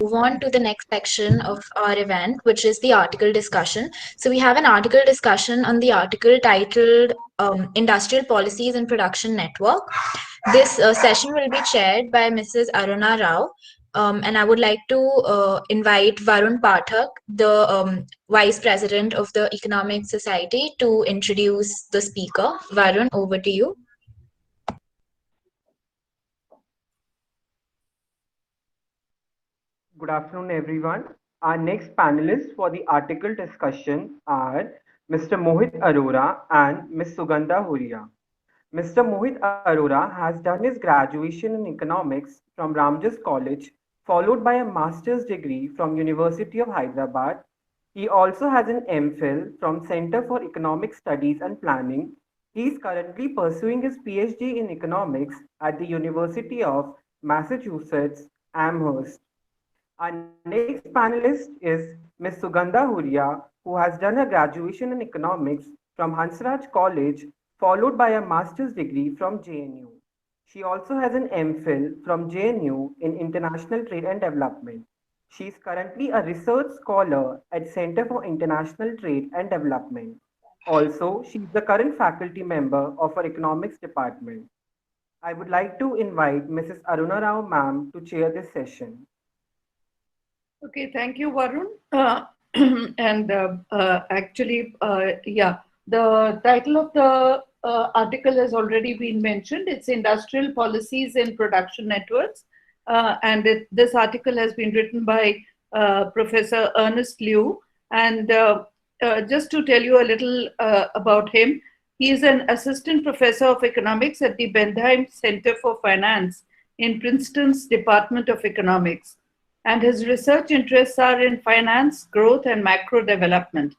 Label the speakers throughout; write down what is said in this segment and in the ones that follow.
Speaker 1: move on to the next section of our event, which is the article discussion. So we have an article discussion on the article titled Industrial Policies and Production Network. This session will be chaired by Mrs. Aruna Rao. And I would like to invite Varun Pathak, the Vice President of the Economic Society, to introduce the speaker. Varun, over to you.
Speaker 2: Good afternoon, everyone. Our next panelists for the article discussion are Mr. Mohit Arora and Ms. Sugandha Huria. Mr. Mohit Arora has done his graduation in economics from Ramjas College, followed by a master's degree from University of Hyderabad. He also has an MPhil from Center for Economic Studies and Planning. He is currently pursuing his PhD in economics at the University of Massachusetts, Amherst. Our next panelist is Ms. Sugandha Huria, who has done her graduation in economics from Hansraj College, followed by a master's degree from JNU. She also has an MPhil from JNU in International Trade and Development. She is currently a research scholar at Center for International Trade and Development. Also, she is the current faculty member of our economics department. I would like to invite Mrs. Aruna Rao ma'am to chair this session.
Speaker 3: Okay, thank you, Varun. Yeah, the title of the article has already been mentioned. It's Industrial Policies in Production Networks. This article has been written by Professor Ernest Liu. And just to tell you a little about him, he is an assistant professor of economics at the Bendheim Center for Finance in Princeton's Department of Economics. And his research interests are in finance, growth, and macro development.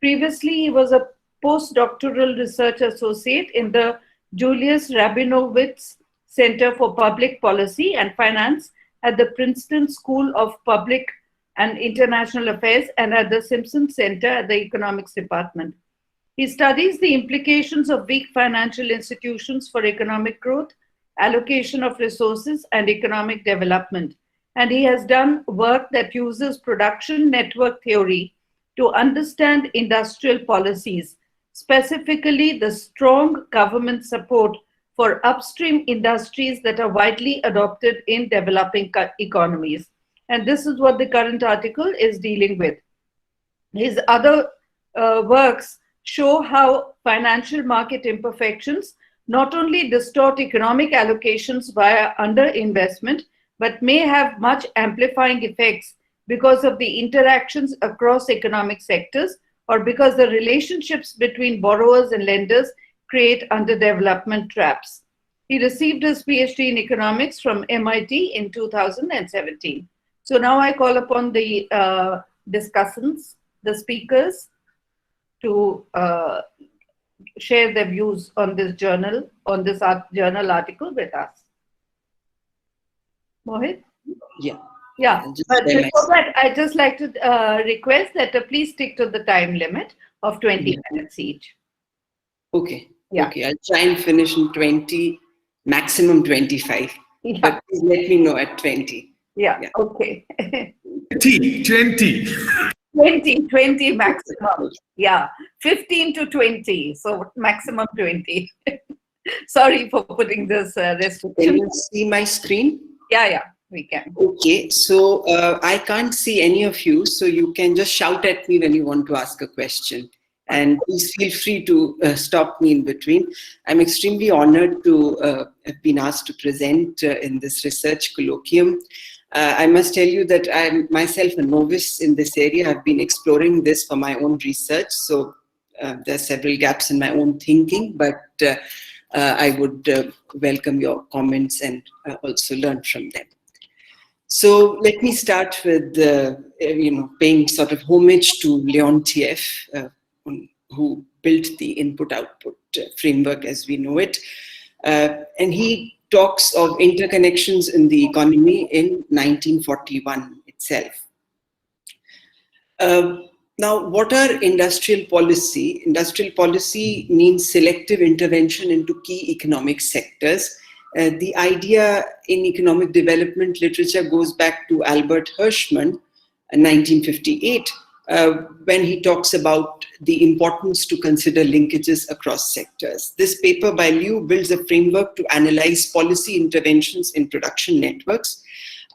Speaker 3: Previously, he was a postdoctoral research associate in the Julius Rabinowitz Center for Public Policy and Finance at the Princeton School of Public and International Affairs and at the Simpson Center at the Economics Department. He studies the implications of weak financial institutions for economic growth, allocation of resources, and economic development. And he has done work that uses production network theory to understand industrial policies, specifically the strong government support for upstream industries that are widely adopted in developing economies. And this is what the current article is dealing with. His other works show how financial market imperfections not only distort economic allocations via underinvestment, but may have much amplifying effects because of the interactions across economic sectors or because the relationships between borrowers and lenders create underdevelopment traps. He received his PhD in economics from MIT in 2017. So now I call upon the discussants, the speakers, to share their views on this journal, journal article with us. Mohit?
Speaker 4: Yeah.
Speaker 3: Yeah, but before that, I'd just like to request that please stick to the time limit of 20 minutes each.
Speaker 4: Okay.
Speaker 3: Yeah.
Speaker 4: Okay, I'll try and finish in 20, maximum 25.
Speaker 3: Yeah.
Speaker 4: But please let me know at 20.
Speaker 3: Yeah. Okay.
Speaker 5: 20.
Speaker 3: 20 maximum. Yeah, 15 to 20. So maximum 20. Sorry for putting this restriction.
Speaker 4: Can you see my screen?
Speaker 3: Yeah, we can.
Speaker 4: Okay, so I can't see any of you, so you can just shout at me when you want to ask a question. And please feel free to stop me in between. I'm extremely honored to have been asked to present in this research colloquium. I must tell you that I'm myself a novice in this area. I've been exploring this for my own research, so there are several gaps in my own thinking, but I would welcome your comments and also learn from them. So let me start with, paying sort of homage to Leontief, who built the input-output framework as we know it. And he talks of interconnections in the economy in 1941 itself. Now, what are industrial policy? Industrial policy means selective intervention into key economic sectors The idea in economic development literature goes back to Albert Hirschman in 1958, when he talks about the importance to consider linkages across sectors. This paper by Liu builds a framework to analyze policy interventions in production networks.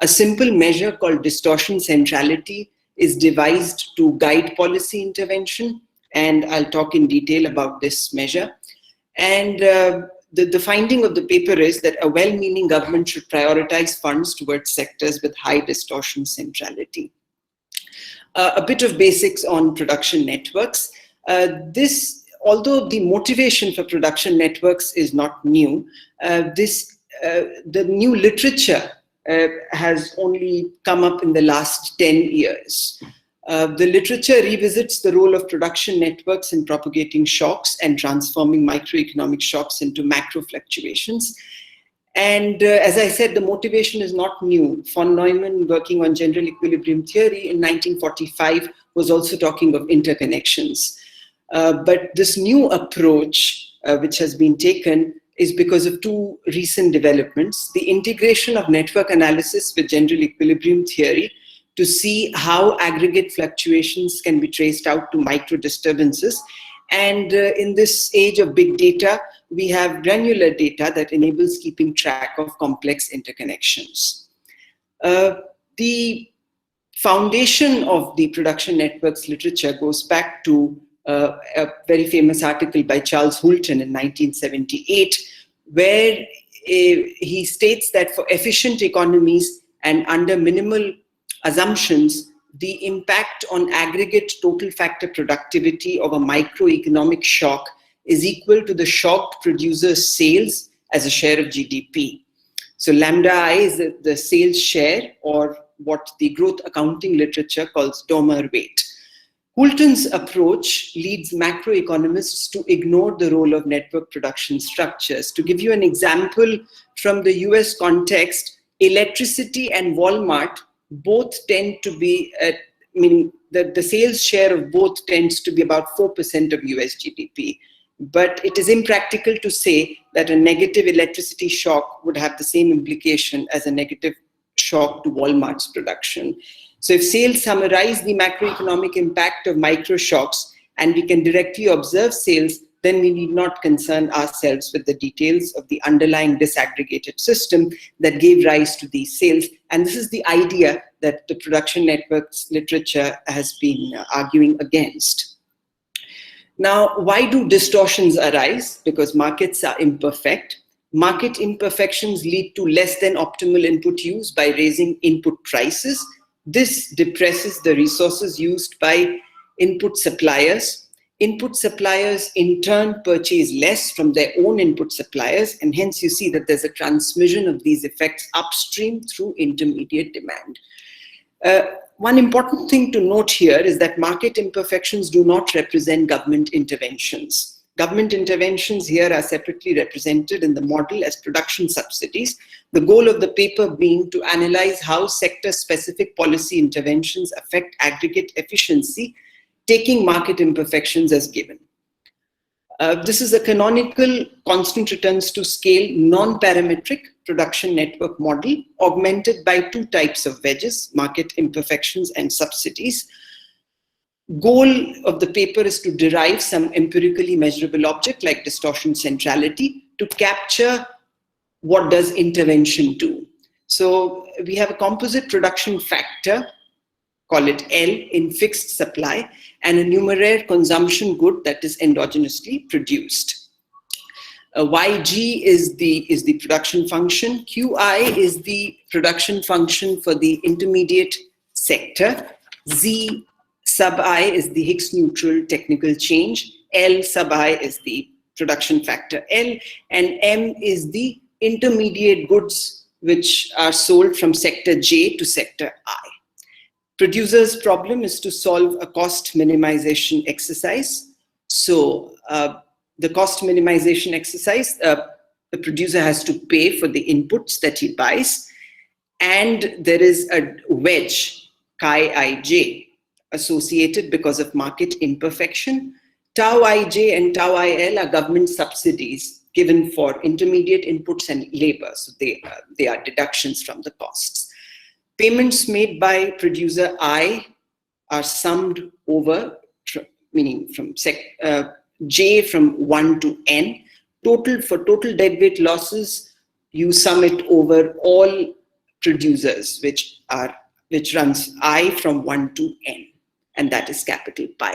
Speaker 4: A simple measure called distortion centrality is devised to guide policy intervention, and I'll talk in detail about this measure. And the finding of the paper is that a well-meaning government should prioritize funds towards sectors with high distortion centrality. A bit of basics on production networks. Although the motivation for production networks is not new, the new literature has only come up in the last 10 years. The literature revisits the role of production networks in propagating shocks and transforming microeconomic shocks into macro fluctuations. And as I said, the motivation is not new. Von Neumann, working on general equilibrium theory in 1945, was also talking of interconnections. But this new approach, which has been taken, is because of two recent developments: the integration of network analysis with general equilibrium theory to see how aggregate fluctuations can be traced out to micro disturbances. And in this age of big data, we have granular data that enables keeping track of complex interconnections. The foundation of the production networks literature goes back to a very famous article by Charles Houlton in 1978, where he states that for efficient economies and under minimal assumptions, the impact on aggregate total factor productivity of a microeconomic shock is equal to the shocked producer's sales as a share of GDP. So lambda I is the sales share, or what the growth accounting literature calls Domer weight. Houlton's approach leads macroeconomists to ignore the role of network production structures. To give you an example from the US context, electricity and Walmart both tend to be, meaning the sales share of both tends to be about 4% of US GDP. But it is impractical to say that a negative electricity shock would have the same implication as a negative shock to Walmart's production. So if sales summarize the macroeconomic impact of micro shocks and we can directly observe sales, then we need not concern ourselves with the details of the underlying disaggregated system that gave rise to these sales. And this is the idea that the production networks literature has been arguing against. Now, why do distortions arise? Because markets are imperfect. Market imperfections lead to less than optimal input use by raising input prices. This depresses the resources used by input suppliers. Input suppliers in turn purchase less from their own input suppliers, and hence you see that there's a transmission of these effects upstream through intermediate demand. One important thing to note here is that market imperfections do not represent government interventions. Government interventions here are separately represented in the model as production subsidies, the goal of the paper being to analyze how sector-specific policy interventions affect aggregate efficiency, taking market imperfections as given. This is a canonical constant returns to scale non-parametric production network model augmented by two types of wedges, market imperfections and subsidies. Goal of the paper is to derive some empirically measurable object like distortion centrality to capture what does intervention do. So we have a composite production factor, call it L, in fixed supply, and a numeraire consumption good that is endogenously produced. YG is the production function. QI is the production function for the intermediate sector. Z sub I is the Higgs neutral technical change. L sub I is the production factor L, and M is the intermediate goods which are sold from sector J to sector I. Producer's problem is to solve a cost minimization exercise. So the cost minimization exercise, the producer has to pay for the inputs that he buys, and there is a wedge, chi ij, associated because of market imperfection. Tau ij and tau il are government subsidies, given for intermediate inputs and labor. So they are deductions from the costs. Payments made by producer I are summed over, meaning from J from 1 to N. For total deadweight losses, you sum it over all producers, which runs I from 1 to N, and that is capital Pi.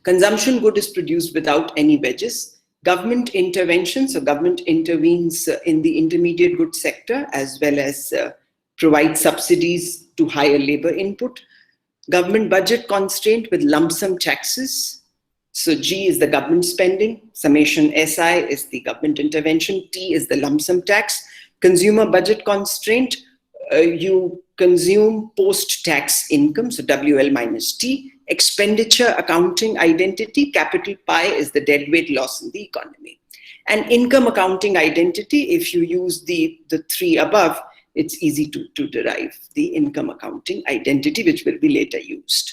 Speaker 4: Consumption good is produced without any wedges. Government intervention, so government intervenes in the intermediate goods sector as well as provide subsidies to higher labor input. Government budget constraint with lump sum taxes. So G is the government spending, summation SI is the government intervention, T is the lump sum tax. Consumer budget constraint, you consume post-tax income, so WL minus T. Expenditure accounting identity, capital Pi is the deadweight loss in the economy. And income accounting identity, if you use the three above, it's easy to derive the income accounting identity, which will be later used.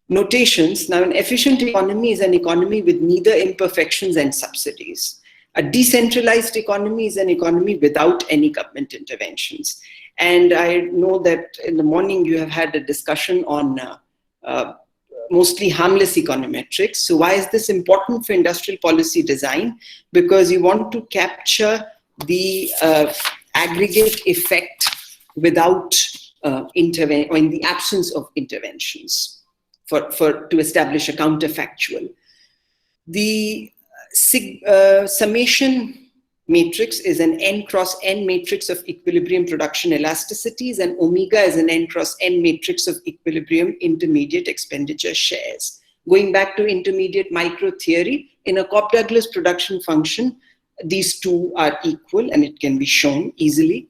Speaker 4: Notations. Now, an efficient economy is an economy with neither imperfections and subsidies. A decentralized economy is an economy without any government interventions. And I know that in the morning you have had a discussion on mostly harmless econometrics. So why is this important for industrial policy design? Because you want to capture the aggregate effect without or in the absence of interventions to establish a counterfactual. The summation matrix is an n cross n matrix of equilibrium production elasticities, and omega is an n cross n matrix of equilibrium intermediate expenditure shares. Going back to intermediate micro theory, in a Cobb-Douglas production function, these two are equal and it can be shown easily.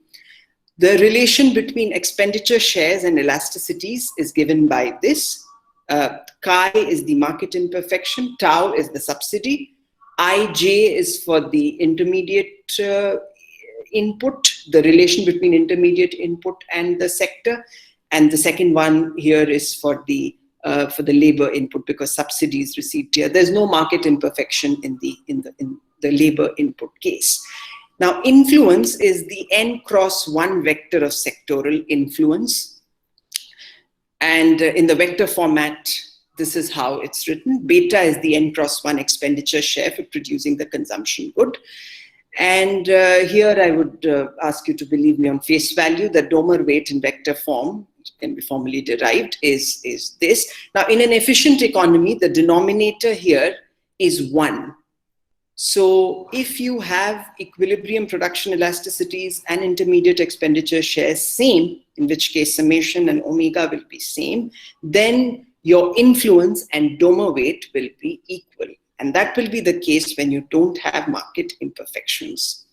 Speaker 4: The relation between expenditure shares and elasticities is given by this. Chi is the market imperfection, tau is the subsidy, Ij is for the intermediate input, the relation between intermediate input and the sector, and the second one here is for the labor input because subsidies received here. There's no market imperfection in the labor input case. Now, influence is the n cross 1 vector of sectoral influence, and in the vector format, this is how it's written. Beta is the n cross 1 expenditure share for producing the consumption good. And here I would ask you to believe me on face value. The Domer weight in vector form can be formally derived is this. Now, in an efficient economy, the denominator here is 1. So if you have equilibrium production elasticities and intermediate expenditure shares same, in which case summation and omega will be same, then your influence and Domer weight will be equal. And that will be the case when you don't have market imperfections.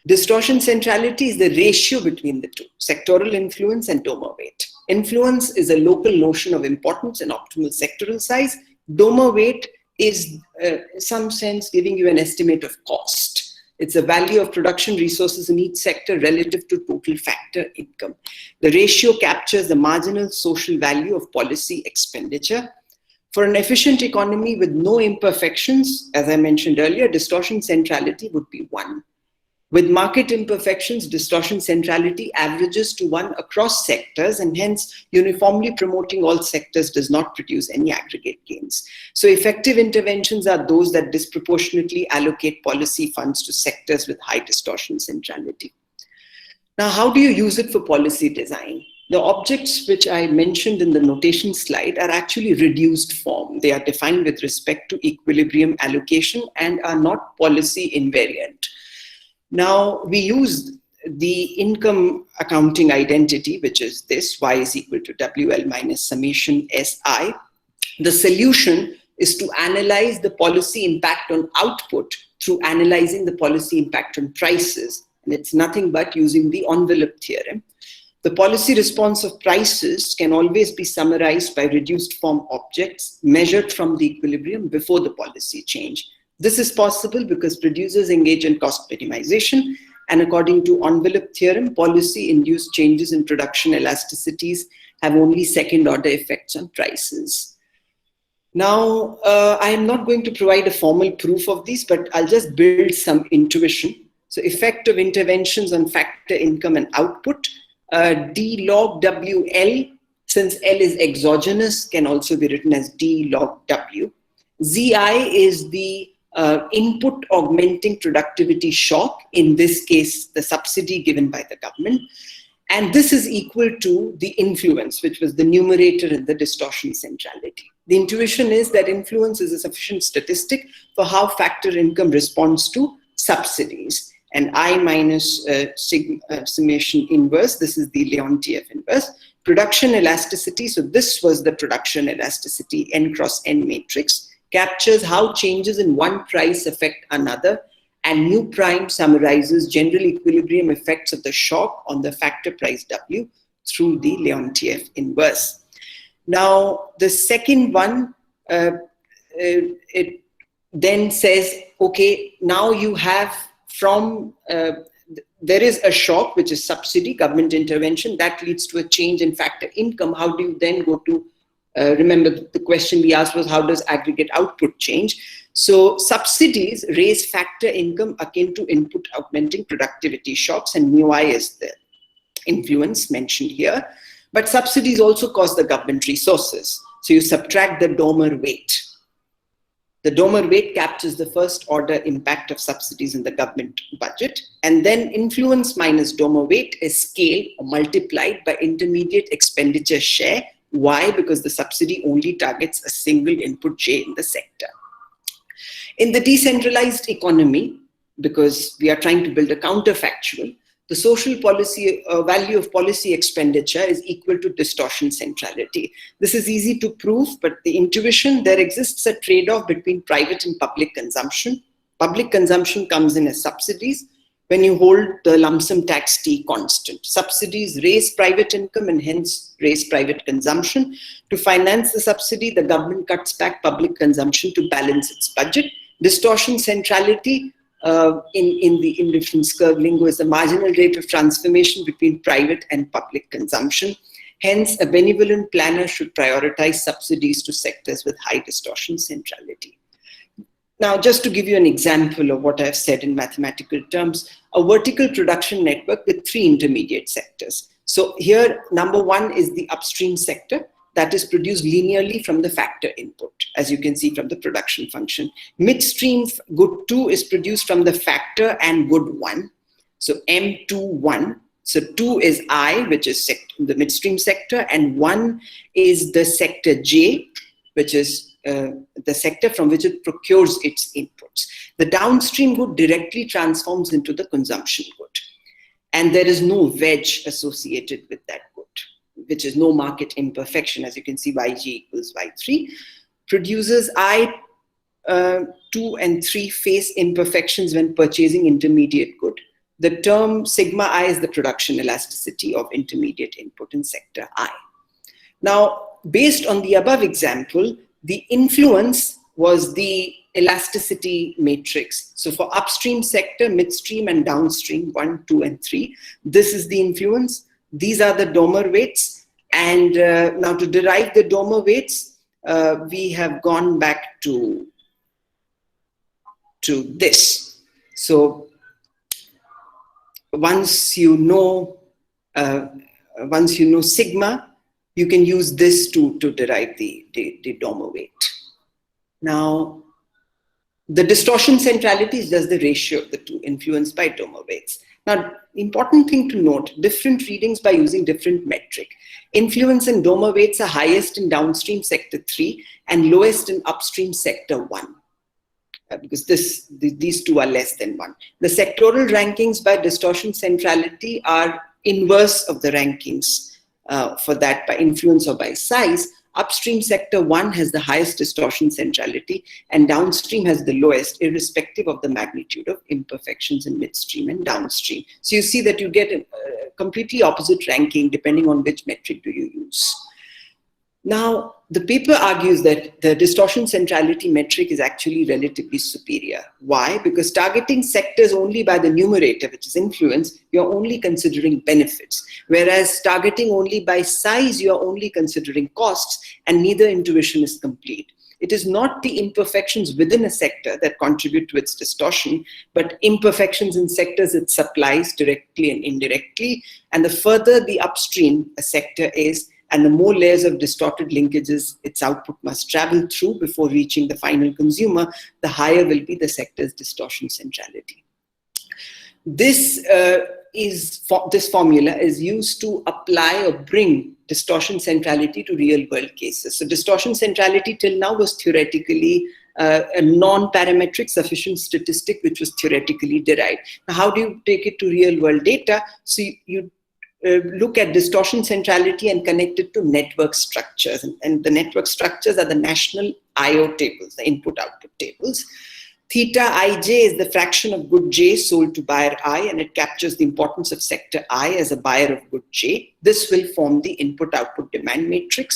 Speaker 4: Distortion centrality is the ratio between the two, sectoral influence and Domer weight. Influence is a local notion of importance and optimal sectoral size. Domer weight is, in some sense, giving you an estimate of cost. It's the value of production resources in each sector relative to total factor income. The ratio captures the marginal social value of policy expenditure. For an efficient economy with no imperfections, as I mentioned earlier, distortion centrality would be 1. With market imperfections, distortion centrality averages to 1 across sectors, and hence uniformly promoting all sectors does not produce any aggregate gains. So effective interventions are those that disproportionately allocate policy funds to sectors with high distortion centrality. Now, how do you use it for policy design? The objects which I mentioned in the notation slide are actually reduced form. They are defined with respect to equilibrium allocation and are not policy invariant. Now, we use the income accounting identity, which is this, y is equal to WL minus summation SI. The solution is to analyze the policy impact on output through analyzing the policy impact on prices. And it's nothing but using the envelope theorem. The policy response of prices can always be summarized by reduced form objects measured from the equilibrium before the policy change. This is possible because producers engage in cost minimization, and according to envelope theorem, policy-induced changes in production elasticities have only second-order effects on prices. Now, I am not going to provide a formal proof of these, but I'll just build some intuition. So effect of interventions on factor income and output. D log WL, since L is exogenous, can also be written as D log W. ZI is the input augmenting productivity shock, in this case, the subsidy given by the government. And this is equal to the influence, which was the numerator in the distortion centrality. The intuition is that influence is a sufficient statistic for how factor income responds to subsidies. And I minus summation inverse, this is the Leontief inverse. Production elasticity, so this was the production elasticity, N cross N matrix, captures how changes in one price affect another, and mu prime summarizes general equilibrium effects of the shock on the factor price W through the Leontief inverse. Now, the second one, it then says, okay, now you have from, there is a shock, which is subsidy, government intervention, that leads to a change in factor income. How do you then go to, remember the question we asked was, how does aggregate output change? So subsidies raise factor income akin to input augmenting productivity shocks, and mu I is the influence mentioned here. But subsidies also cost the government resources. So you subtract the Domer weight. The Domer weight captures the first order impact of subsidies in the government budget. And then influence minus Domer weight is scaled or multiplied by intermediate expenditure share. Why? Because the subsidy only targets a single input J in the sector. In the decentralized economy, because we are trying to build a counterfactual, the social policy value of policy expenditure is equal to distortion centrality. This is easy to prove, but the intuition, there exists a trade-off between private and public consumption. Public consumption comes in as subsidies when you hold the lump sum tax T constant. Subsidies raise private income and hence raise private consumption. To finance the subsidy, the government cuts back public consumption to balance its budget. Distortion centrality in the indifference curve lingo is the marginal rate of transformation between private and public consumption. Hence, a benevolent planner should prioritize subsidies to sectors with high distortion centrality. Now, just to give you an example of what I've said in mathematical terms, a vertical production network with 3 intermediate sectors. So here, number 1 is the upstream sector that is produced linearly from the factor input, as you can see from the production function. Midstream good 2 is produced from the factor and good 1. So M21. So 2 is I, which is the midstream sector, and 1 is the sector J, which is the sector from which it procures its inputs. The downstream good directly transforms into the consumption good. And there is no wedge associated with that good, which is no market imperfection. As you can see, Yg equals Y3. Producers I, 2 and 3 face imperfections when purchasing intermediate good. The term sigma I is the production elasticity of intermediate input in sector I. Now, based on the above example, the influence was the elasticity matrix. So for upstream sector, midstream and downstream, 1, 2, and 3, this is the influence. These are the Domer weights. And now to derive the Domer weights, we have gone back to this. So once you know sigma, you can use this to derive the Domer weight. Now, the distortion centrality is just the ratio of the two influenced by Domer weights. Now, important thing to note, different readings by using different metric. Influence and Domer weights are highest in downstream sector 3 and lowest in upstream sector 1. Because these two are less than 1. The sectoral rankings by distortion centrality are inverse of the rankings for that by influence or by size. Upstream sector 1 has the highest distortion centrality and downstream has the lowest, irrespective of the magnitude of imperfections in midstream and downstream. So you see that you get a completely opposite ranking depending on which metric do you use. Now, the paper argues that the distortion centrality metric is actually relatively superior. Why? Because targeting sectors only by the numerator, which is influence, you're only considering benefits. Whereas targeting only by size, you're only considering costs, and neither intuition is complete. it is not the imperfections within a sector that contribute to its distortion, but imperfections in sectors it supplies directly and indirectly. And the further the upstream a sector is, and the more layers of distorted linkages its output must travel through before reaching the final consumer, the higher will be the sector's distortion centrality. This formula is used to apply or bring distortion centrality to real world cases. So distortion centrality till now was theoretically a non-parametric sufficient statistic which was theoretically derived. Now, how do you take it to real world data? So you look at distortion centrality and connect it to network structures. And the network structures are the national IO tables, the input-output tables. Theta ij is the fraction of good j sold to buyer I, and it captures the importance of sector I as a buyer of good j. This will form the input-output demand matrix.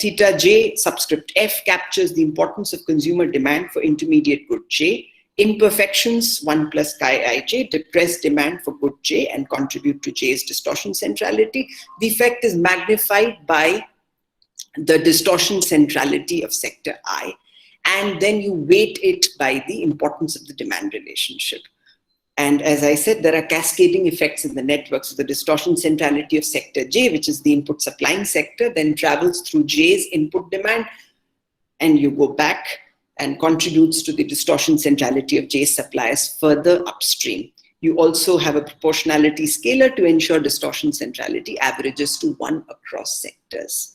Speaker 4: Theta j subscript f captures the importance of consumer demand for intermediate good j. Imperfections 1 plus chi ij depress demand for good j and contribute to j's distortion centrality. The effect is magnified by the distortion centrality of sector I, and then you weight it by the importance of the demand relationship. And as I said, there are cascading effects in the network. So the distortion centrality of sector J, which is the input supplying sector, then travels through J's input demand, and you go back and contributes to the distortion centrality of J's suppliers further upstream. You also have a proportionality scalar to ensure distortion centrality averages to 1 across sectors.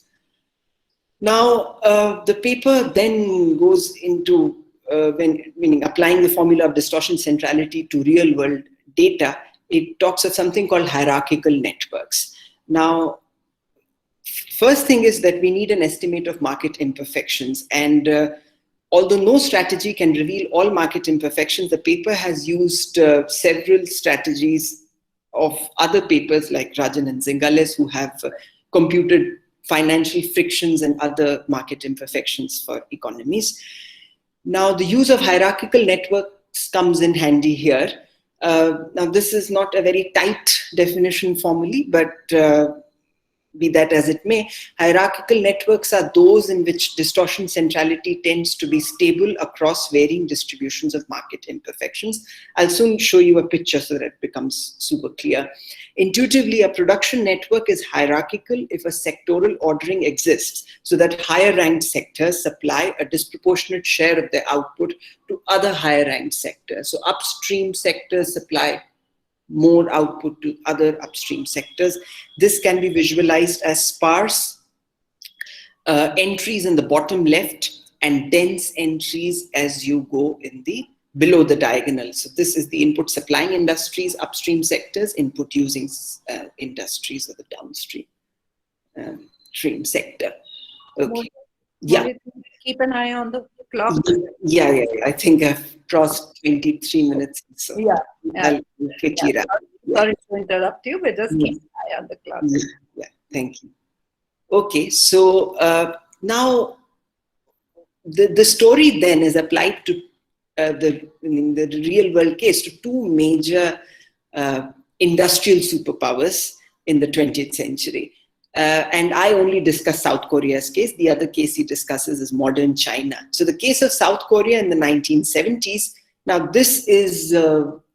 Speaker 4: Now, the paper then goes into, meaning applying the formula of distortion centrality to real world data, it talks of something called hierarchical networks. Now, first thing is that we need an estimate of market imperfections. And although no strategy can reveal all market imperfections, the paper has used several strategies of other papers like Rajan and Zingales, who have computed financial frictions and other market imperfections for economies. Now, the use of hierarchical networks comes in handy here. Now, this is not a very tight definition formally, but be that as it may, hierarchical networks are those in which distortion centrality tends to be stable across varying distributions of market imperfections. I'll soon show you a picture so that it becomes super clear. Intuitively, a production network is hierarchical if a sectoral ordering exists so that higher ranked sectors supply a disproportionate share of their output to other higher ranked sectors. So upstream sectors supply more output to other upstream sectors. This can be visualized as sparse entries in the bottom left and dense entries as you go in the below the diagonal. So this is the input supplying industries, upstream sectors, input using industries or the downstream stream sector. Okay. Yeah.
Speaker 3: Keep an eye on the clock.
Speaker 4: Yeah. I think I've crossed 23 minutes. So
Speaker 3: yeah.
Speaker 4: I'll quickly wrap.
Speaker 3: Sorry to interrupt you, but just keep an eye on the clock.
Speaker 4: Yeah. Thank you. Okay. So now the story then is applied to in the real world case to two major industrial superpowers in the 20th century. And I only discuss South Korea's case. The other case he discusses is modern China. So the case of South Korea in the 1970s, now this is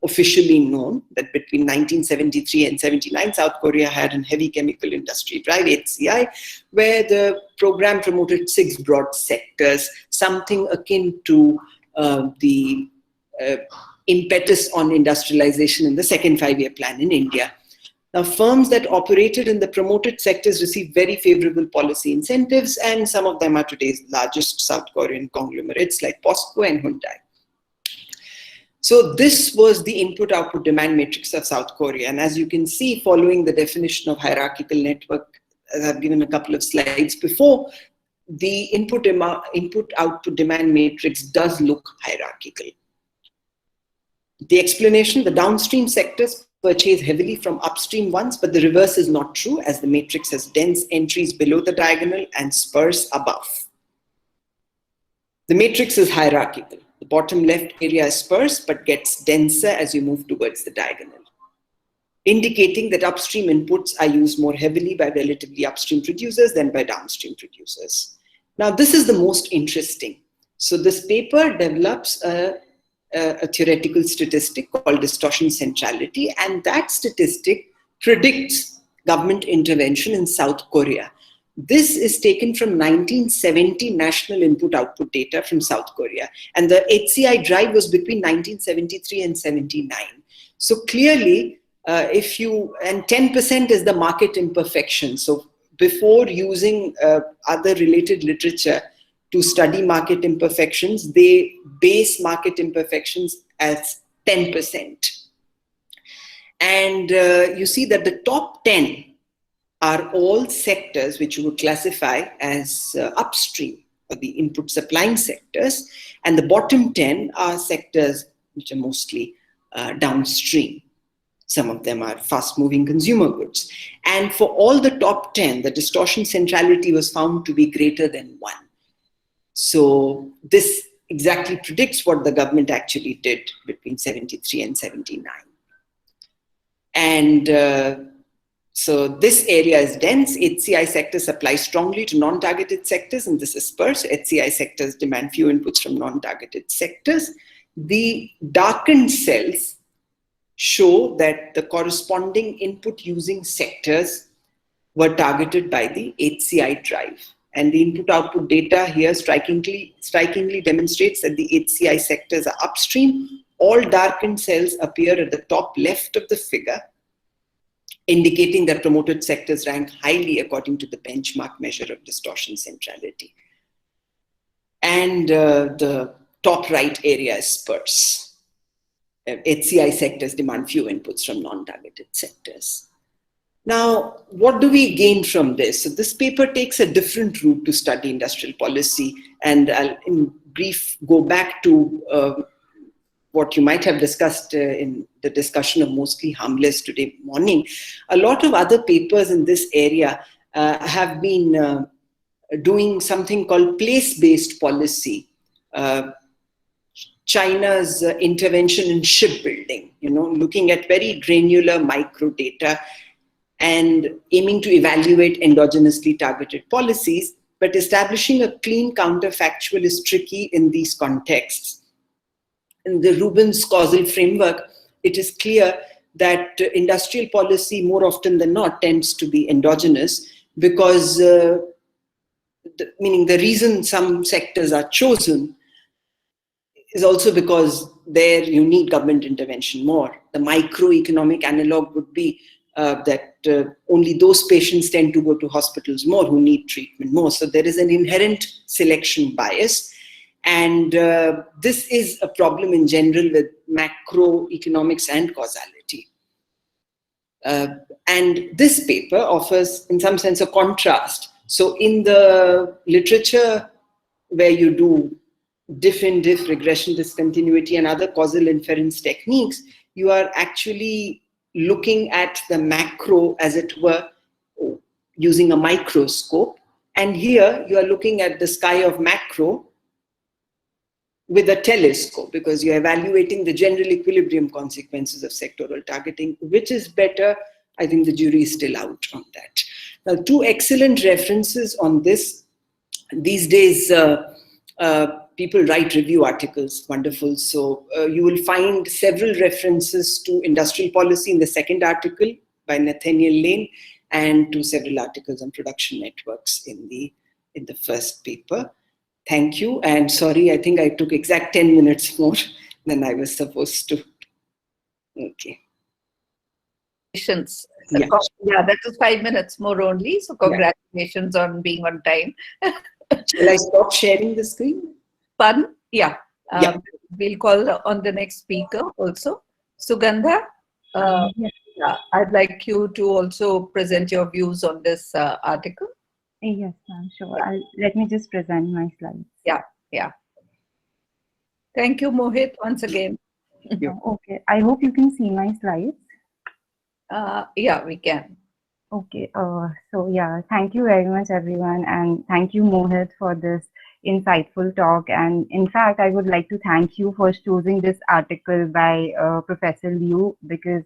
Speaker 4: officially known that between 1973 and 79, South Korea had a heavy chemical industry drive, HCI, where the program promoted 6 broad sectors, something akin to the impetus on industrialization in the second 5-year plan in India. Now, firms that operated in the promoted sectors received very favorable policy incentives, and some of them are today's largest South Korean conglomerates like POSCO and Hyundai. So this was the input-output demand matrix of South Korea. And as you can see, following the definition of hierarchical network, as I've given a couple of slides before, the input-output demand matrix does look hierarchical. The explanation, the downstream sectors purchase heavily from upstream ones, but the reverse is not true, as the matrix has dense entries below the diagonal and spurs above. The matrix is hierarchical. The bottom left area is sparse, but gets denser as you move towards the diagonal, indicating that upstream inputs are used more heavily by relatively upstream producers than by downstream producers. Now, this is the most interesting. So this paper develops a theoretical statistic called distortion centrality, and that statistic predicts government intervention in South Korea. This is taken from 1970 national input-output data from South Korea, and the HCI drive was between 1973 and 79. So clearly, if you, and 10% is the market imperfection. So before using other related literature to study market imperfections, they base market imperfections as 10%. And you see that the top 10 are all sectors which you would classify as upstream, or the input supplying sectors, and the bottom 10 are sectors which are mostly downstream. Some of them are fast-moving consumer goods. And for all the top 10, the distortion centrality was found to be greater than 1. So this exactly predicts what the government actually did between 73 and 79. And so this area is dense. HCI sectors supply strongly to non-targeted sectors, and this is sparse. HCI sectors demand few inputs from non-targeted sectors. The darkened cells show that the corresponding input using sectors were targeted by the HCI drive. And the input-output data here strikingly demonstrates that the HCI sectors are upstream. All darkened cells appear at the top left of the figure, indicating that promoted sectors rank highly according to the benchmark measure of distortion centrality. And the top right area is sparse. HCI sectors demand few inputs from non-targeted sectors. Now, what do we gain from this? So this paper takes a different route to study industrial policy, and I'll in brief go back to what you might have discussed in the discussion of Mostly Harmless today morning. A lot of other papers in this area have been doing something called place-based policy. China's intervention in shipbuilding, looking at very granular micro data and aiming to evaluate endogenously targeted policies, but establishing a clean counterfactual is tricky in these contexts. In the Rubin's causal framework, it is clear that industrial policy more often than not tends to be endogenous, because meaning the reason some sectors are chosen is also because there you need government intervention more. The microeconomic analog would be that only those patients tend to go to hospitals more who need treatment more. So there is an inherent selection bias. And this is a problem in general with macroeconomics and causality. And this paper offers, in some sense, a contrast. So in the literature where you do diff-in-diff, regression discontinuity, and other causal inference techniques, you are actually looking at the macro, as it were, using a microscope. And here you are looking at the sky of macro with a telescope, because you're evaluating the general equilibrium consequences of sectoral targeting. Which is better? I think the jury is still out on that. Now, two excellent references on this. These days, people write review articles, wonderful. So you will find several references to industrial policy in the second article by Nathaniel Lane, and to several articles on production networks in the first paper. Thank you, and sorry, I think I took exact 10 minutes more than I was supposed to. Okay.
Speaker 3: Congratulations.
Speaker 4: Yeah.
Speaker 3: Yeah, that was 5 minutes more only. So congratulations on being on time.
Speaker 4: Shall I stop sharing the screen?
Speaker 3: Pardon? Yeah.
Speaker 4: Yeah.
Speaker 3: We'll call on the next speaker also. Sugandha,
Speaker 6: Yes.
Speaker 3: yeah, I'd like you to also present your views on this article.
Speaker 6: Yes, ma'am, sure. Let me just present my slides.
Speaker 3: Yeah. Thank you, Mohit, once again.
Speaker 6: Okay, I hope you can see my slides.
Speaker 3: Yeah, we can.
Speaker 6: Okay, so yeah, thank you very much, everyone. And thank you, Mohit, for this insightful talk. And in fact, I would like to thank you for choosing this article by Professor Liu, because,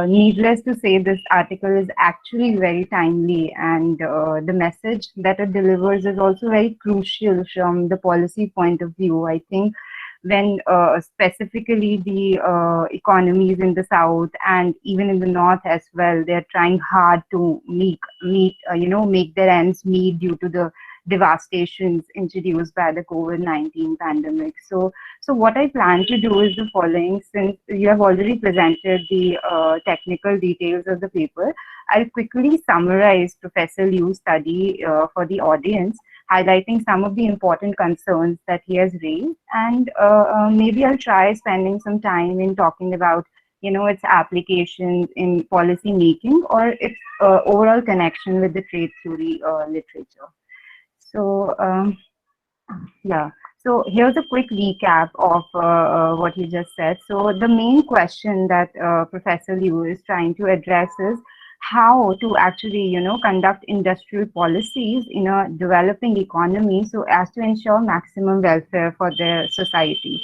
Speaker 6: needless to say, this article is actually very timely, and the message that it delivers is also very crucial from the policy point of view. I think when specifically the economies in the south and even in the north as well, they're trying hard to make their ends meet due to the devastations introduced by the COVID-19 pandemic. So what I plan to do is the following. Since you have already presented the technical details of the paper, I'll quickly summarize Professor Liu's study for the audience, highlighting some of the important concerns that he has raised, and maybe I'll try spending some time in talking about its applications in policy making or its overall connection with the trade theory literature. So yeah, so here's a quick recap of what you just said. So the main question that Professor Liu is trying to address is how to actually, conduct industrial policies in a developing economy so as to ensure maximum welfare for their society.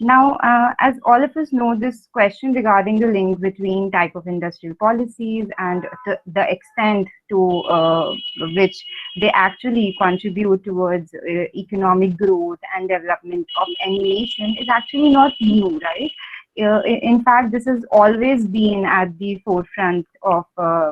Speaker 6: Now, as all of us know, this question regarding the link between type of industrial policies and the extent to which they actually contribute towards economic growth and development of any nation is actually not new, right? In fact, this has always been at the forefront of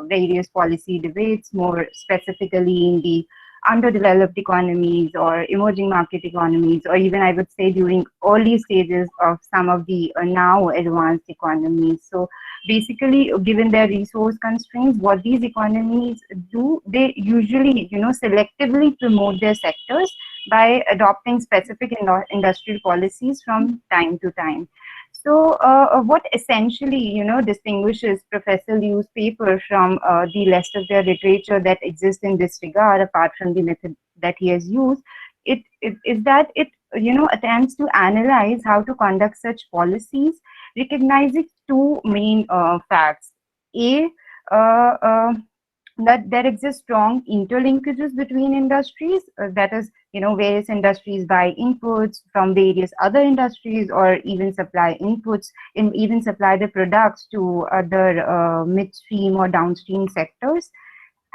Speaker 6: various policy debates, more specifically in the underdeveloped economies or emerging market economies, or even I would say during early stages of some of the now advanced economies. So basically, given their resource constraints, what these economies do, they usually, selectively promote their sectors by adopting specific industrial policies from time to time. So what essentially, distinguishes Professor Liu's paper from the rest of the literature that exists in this regard, apart from the method that he has used, is that it, attempts to analyze how to conduct such policies, recognizing two main facts. That there exist strong interlinkages between industries, that is, various industries buy inputs from various other industries or even supply inputs and even supply the products to other midstream or downstream sectors.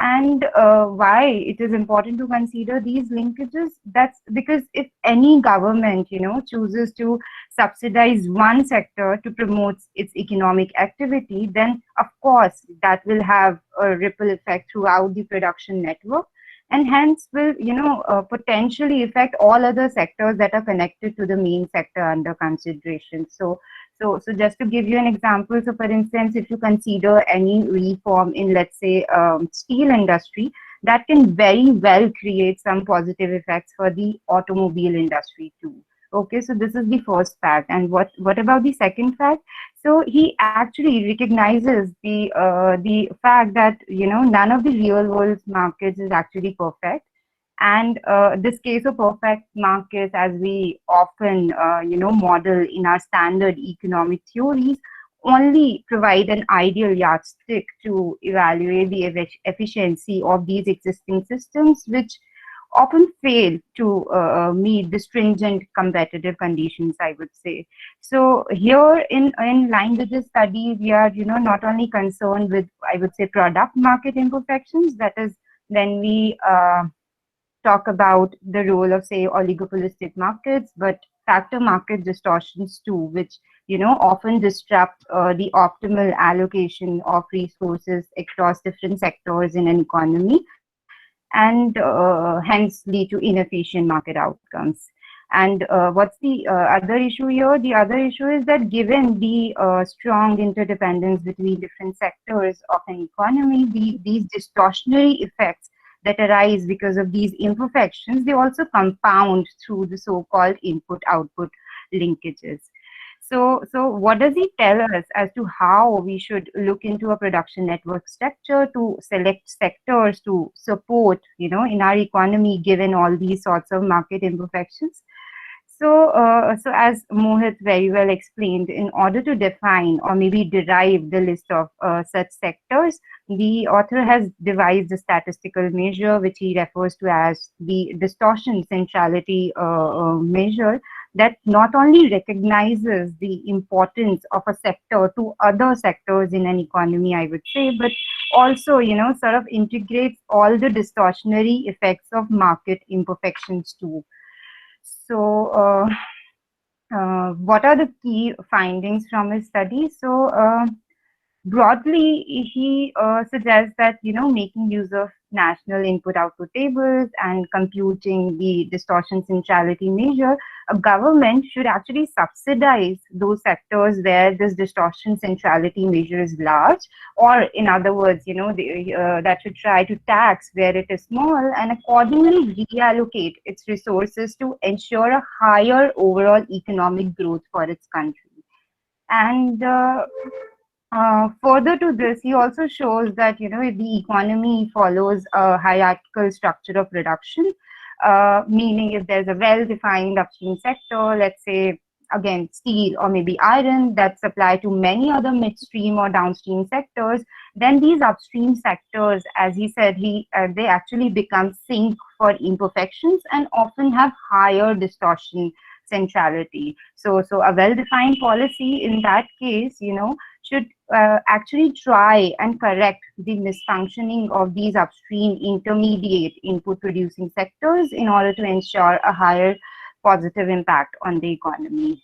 Speaker 6: And why it is important to consider these linkages, that's because if any government, chooses to subsidize one sector to promote its economic activity, then of course that will have a ripple effect throughout the production network, and hence will, potentially affect all other sectors that are connected to the main sector under consideration. So just to give you an example, so for instance, if you consider any reform in, let's say, steel industry, that can very well create some positive effects for the automobile industry too. Okay, so this is the first fact. And what about the second fact? So he actually recognizes the fact that, none of the real world markets is actually perfect. And this case of perfect markets, as we often, model in our standard economic theories, only provide an ideal yardstick to evaluate the efficiency of these existing systems, which often fail to meet the stringent competitive conditions, I would say. So here in line with this study, we are, not only concerned with, I would say, product market imperfections, that is when we talk about the role of, say, oligopolistic markets, but factor market distortions too, which, often disrupt the optimal allocation of resources across different sectors in an economy, and hence lead to inefficient market outcomes. And what's the other issue here? The other issue is that given the strong interdependence between different sectors of an economy, these distortionary effects that arise because of these imperfections, they also compound through the so-called input-output linkages. So what does he tell us as to how we should look into a production network structure to select sectors to support, in our economy, given all these sorts of market imperfections? So as Mohit very well explained, in order to define or maybe derive the list of such sectors, the author has devised a statistical measure which he refers to as the distortion centrality measure, that not only recognizes the importance of a sector to other sectors in an economy, I would say, but also, sort of integrates all the distortionary effects of market imperfections too. So, what are the key findings from his study? So, broadly, he suggests that, making use of national input-output tables and computing the distortion centrality measure, a government should actually subsidize those sectors where this distortion centrality measure is large, or in other words, that should try to tax where it is small and accordingly reallocate its resources to ensure a higher overall economic growth for its country. And further to this, he also shows that the economy follows a hierarchical structure of production, meaning if there's a well-defined upstream sector, let's say again steel or maybe iron, that supply to many other midstream or downstream sectors, then these upstream sectors, as he said, they actually become sink for imperfections and often have higher distortion centrality. So a well-defined policy in that case, should actually try and correct the misfunctioning of these upstream intermediate input producing sectors in order to ensure a higher positive impact on the economy.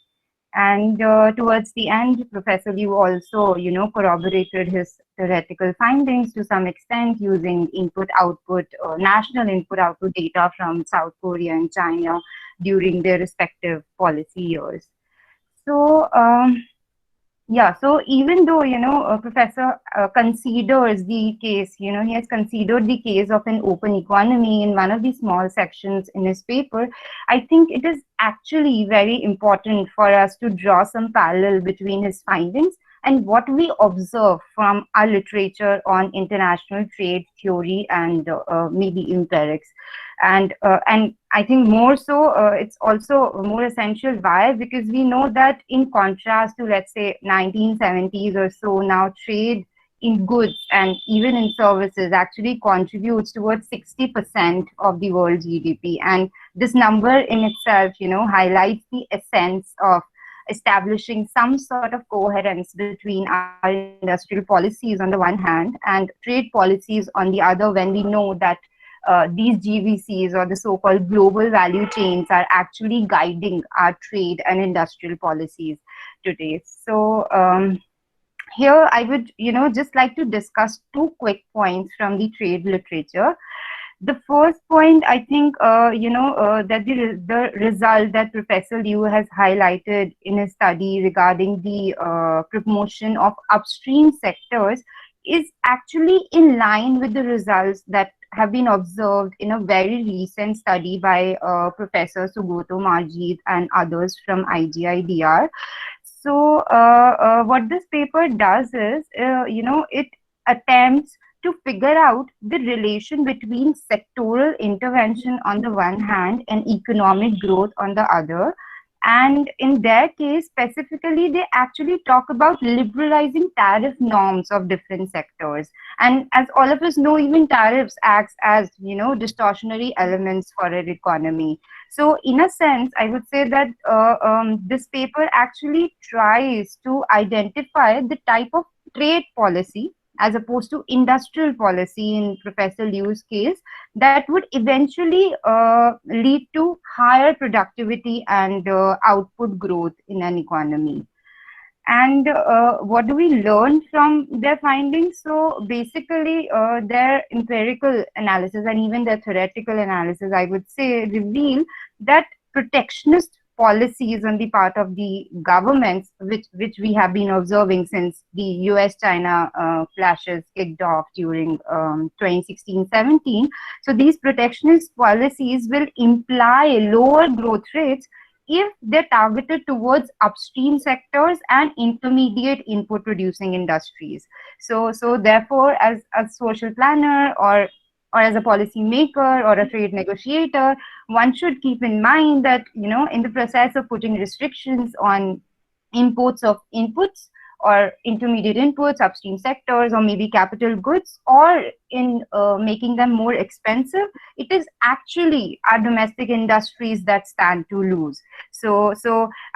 Speaker 6: And towards the end, Professor Liu also, corroborated his theoretical findings to some extent using input-output, national input-output data from South Korea and China during their respective policy years. So, so even though, Professor considers the case, he has considered the case of an open economy in one of the small sections in his paper, I think it is actually very important for us to draw some parallel between his findings and what we observe from our literature on international trade theory and maybe empirics. And I think more so, it's also more essential. Why? Because we know that in contrast to, let's say, 1970s or so, now trade in goods and even in services actually contributes towards 60% of the world GDP. And this number in itself, highlights the essence of establishing some sort of coherence between our industrial policies on the one hand and trade policies on the other, when we know that these GVCs or the so-called global value chains are actually guiding our trade and industrial policies today. So here I would, just like to discuss two quick points from the trade literature. The first point, I think, that the result that Professor Liu has highlighted in his study regarding the promotion of upstream sectors is actually in line with the results that have been observed in a very recent study by Professor Sugoto Majid and others from IGIDR. So what this paper does is, it attempts to figure out the relation between sectoral intervention on the one hand and economic growth on the other. And in their case, specifically, they actually talk about liberalizing tariff norms of different sectors. And as all of us know, even tariffs acts as, distortionary elements for an economy. So in a sense, I would say that this paper actually tries to identify the type of trade policy as opposed to industrial policy in Professor Liu's case, that would eventually lead to higher productivity and output growth in an economy. And what do we learn from their findings? So basically, their empirical analysis and even their theoretical analysis, I would say, reveal that protectionist policies on the part of the governments, which we have been observing since the US-China clashes kicked off during 2016-17. So these protectionist policies will imply lower growth rates if they're targeted towards upstream sectors and intermediate input producing industries. So therefore, as a social planner or as a policy maker or a trade negotiator, one should keep in mind that, in the process of putting restrictions on imports of inputs or intermediate inputs, upstream sectors, or maybe capital goods, or in making them more expensive, it is actually our domestic industries that stand to lose. So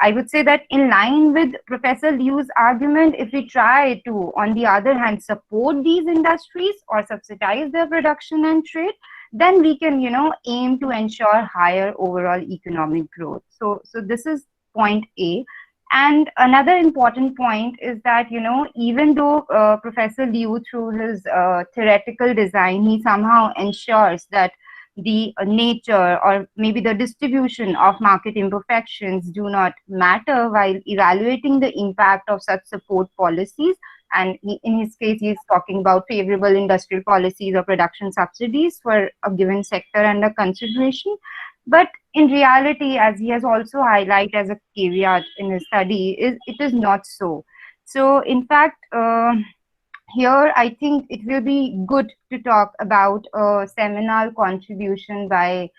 Speaker 6: I would say that in line with Professor Liu's argument, if we try to, on the other hand, support these industries or subsidize their production and trade, then we can, aim to ensure higher overall economic growth. So this is point A. And another important point is that, even though Professor Liu, through his theoretical design, he somehow ensures that the nature or maybe the distribution of market imperfections do not matter while evaluating the impact of such support policies. And in his case, he is talking about favorable industrial policies or production subsidies for a given sector under consideration. But in reality, as he has also highlighted as a caveat in his study, it is not so. So in fact, here I think it will be good to talk about a seminal contribution by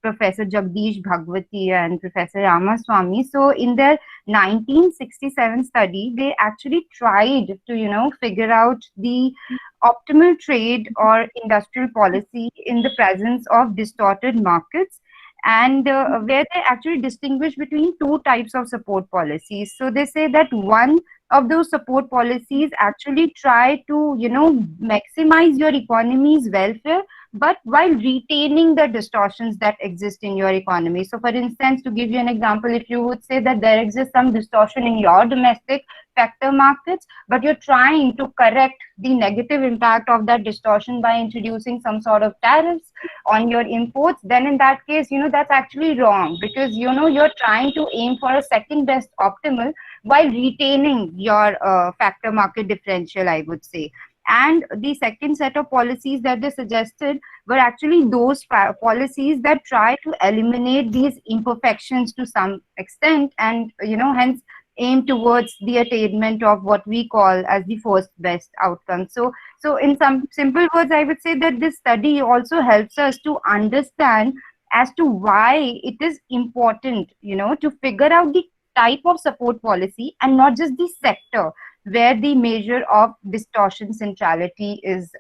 Speaker 6: Professor Jagdish Bhagwati and Professor Ramaswamy. So in their 1967 study, they actually tried to, figure out the optimal trade or industrial policy in the presence of distorted markets, and where they actually distinguish between two types of support policies. So they say that one of those support policies actually try to, maximize your economy's welfare, but while retaining the distortions that exist in your economy. So for instance, to give you an example, if you would say that there exists some distortion in your domestic factor markets, but you're trying to correct the negative impact of that distortion by introducing some sort of tariffs on your imports, then in that case, that's actually wrong, because, you're trying to aim for a second best optimal while retaining your factor market differential, I would say. And the second set of policies that they suggested were actually those policies that try to eliminate these imperfections to some extent, and hence aim towards the attainment of what we call as the first best outcome. So in some simple words, I would say that this study also helps us to understand as to why it is important, to figure out the type of support policy and not just the sector where the measure of distortion centrality is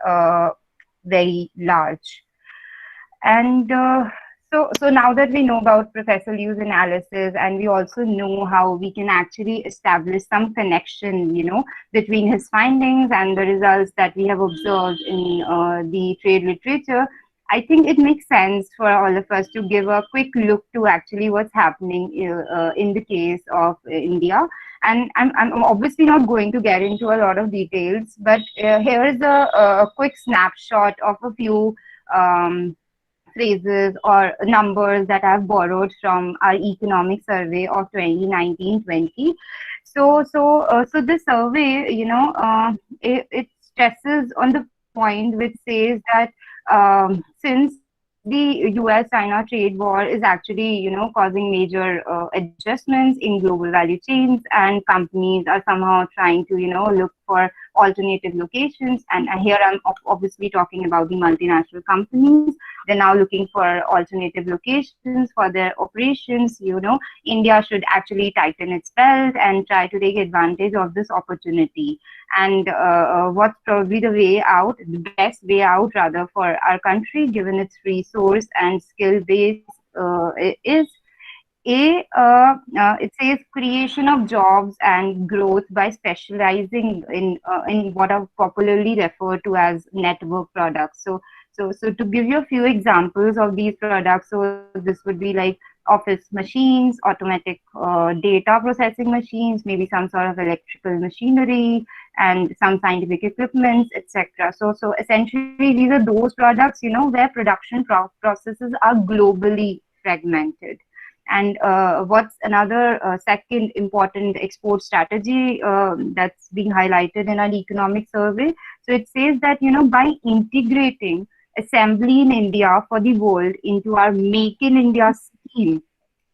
Speaker 6: very large. And so now that we know about Professor Liu's analysis, and we also know how we can actually establish some connection, between his findings and the results that we have observed in the trade literature, I think it makes sense for all of us to give a quick look to actually what's happening in the case of India. And I'm obviously not going to get into a lot of details, but here is a quick snapshot of a few phrases or numbers that I've borrowed from our economic survey of 2019-20. So this survey, it stresses on the point which says that since the US-China trade war is actually, causing major adjustments in global value chains, and companies are somehow trying to, look for alternative locations. And here I'm obviously talking about the multinational companies. They're now looking for alternative locations for their operations. India should actually tighten its belt and try to take advantage of this opportunity. And what's probably the way out, the best way out rather, for our country, given its resource and skill base, is it says creation of jobs and growth by specializing in what are popularly referred to as network products. So to give you a few examples of these products, so this would be like office machines, automatic data processing machines, maybe some sort of electrical machinery, and some scientific equipments, etc. So essentially, these are those products, where production processes are globally fragmented. And what's another second important export strategy that's being highlighted in our economic survey? So it says that, by integrating assembly in India for the world into our Make in India scheme,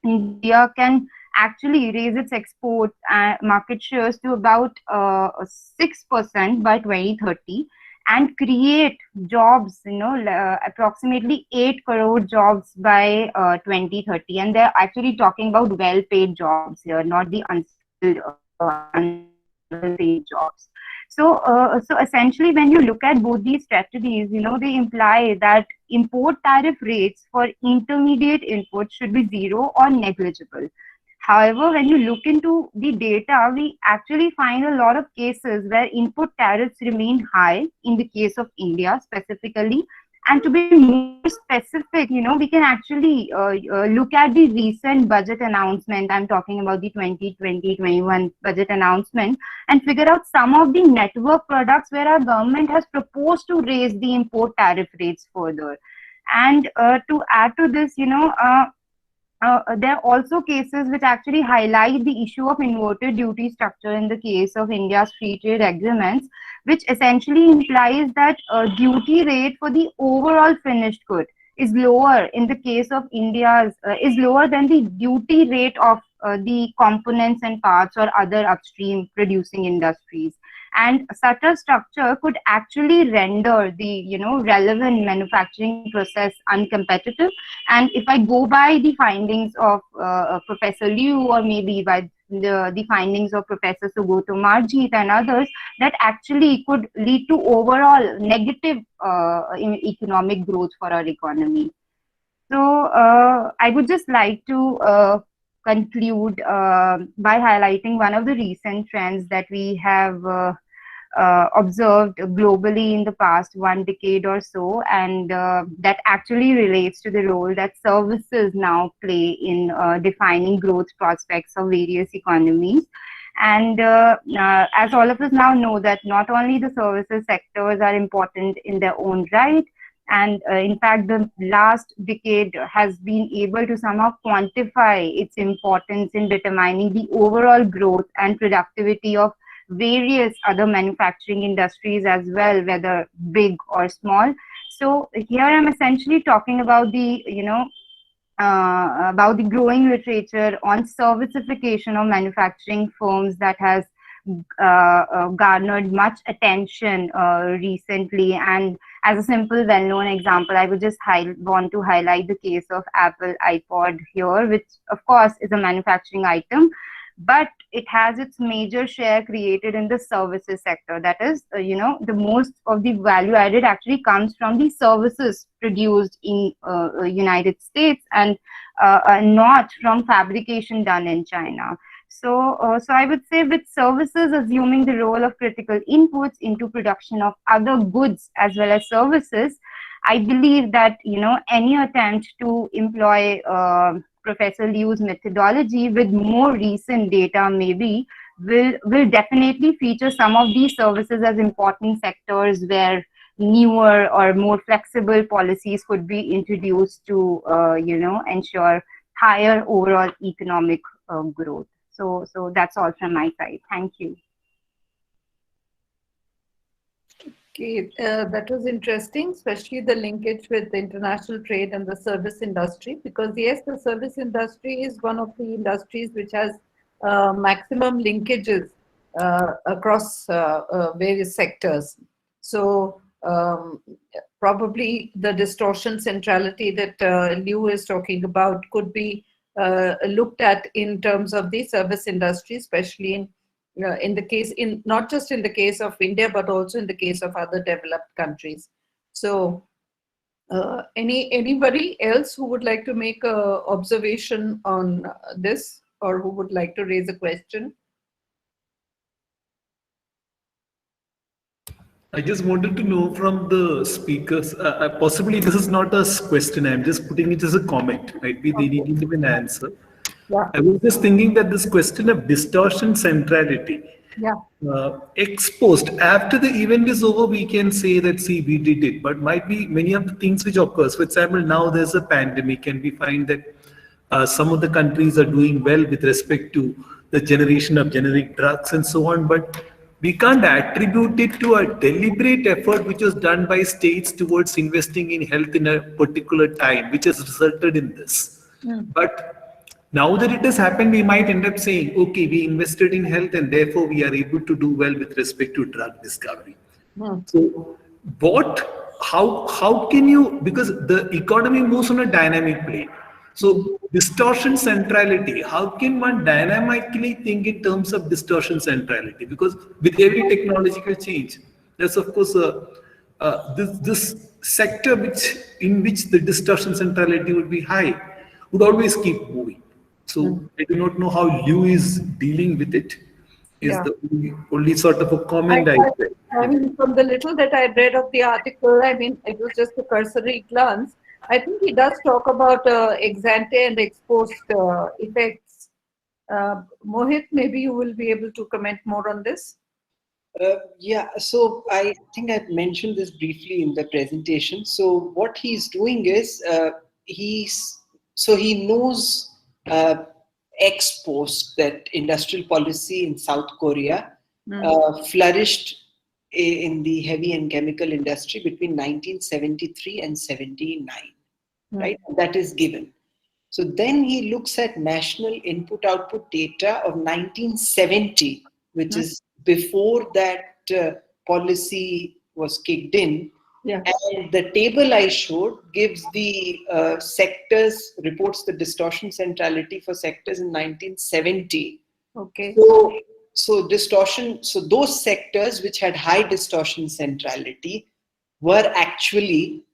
Speaker 6: India can actually raise its export market shares to about 6% by 2030 and create jobs, approximately 8 crore jobs by 2030. And they're actually talking about well-paid jobs here, not the unskilled unpaid jobs. So essentially, when you look at both these strategies, they imply that import tariff rates for intermediate inputs should be zero or negligible. However, when you look into the data, we actually find a lot of cases where input tariffs remain high in the case of India specifically. And to be more specific, we can actually look at the recent budget announcement. I'm talking about the 2020-21 budget announcement, and figure out some of the network products where our government has proposed to raise the import tariff rates further. And to add to this, there are also cases which actually highlight the issue of inverted duty structure in the case of India's free trade agreements, which essentially implies that duty rate for the overall finished good is lower in the case of India's, is lower than the duty rate of the components and parts or other upstream producing industries. And such a structure could actually render the relevant manufacturing process uncompetitive. And if I go by the findings of Professor Liu, or maybe by the findings of Professor Sugoto Marjit and others, that actually could lead to overall negative economic growth for our economy. So I would just like to conclude by highlighting one of the recent trends that we have observed globally in the past 1 decade or so, and that actually relates to the role that services now play in defining growth prospects of various economies. And as all of us now know, that not only the services sectors are important in their own right, and in fact, the last decade has been able to somehow quantify its importance in determining the overall growth and productivity of various other manufacturing industries as well, whether big or small. So here I'm essentially talking about the, about the growing literature on servicification of manufacturing firms that has garnered much attention recently. And as a simple well-known example, I would just want to highlight the case of Apple iPod here, which of course is a manufacturing item, but it has its major share created in the services sector. That is, the most of the value added actually comes from the services produced in United States, and not from fabrication done in China. So I would say, with services assuming the role of critical inputs into production of other goods as well as services, I believe that any attempt to employ Professor Liu's methodology with more recent data maybe will definitely feature some of these services as important sectors where newer or more flexible policies could be introduced to ensure higher overall economic growth. So that's all from my side. Thank you.
Speaker 3: Okay, that was interesting, especially the linkage with international trade and the service industry, because yes, the service industry is one of the industries which has maximum linkages across various sectors. So probably the distortion centrality that Liu is talking about could be looked at in terms of the service industry, especially in the case, not just in the case of India, but also in the case of other developed countries. So anybody else who would like to make an observation on this, or who would like to raise a question?
Speaker 5: I just wanted to know from the speakers, possibly this is not a question, I'm just putting it as a comment. Might be they need to give an answer.
Speaker 3: Yeah.
Speaker 5: I was just thinking that this question of distortion centrality, exposed after the event is over, we can say that, see, we did it, but might be many of the things which occurs. For example, now there's a pandemic and we find that some of the countries are doing well with respect to the generation of generic drugs and so on, but we can't attribute it to a deliberate effort which was done by states towards investing in health in a particular time, which has resulted in this. But now that it has happened, we might end up saying, okay, we invested in health and therefore we are able to do well with respect to drug discovery. So how can you, because the economy moves on a dynamic plane. So distortion centrality, how can one dynamically think in terms of distortion centrality? Because with every technological change, there's of course this sector in which the distortion centrality would be high, would always keep moving. So I do not know how Liu is dealing with it. Is
Speaker 3: Yeah.
Speaker 5: the only sort of a comment
Speaker 3: I mean, from the little that I read of the article, I mean, it was just a cursory glance. I think he does talk about ex ante and ex post effects. Mohit, maybe you will be able to comment more on this.
Speaker 4: Yeah, so I think I've mentioned this briefly in the presentation. So what he's doing is he knows ex post that industrial policy in South Korea flourished in the heavy and chemical industry between 1973 and 79, right? That is given. So then he looks at national input-output data of 1970, which is before that policy was kicked in.
Speaker 3: Yeah.
Speaker 4: And the table I showed gives the sectors, reports the distortion centrality for sectors in 1970.
Speaker 3: Okay.
Speaker 4: So those sectors which had high distortion centrality were actually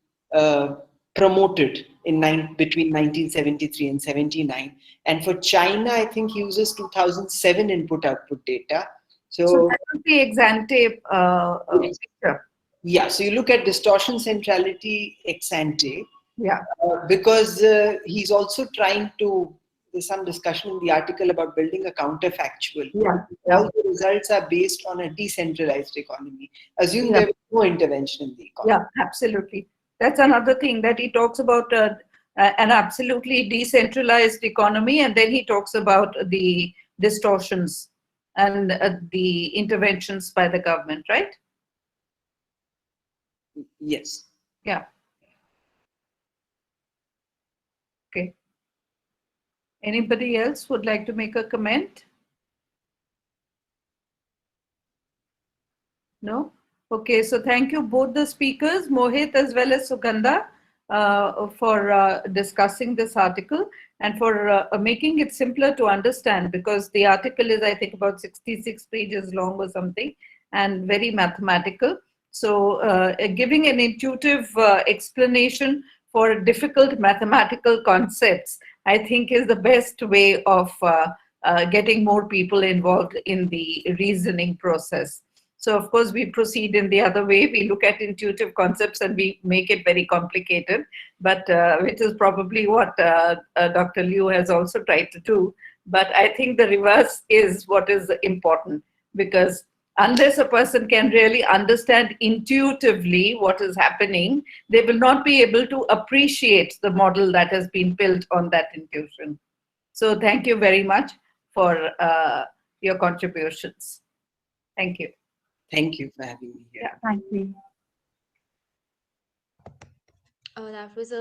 Speaker 4: promoted between 1973 and 79. And for China, I think he uses 2007 input-output data.
Speaker 3: So that would be ex ante picture.
Speaker 4: Yeah, so you look at distortion centrality ex ante.
Speaker 3: Yeah.
Speaker 4: Because he's also trying to, there's some discussion in the article about building a counterfactual.
Speaker 3: Yeah.
Speaker 4: All the results are based on a decentralized economy. Assume there was no intervention in the economy.
Speaker 3: Yeah, absolutely. That's another thing that he talks about, an absolutely decentralized economy, and then he talks about the distortions and the interventions by the government, right?
Speaker 4: Yes.
Speaker 3: Yeah. Okay. Anybody else would like to make a comment? No? Okay, so thank you both the speakers, Mohit as well as Sugandha, for discussing this article and for making it simpler to understand, because the article is, I think, about 66 pages long or something and very mathematical. So giving an intuitive explanation for difficult mathematical concepts, I think, is the best way of getting more people involved in the reasoning process. So, of course, we proceed in the other way. We look at intuitive concepts and we make it very complicated, but which is probably what Dr. Liu has also tried to do. But I think the reverse is what is important, because unless a person can really understand intuitively what is happening, they will not be able to appreciate the model that has been built on that intuition. So thank you very much for your contributions. Thank you.
Speaker 4: Thank you for having me here.
Speaker 3: Yeah.
Speaker 6: Thank you.
Speaker 1: That was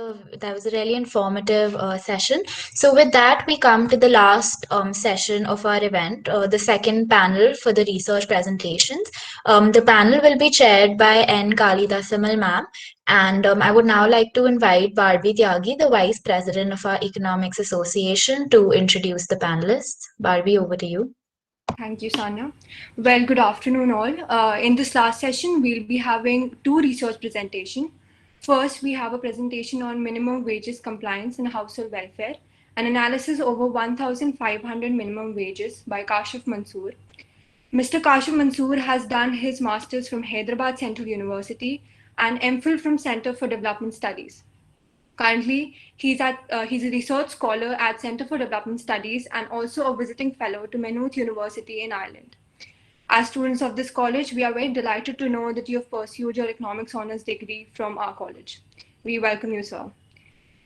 Speaker 1: a really informative session. So with that, we come to the last session of our event, the second panel for the research presentations. The panel will be chaired by N. Kalidasamal ma'am, and I would now like to invite Barbie Tyagi, the Vice President of our Economics Association, to introduce the panelists. Barbie, over to you.
Speaker 7: Thank you, Sanya. Well, good afternoon all. In this last session, we'll be having two research presentations. First, we have a presentation on minimum wages compliance and household welfare, an analysis over 1,500 minimum wages by Kashif Mansoor. Mr. Kashif Mansoor has done his master's from Hyderabad Central University and MPhil from Center for Development Studies. Currently, he's a research scholar at Center for Development Studies and also a visiting fellow to Maynooth University in Ireland. As students of this college, we are very delighted to know that you have pursued your economics honors degree from our college. We welcome you, sir.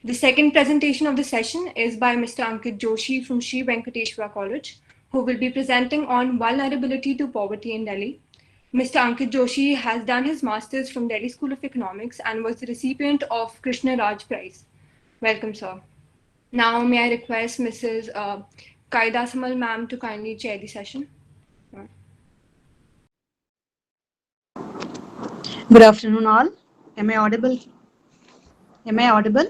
Speaker 7: The second presentation of the session is by Mr. Ankit Joshi from Sri Venkateswara College, who will be presenting on vulnerability to poverty in Delhi. Mr. Ankit Joshi has done his master's from Delhi School of Economics and was the recipient of Krishna Raj Prize. Welcome, sir. Now, may I request Mrs. Kaidasamal ma'am to kindly chair the session.
Speaker 8: Good afternoon, all. Am I audible? Am I audible?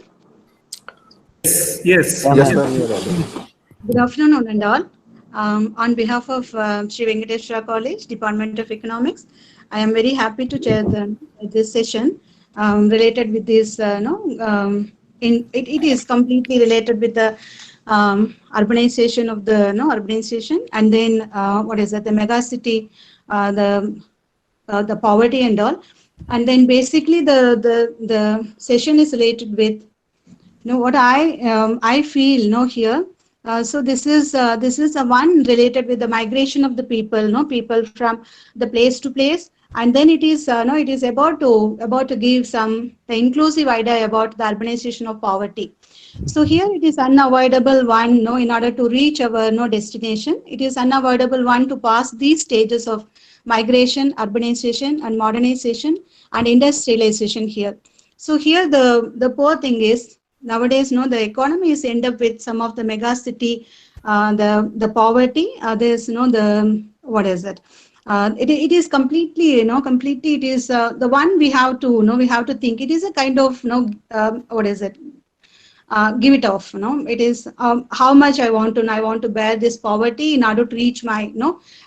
Speaker 5: Yes.
Speaker 8: Yes, sir, we are audible.
Speaker 9: Good afternoon, and all. On behalf of Sri Venkateswara College, Department of Economics, I am very happy to chair this session related with this. It is completely related with the urbanization of the urbanization, and then what is that? The megacity, the poverty and all, and then basically the session is related with what I feel here. So this is a one related with the migration of the people, people from the place to place, and then it is it is about to give the inclusive idea about the urbanization of poverty. So here it is unavoidable one, in order to reach our destination, it is unavoidable one to pass these stages of migration, urbanization, and modernization and industrialization here. So here the poor thing is, nowadays, the economy is end up with some of the mega city, the poverty. There's the what is it? It is completely, completely. It is the one we have to, we have to think. It is a kind of, what is it? Give it off. It is how much I want to bear this poverty in order to reach my,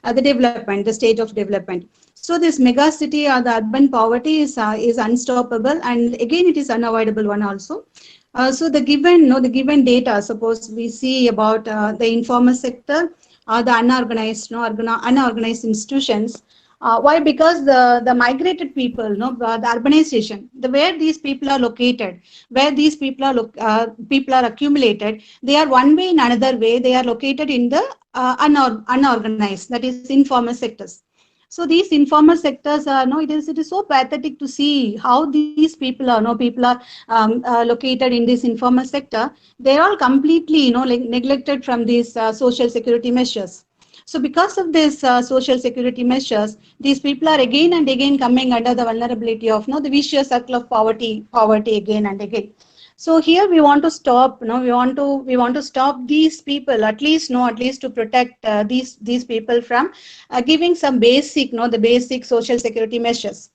Speaker 9: the development, the stage of development. So this mega city or the urban poverty is unstoppable, and again it is unavoidable one also. So the given data, suppose we see about the informal sector or the unorganized, unorganized institutions. Why? Because the migrated people, the urbanization, where these people are located, where these people are accumulated, they are one way in another way. They are located in the unorganized, that is informal sectors. So these informal sectors are it is so pathetic to see how these people are located in this informal sector. They are all completely neglected from these social security measures. So because of this social security measures, these people are again and again coming under the vulnerability of the vicious circle of poverty again and again. So here we want to stop. We want to stop these people, at least to protect these people from giving some basic, the basic social security measures.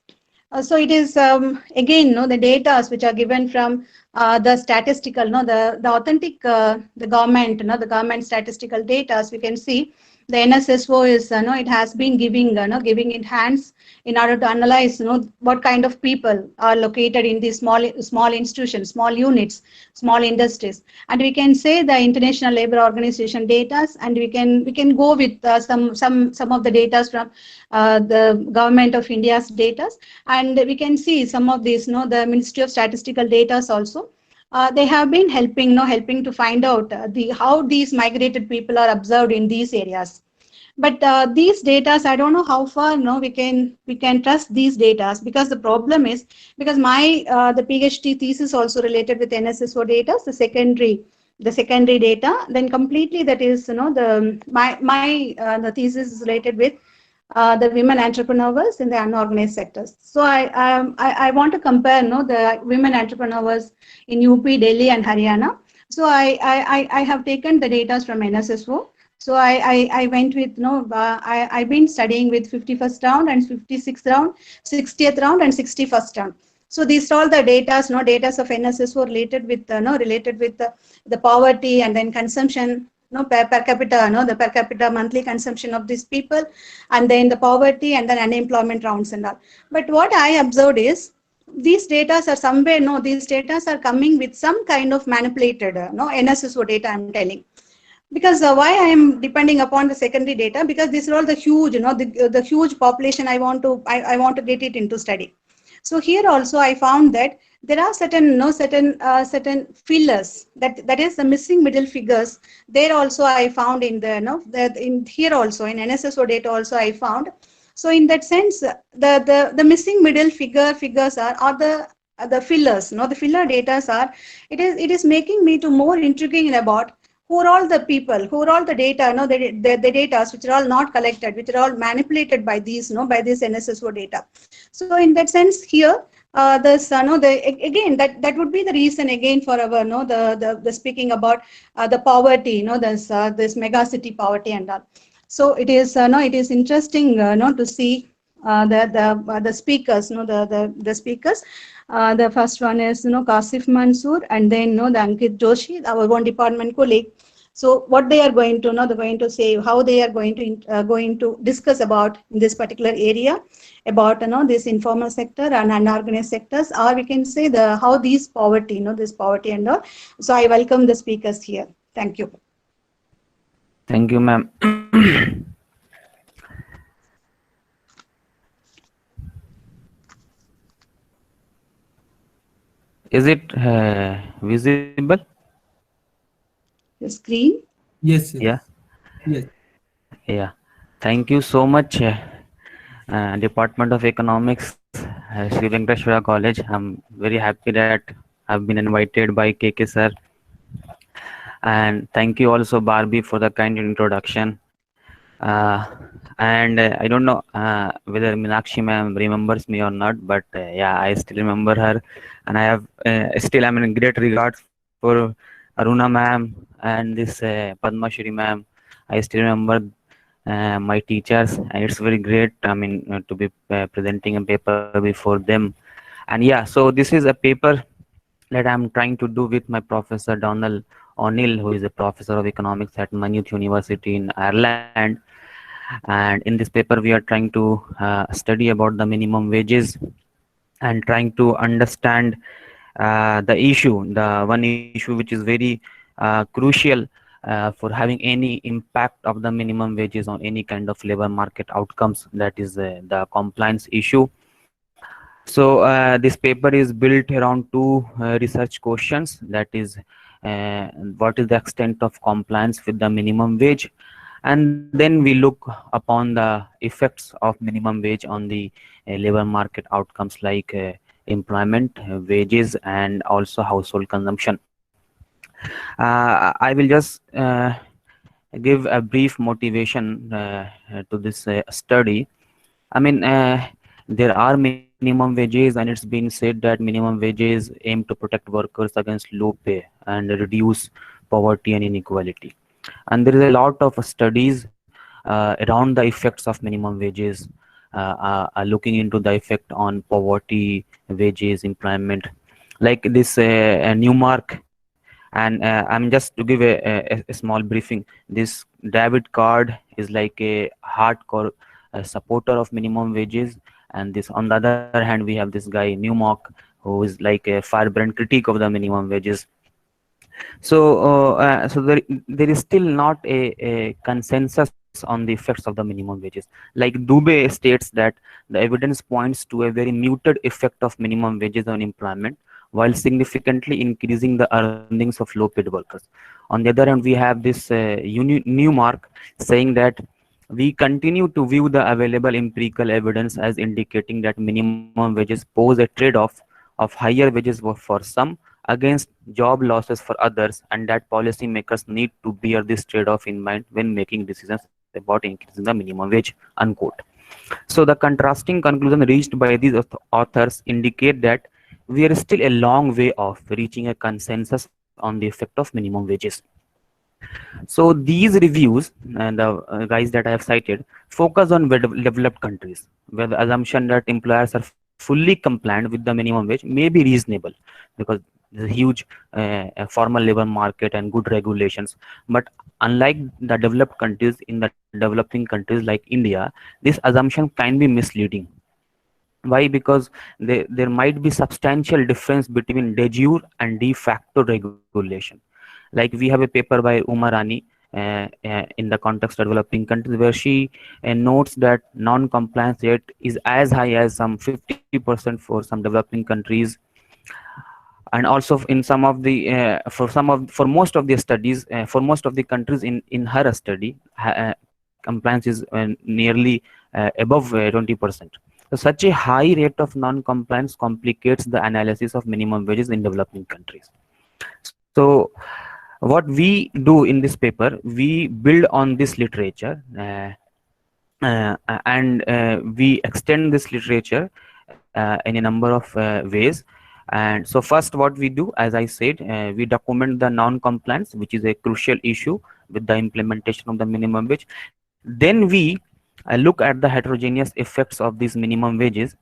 Speaker 9: So it is again, the data which are given from the statistical, the authentic, the government statistical data. We can see the NSSO is, it has been giving it hands in order to analyze, what kind of people are located in these small institutions, small units, small industries, and we can say the International Labour Organization data, and we can go with some of the data from the Government of India's data, and we can see some of these, the Ministry of Statistical data also. They have been helping to find out how these migrated people are observed in these areas. But these data, I don't know how far we can trust these data, because the problem is, because my the PhD thesis also related with NSSO data, the secondary data, then completely that is the thesis is related with the women entrepreneurs in the unorganized sectors. So I want to compare the women entrepreneurs in UP, Delhi and Haryana. So I have taken the data from NSSO. So I went with I've been studying with 51st round and 56th round, 60th round and 61st round. So these are all the data of NSSO related with the poverty and then consumption, per capita, the per capita monthly consumption of these people, and then the poverty and then unemployment rounds and all. But what I observed is, these data are somewhere, these data are coming with some kind of manipulated, NSSO data, I'm telling. Because why I am depending upon the secondary data, because these are all the huge, the huge population I want to get it into study. So here also I found that there are certain fillers, that is the missing middle figures. There also I found in the in here also in NSSO data also I found. So in that sense, the missing middle figures are the fillers. The filler data are, it is making me to more intriguing about who are all the people, who are all the data, the data which are all not collected, which are all manipulated by these, by this NSSO data. So in that sense, here, again, that would be the reason again for our, the speaking about the poverty, this mega city poverty and all. So it is, it is interesting, to see the speakers, the speakers. The first one is, Kasif Mansoor, and then, the Ankit Joshi, our one department colleague. So what they are going to know, they're going to say how they are going to discuss about this particular area, about this informal sector and unorganized sectors, or we can say the how these poverty, this poverty and all. So I welcome the speakers here. Thank you.
Speaker 8: Thank you, ma'am. Is it visible?
Speaker 9: The screen.
Speaker 10: Yes,
Speaker 8: Yeah.
Speaker 10: yes.
Speaker 8: Yeah. Thank you so much, Department of Economics, Sri Venkateswara College. I'm very happy that I've been invited by KK sir. And thank you also, Barbie, for the kind introduction. And I don't know whether Meenakshi ma'am remembers me or not, but yeah, I still remember her, and I have still I'm in great regards for Aruna ma'am and this Padma Shri ma'am. I still remember my teachers, and it's very great. I mean, to be presenting a paper before them. And yeah, so this is a paper that I'm trying to do with my professor Donald O'Neill, who is a professor of economics at Maynooth University in Ireland. And in this paper, we are trying to study about the minimum wages and trying to understand the issue, the one issue which is very crucial for having any impact of the minimum wages on any kind of labor market outcomes, that is the compliance issue. So this paper is built around two research questions, that is what is the extent of compliance with the minimum wage, and then we look upon the effects of minimum wage on the labor market outcomes like employment, wages, and also household consumption. I will just give a brief motivation to this study. I mean, there are minimum wages, and it's been said that minimum wages aim to protect workers against low pay and reduce poverty and inequality. And there is a lot of studies around the effects of minimum wages, looking into the effect on poverty, wages, employment, like this Newmark. And I'm just to give a small briefing. This Derived card is like a hardcore supporter of minimum wages, and this, on the other hand, we have this guy Newmark, who is like a firebrand critique of the minimum wages. So there is still not a consensus on the effects of the minimum wages. Like Dubé states that the evidence points to a very muted effect of minimum wages on employment, while significantly increasing the earnings of low-paid workers. On the other hand, we have this Newmark saying that we continue to view the available empirical evidence as indicating that minimum wages pose a trade-off of higher wages for some against job losses for others, and that policymakers need to bear this trade-off in mind when making decisions about increasing the minimum wage, unquote. So the contrasting conclusion reached by these authors indicate that we are still a long way off reaching a consensus on the effect of minimum wages. So these reviews and the guys that I have cited focus on developed countries, where the assumption that employers are fully compliant with the minimum wage may be reasonable, because there's a huge formal labor market and good regulations. But unlike the developed countries, in the developing countries like India, this assumption can be misleading. Why? Because there might be substantial difference between de jure and de facto regulation. Like we have a paper by Umarani in the context of developing countries, where she notes that non-compliance rate is as high as some 50% for some developing countries. And also in some of the for most of the studies, for most of the countries in her study, compliance is nearly above 20%. So such a high rate of non-compliance complicates the analysis of minimum wages in developing countries. So what we do in this paper, we build on this literature and we extend this literature in a number of ways. And so first what we do, as I said, we document the non-compliance, which is a crucial issue with the implementation of the minimum wage. Then we look at the heterogeneous effects of these minimum wages,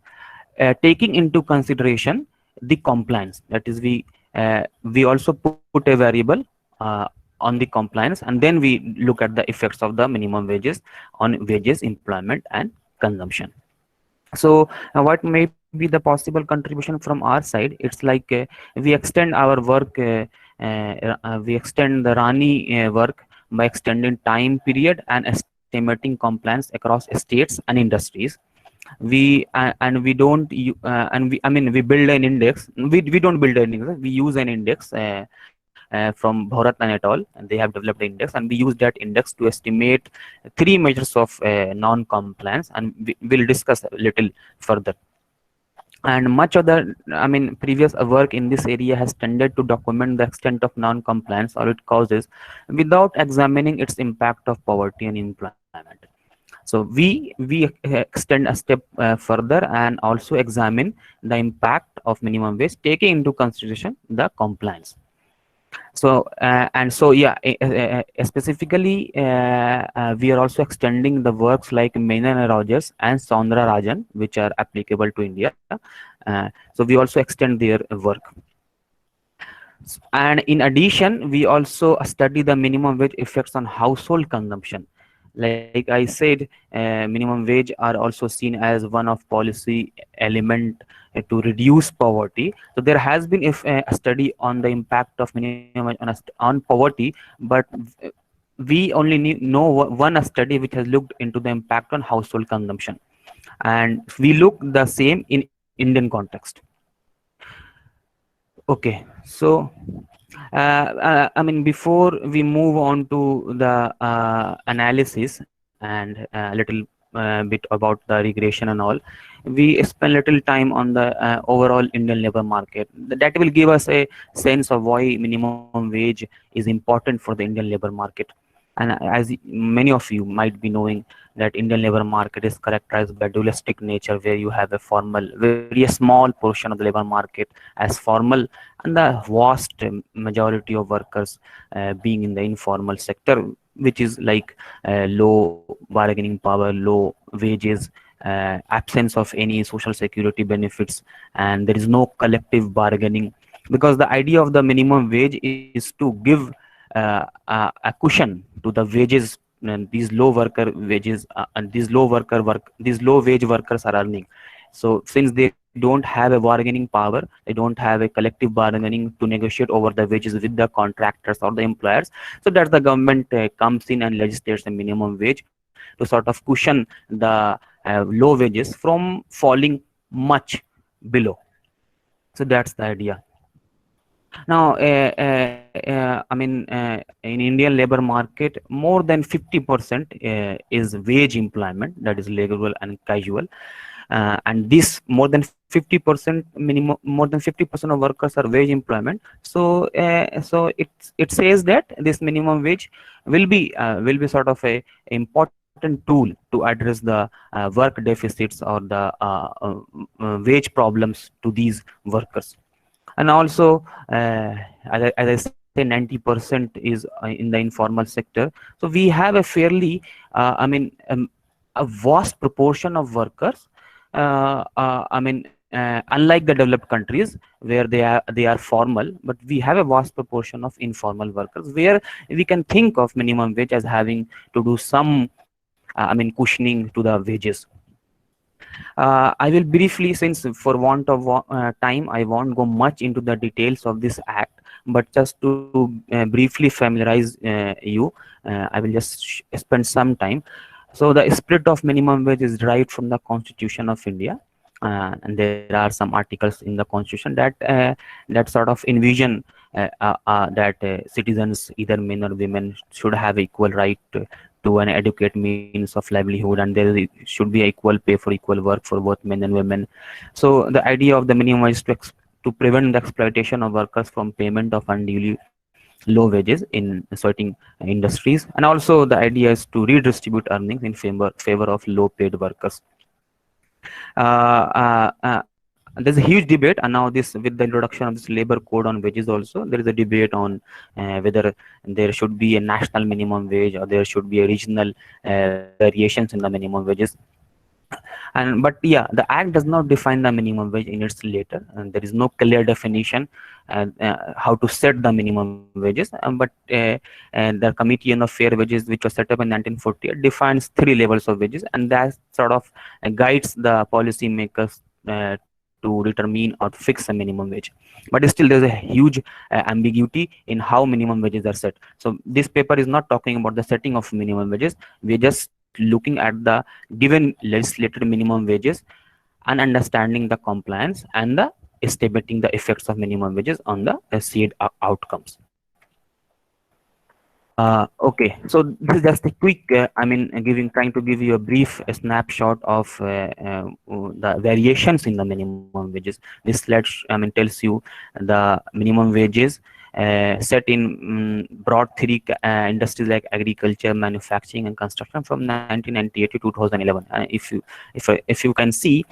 Speaker 8: taking into consideration the compliance. That is, we also put a variable on the compliance, and then we look at the effects of the minimum wages on wages, employment, and consumption. So what may be the possible contribution from our side? It's like we extend our work, we extend the Rani work by extending time period and estimating compliance across states and industries. And we don't and we I mean we build an index. We don't build an index, we use an index from Bharat and et al, and they have developed an index, and we use that index to estimate three measures of non-compliance, and we'll discuss a little further. And much of the previous work in this area has tended to document the extent of non-compliance or its causes without examining its impact of poverty and employment. So we extend a step further and also examine the impact of minimum wage, taking into consideration the compliance. So specifically we are also extending the works like Menon and Rogers and Saundra Rajan, which are applicable to India. So we also extend their work. And in addition, we also study the minimum wage effects on household consumption. Like I said, minimum wage are also seen as one of policy element to reduce poverty. So there has been a study on the impact of minimum wage on poverty, but we only know one study which has looked into the impact on household consumption, and we look the same in Indian context. Okay, so before we move on to the analysis and a little bit about the regression and all, we spend little time on the overall Indian labor market. That will give us a sense of why minimum wage is important for the Indian labor market. And as many of you might be knowing, that Indian labor market is characterized by dualistic nature, where you have a formal, very small portion of the labor market as formal, and the vast majority of workers being in the informal sector, which is like low bargaining power, low wages, absence of any social security benefits, and there is no collective bargaining, because the idea of the minimum wage is to give a cushion to the wages and these low worker wages and these low wage workers are earning. So since they don't have a bargaining power, they don't have a collective bargaining to negotiate over the wages with the contractors or the employers, so that the government comes in and legislates a minimum wage to sort of cushion the low wages from falling much below. So that's the idea. Now, in Indian labor market, more than 50% is wage employment, that is legal and casual, and this more than 50% minimum, more than 50% of workers are wage employment. So, it says that this minimum wage will be sort of a important tool to address the work deficits or the wage problems to these workers. And also, as I say, 90% is in the informal sector. So we have a fairly, a vast proportion of workers. Unlike the developed countries where they are formal, but we have a vast proportion of informal workers, where we can think of minimum wage as having to do some, cushioning to the wages. I will briefly, since for want of time, I won't go much into the details of this act, but just to briefly familiarize you, I will just spend some time. So the split of minimum wage is derived from the Constitution of India, and there are some articles in the Constitution that sort of envision that citizens, either men or women, should have equal right to an adequate means of livelihood, and should be equal pay for equal work for both men and women. So the idea of the minimum wage is to prevent the exploitation of workers from payment of unduly low wages in certain industries, and also the idea is to redistribute earnings in favor of low paid workers. There's a huge debate, and now this, with the introduction of this labor code on wages also, there is a debate on whether there should be a national minimum wage or there should be a regional variations in the minimum wages. And but yeah, the act does not define the minimum wage in its letter, and there is no clear definition how to set the minimum wages. But the Committee on the Fair Wages, which was set up in 1948, defines three levels of wages, and that sort of guides the policymakers to determine or fix a minimum wage. But still, there's a huge ambiguity in how minimum wages are set. So this paper is not talking about the setting of minimum wages. We're just looking at the given legislated minimum wages and understanding the compliance and the estimating the effects of minimum wages on the seed outcomes. Okay, so this is just a quick, trying to give you a brief snapshot of the variations in the minimum wages. This slide, tells you the minimum wages set in broad three industries like agriculture, manufacturing, and construction from 1998 to 2011. If you can see,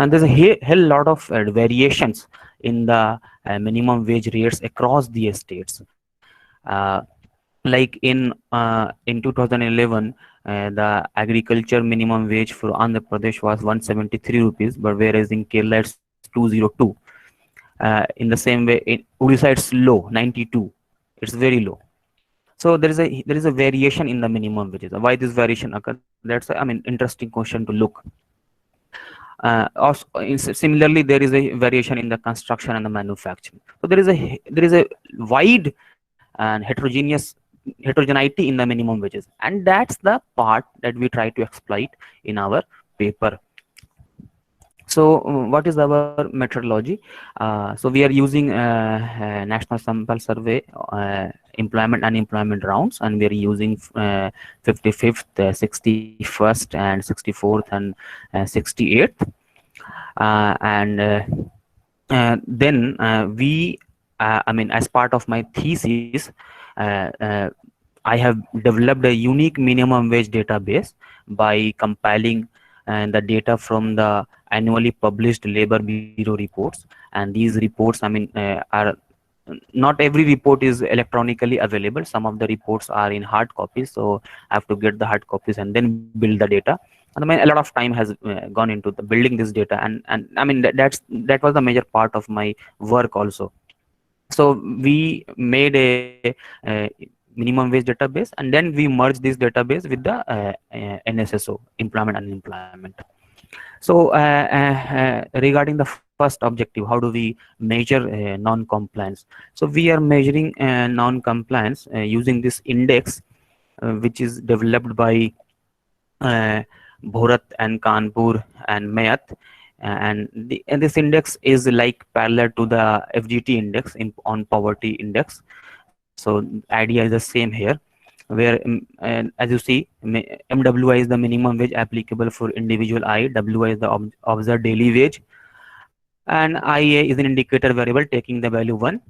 Speaker 8: there's a hell lot of variations in the minimum wage rates across the states. Like in 2011, the agriculture minimum wage for Andhra Pradesh was 173 rupees, but whereas in Kerala it's 202. In the same way, in Odisha it's low, 92. It's very low. So there is a variation in the minimum wages. Why this variation occurs? That's interesting question to look. Also, similarly, there is a variation in the construction and the manufacturing. So there is a wide and heterogeneity in the minimum wages, and that's the part that we try to exploit in our paper. So what is our methodology? So we are using national sample survey, employment and unemployment rounds, and we are using 55th, 61st, and 64th, and 68th. Then we as part of my thesis, I have developed a unique minimum wage database by compiling the data from the annually published labor bureau reports. And these reports are not every report is electronically available. Some of the reports are in hard copies, so I have to get the hard copies and then build the data. And a lot of time has gone into the building this data, and that was the major part of my work also. So we made a minimum wage database, and then we merged this database with the NSSO, employment and unemployment. So regarding the first objective, how do we measure non-compliance? So we are measuring non-compliance using this index, which is developed by Bhorat and Kanpur and Mayat. And this index is like parallel to the FGT index on poverty index. So idea is the same here, where as you see, MWI is the minimum wage applicable for individual I, WI is the observed daily wage, and IA is an indicator variable taking the value 1.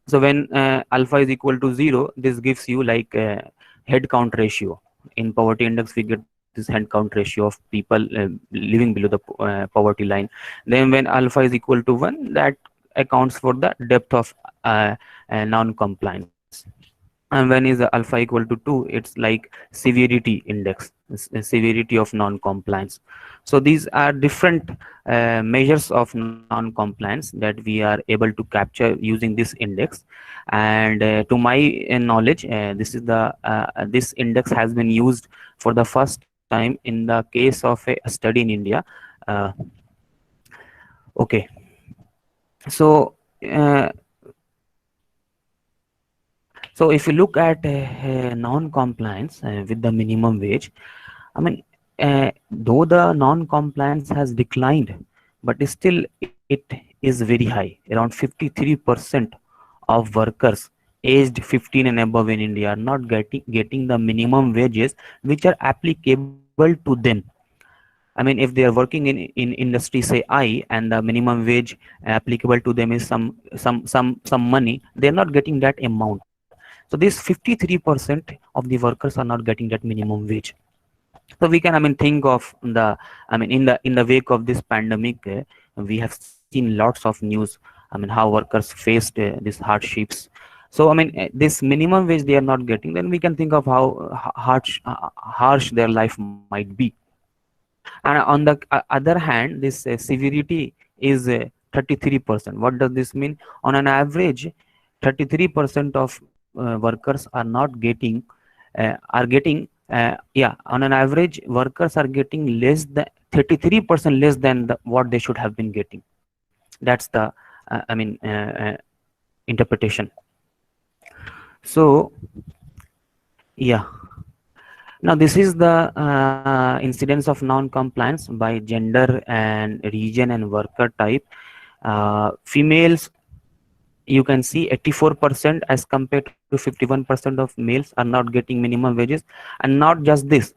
Speaker 8: So when alpha is equal to 0, this gives you like head count ratio. In poverty index, we get this head count ratio of people living below the poverty line. Then when alpha is equal to 1, that accounts for the depth of non-compliance. And when is the alpha equal to 2, it's like severity index, severity of non-compliance. So these are different measures of non-compliance that we are able to capture using this index. And to my knowledge, this index has been used for the first time in the case of a study in India. Okay, so so if you look at non-compliance with the minimum wage, though the non-compliance has declined, but still it is very high. Around 53% of workers aged 15 and above in India are not getting the minimum wages which are applicable to them. If they are working in industry, say I, and the minimum wage applicable to them is some money, they are not getting that amount. So this 53% of the workers are not getting that minimum wage. So we can think of the in the wake of this pandemic, we have seen lots of news. How workers faced these hardships. So this minimum wage they are not getting. Then we can think of how harsh their life might be. And on the other hand, this severity is 33%. What does this mean? On an average, 33% of workers are not getting yeah, on an average workers are getting less than 33% less than what they should have been getting. That's the interpretation. So yeah, now this is the incidence of non-compliance by gender and region and worker type. Females, you can see 84% as compared to 51% of males are not getting minimum wages. And not just this,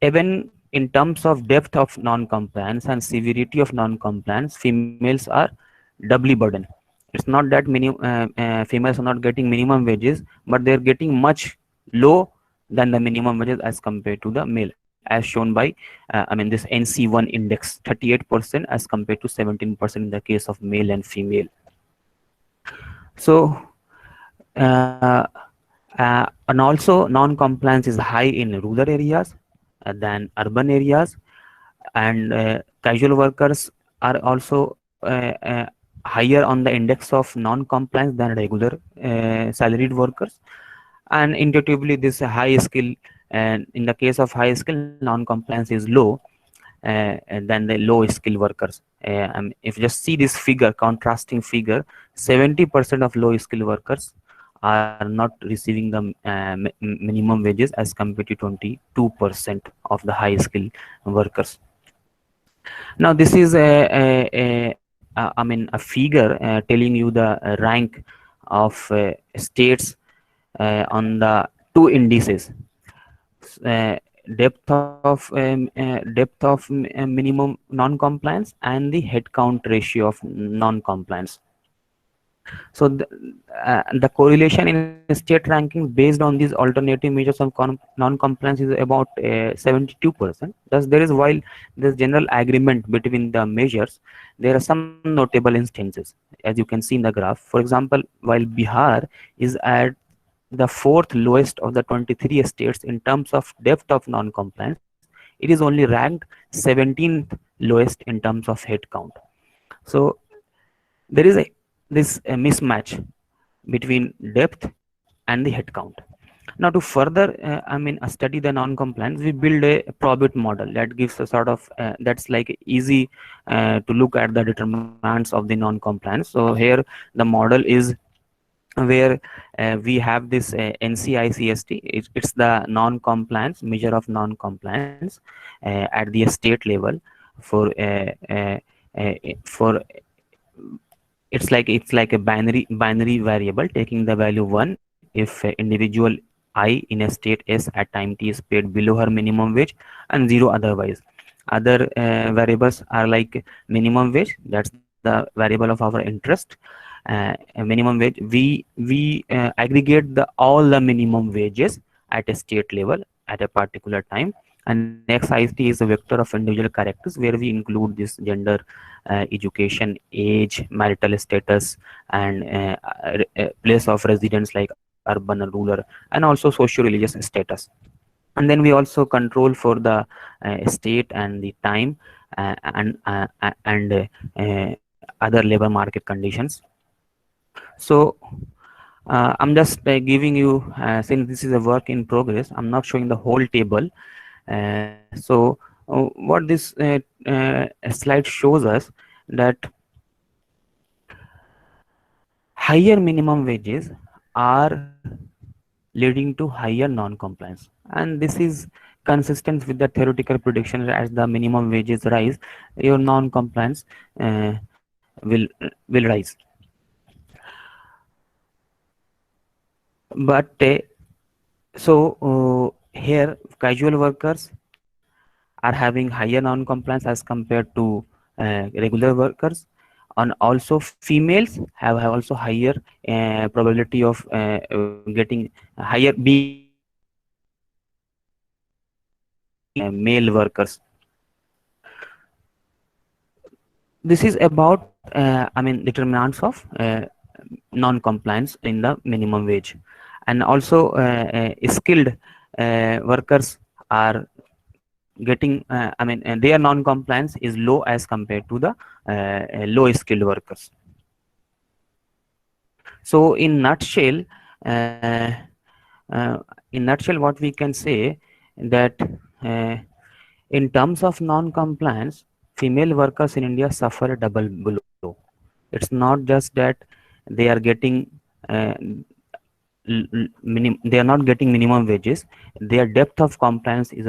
Speaker 8: even in terms of depth of non-compliance and severity of non-compliance, females are doubly burdened. It's not that females are not getting minimum wages, but they're getting much low than the minimum wages as compared to the male, as shown by this NC1 index, 38% as compared to 17% in the case of male and female. So and also non-compliance is high in rural areas than urban areas, and casual workers are also higher on the index of non-compliance than regular salaried workers. And intuitively, this high skill, and in the case of high skill, non-compliance is low than the low skill workers. If you just see this figure, contrasting figure, 70% of low skill workers are not receiving the minimum wages as compared to 22% of the high skill workers. Now this is a figure telling you the rank of states on the two indices, uh, depth of minimum non-compliance and the headcount ratio of non-compliance. So the correlation in state rankings based on these alternative measures of non-compliance is about 72%. Thus, there is, while there's general agreement between the measures, there are some notable instances, as you can see in the graph. For example, while Bihar is at the fourth lowest of the 23 states in terms of depth of non-compliance, it is only ranked 17th lowest in terms of headcount. So there is this mismatch between depth and the headcount. Now to further study the non-compliance, we build a probit model that gives a sort of that's like easy to look at the determinants of the non-compliance. So here the model is where we have this NCICST. It's the non-compliance measure of non-compliance at the state level for it's like a binary variable taking the value 1 if individual I in a state S at time t is paid below her minimum wage, and 0 otherwise. Other variables are like minimum wage, that's the variable of our interest. Minimum wage, we aggregate all the minimum wages at a state level at a particular time, and xit is a vector of individual characters where we include this gender, education, age, marital status, and place of residence like urban or rural, and also socio-religious status. And then we also control for the state and the time and other labor market conditions. So I'm just giving you, since this is a work in progress, I'm not showing the whole table. So what this slide shows us that higher minimum wages are leading to higher non-compliance, and this is consistent with the theoretical prediction. As the minimum wages rise, your non-compliance will rise. But here casual workers are having higher non-compliance as compared to regular workers, and also females have also higher probability of getting higher being male workers. This is about determinants of non-compliance in the minimum wage. And also skilled workers are getting I mean their non-compliance is low as compared to the low skilled workers. So uh, uh, in nutshell what we can say that uh, in terms of non-compliance, female workers in India suffer a double blow. It's not just that they are getting uh, they are not getting minimum wages. Their depth of compliance is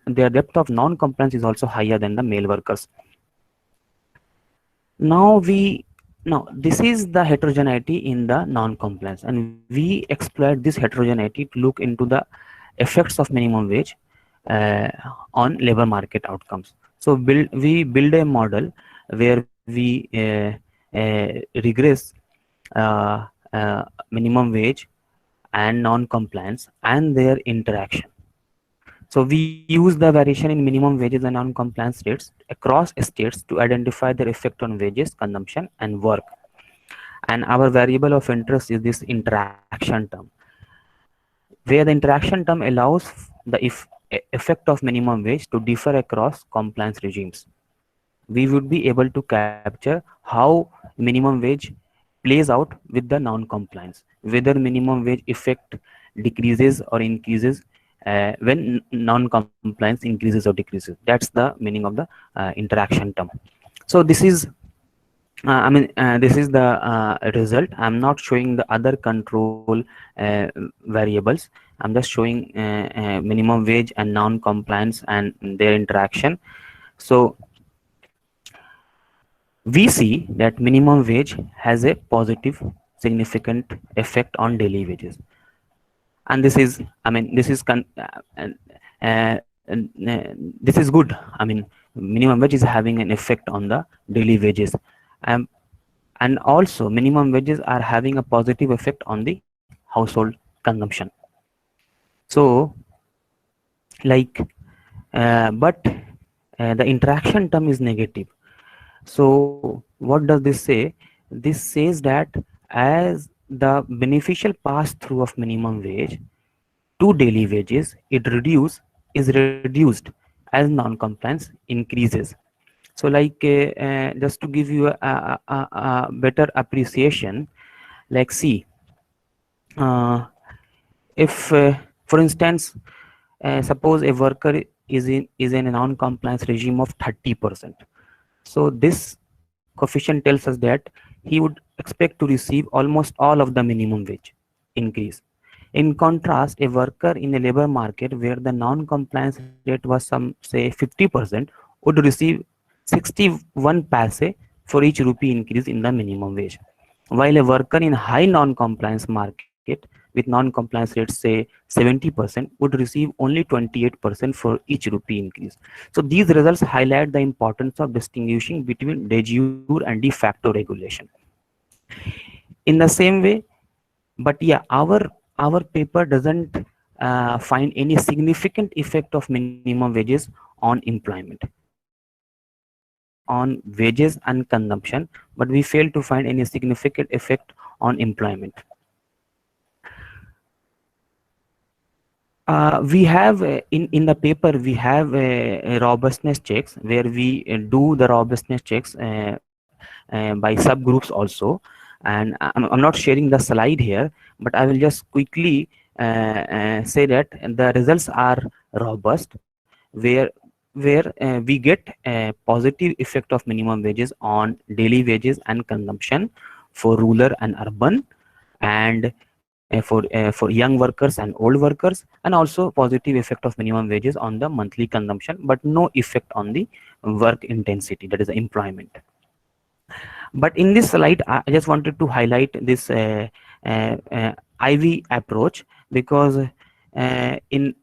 Speaker 8: their depth of non-compliance is also higher than the male workers. Now this is the heterogeneity in the non-compliance, and we exploit this heterogeneity to look into the effects of minimum wage uh, on labor market outcomes. So we build a model where we regress minimum wage and non-compliance and their interaction. So we use the variation in minimum wages and non-compliance rates across states to identify their effect on wages, consumption, and work. And our variable of interest is this interaction term, where the interaction term allows the effect of minimum wage to differ across compliance regimes. We would be able to capture how minimum wage plays out with the non-compliance, whether minimum wage effect decreases or increases when non-compliance increases or decreases. That's the meaning of the interaction term. So this is this is the result. I'm not showing the other control variables. I'm just showing minimum wage and non-compliance and their interaction. So we see that minimum wage has a positive significant effect on daily wages, and this is this is this is good. Minimum wage is having an effect on the daily wages, um, and also minimum wages are having a positive effect on the household consumption. So like but the interaction term is negative. So what does this say? This says that as the beneficial pass through of minimum wage to daily wages is reduced as non-compliance increases. So like just to give you a better appreciation, like see if for instance suppose a worker is in a non-compliance regime of 30%. So this coefficient tells us that he would expect to receive almost all of the minimum wage increase. In contrast, a worker in a labor market where the non-compliance rate was some say 50% would receive 61 paise for each rupee increase in the minimum wage, while a worker in high non-compliance market with non-compliance rates say 70% would receive only 28% for each rupee increase. So these results highlight the importance of distinguishing between de jure and de facto regulation. In the same way, but yeah, our paper doesn't find any significant effect of minimum wages on employment. We find effect on wages and consumption, but we fail to find any significant effect on employment. We have in the paper we have robustness checks where we do the robustness checks by subgroups also, and I'm not sharing the slide here, but I will just quickly say that the results are robust, where we get a positive effect of minimum wages on daily wages and consumption for rural and urban, and for young workers and old workers, and also positive effect of minimum wages on the monthly consumption, but no effect on the work intensity, that is employment. But in this slide I just wanted to highlight this IV approach, because in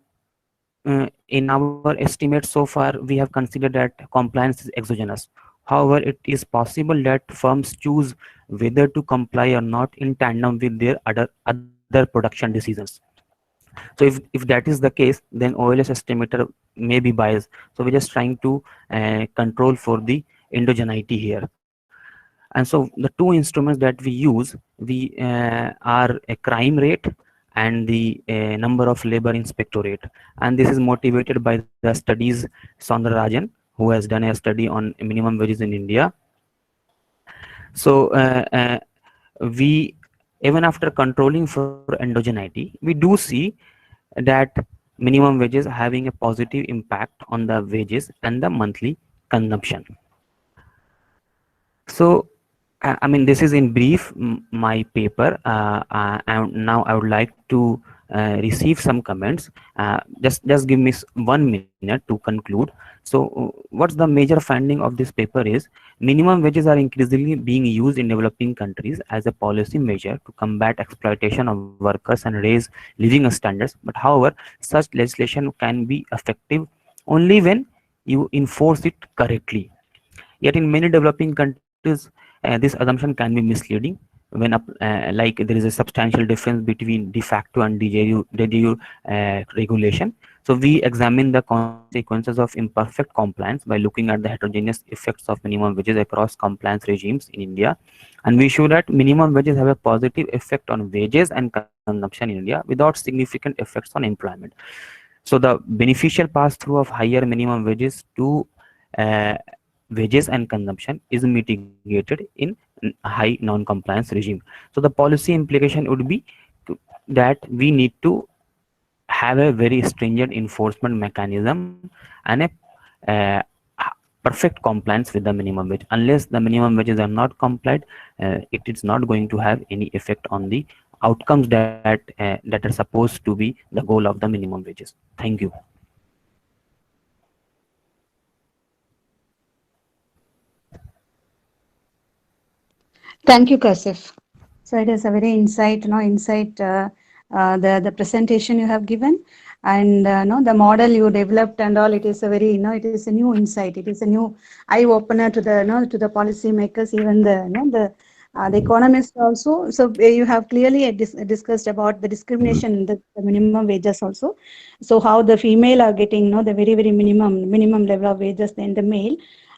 Speaker 8: our estimate so far we have considered that compliance is exogenous. However, it is possible that firms choose whether to comply or not in tandem with their other production decisions. So if that is the case, then OLS estimator may be biased. So we're just trying to control for the endogeneity here. And so the two instruments that we use, we are a crime rate and the number of labor inspectorate, and this is motivated by the studies Soundararajan, who has done a study on minimum wages in India. So we, even after controlling for endogeneity, we do see that minimum wages having a positive impact on the wages and the monthly consumption. So I mean, this is in brief my paper, and now I would like to receive some comments. Just give me 1 minute to conclude. So what's the major finding of this paper is minimum wages are increasingly being used in developing countries as a policy measure to combat exploitation of workers and raise living standards. But however, such legislation can be effective only when you enforce it correctly. Yet in many developing countries, this assumption can be misleading when like there is a substantial difference between de facto and de jure regulation. So we examine the consequences of imperfect compliance by looking at the heterogeneous effects of minimum wages across compliance regimes in India, and we show that minimum wages have a positive effect on wages and consumption in India without significant effects on employment. So the beneficial pass-through of higher minimum wages to uh, wages and consumption is mitigated in high non-compliance regime. So the policy implication would be that we need to have a very stringent enforcement mechanism and a uh, perfect compliance with the minimum wage. Unless the minimum wages are not complied, it is not going to have any effect on the outcomes that are supposed to be the goal of the minimum wages. Thank you.
Speaker 9: Thank you, Kasif. So it is a very insight the presentation you have given, and the model you developed and all. It is a very it is a new insight. It is a new eye opener to the to the policy makers, even the economists also. So you have clearly discussed about the discrimination in the minimum wages also. So how the female are getting the very minimum level of wages than the male.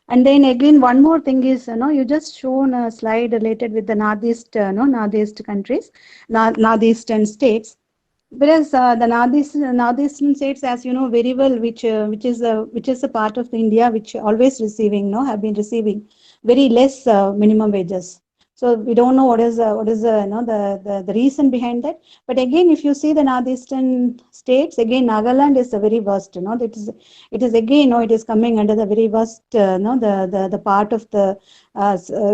Speaker 9: And then again, one more thing is, you just shown a slide related with the northeast, northeast countries, northeastern states. Whereas the northeastern states, as you know very well, which is a part of the India which always receiving, have been receiving very less minimum wages. So we don't know what is the reason behind that. But again, if you see the northeastern states, again Nagaland is the very worst. It is again it is coming under the very worst the part of the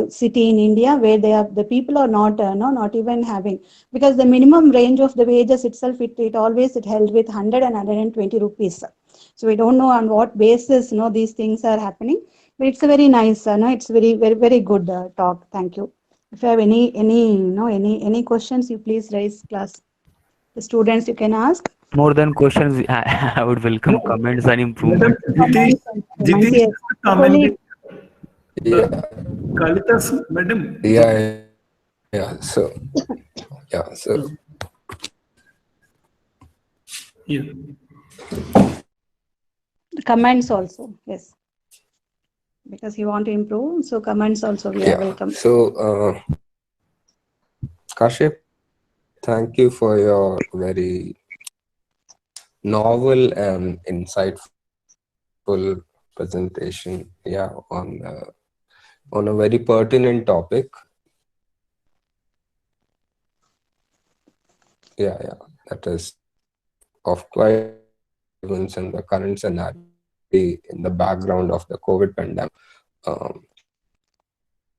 Speaker 9: city in India where the people are not even having, because the minimum range of the wages itself it always it held with 100 and 120 rupees. So we don't know on what basis these things are happening, but it's a very nice it's very good talk. Thank you. If you have any questions, you please raise, class. The students you can ask.
Speaker 8: More than questions, I would welcome comments and
Speaker 5: Madam
Speaker 8: improvement.
Speaker 5: Jitesh, Jitesh, just a comment.
Speaker 10: Yeah,
Speaker 5: Kalitas, madam.
Speaker 10: yeah. So, yeah. So,
Speaker 5: Yeah.
Speaker 9: The comments also, yes, because you want to improve. So comments also we are
Speaker 10: yeah.
Speaker 9: welcome.
Speaker 10: So, Kashif, thank you for your very novel and insightful presentation. Yeah, on a very pertinent topic. Yeah, that is of quite relevance in the current scenario in the background of the COVID pandemic.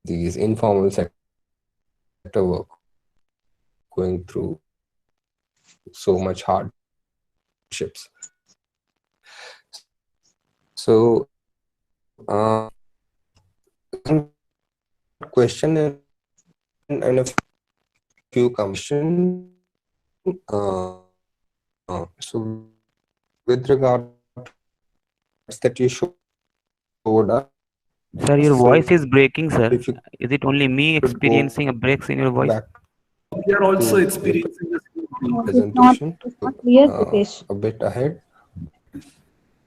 Speaker 10: These informal sector work going through so much hardships. So, question and a few questions. So, with regard that you showed us,
Speaker 8: Sir, your voice
Speaker 10: so
Speaker 8: is breaking, sir.
Speaker 10: if you
Speaker 8: Is it only me
Speaker 10: could go
Speaker 8: experiencing a breaks in your voice?
Speaker 10: back
Speaker 5: We are also
Speaker 10: to the
Speaker 5: experiencing the same thing.
Speaker 10: presentation
Speaker 9: It's not clear, Pritesh.
Speaker 10: a bit ahead.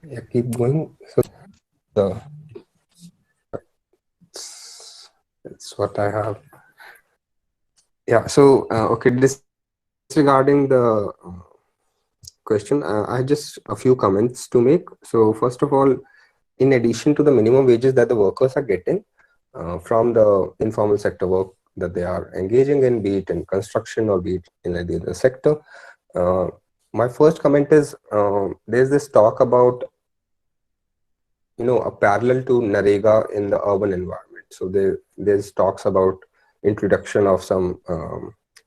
Speaker 10: Yeah, keep going. So the it's what I have. Yeah. So okay, regarding the question, I just a few comments to make. So first of all, in addition to the minimum wages that the workers are getting from the informal sector work that they are engaging in, be it in construction or be it in any other sector, my first comment is there's this talk about a parallel to Narega in the urban environment. So there's talks about introduction of some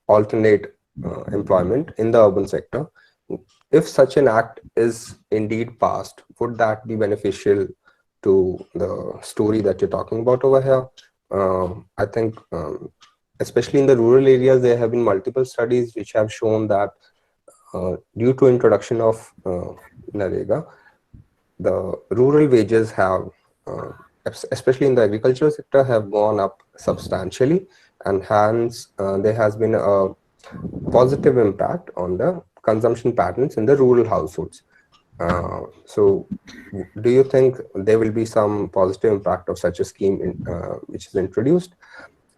Speaker 10: alternate employment in the urban sector. If such an act is indeed passed, would that be beneficial to the story that you're talking about over here? I think, especially in the rural areas, there have been multiple studies which have shown that due to introduction of Narega, the rural wages have, especially in the agricultural sector, have gone up substantially, and hence there has been a positive impact on the consumption patterns in the rural households. So do you think there will be some positive impact of such a scheme which is introduced?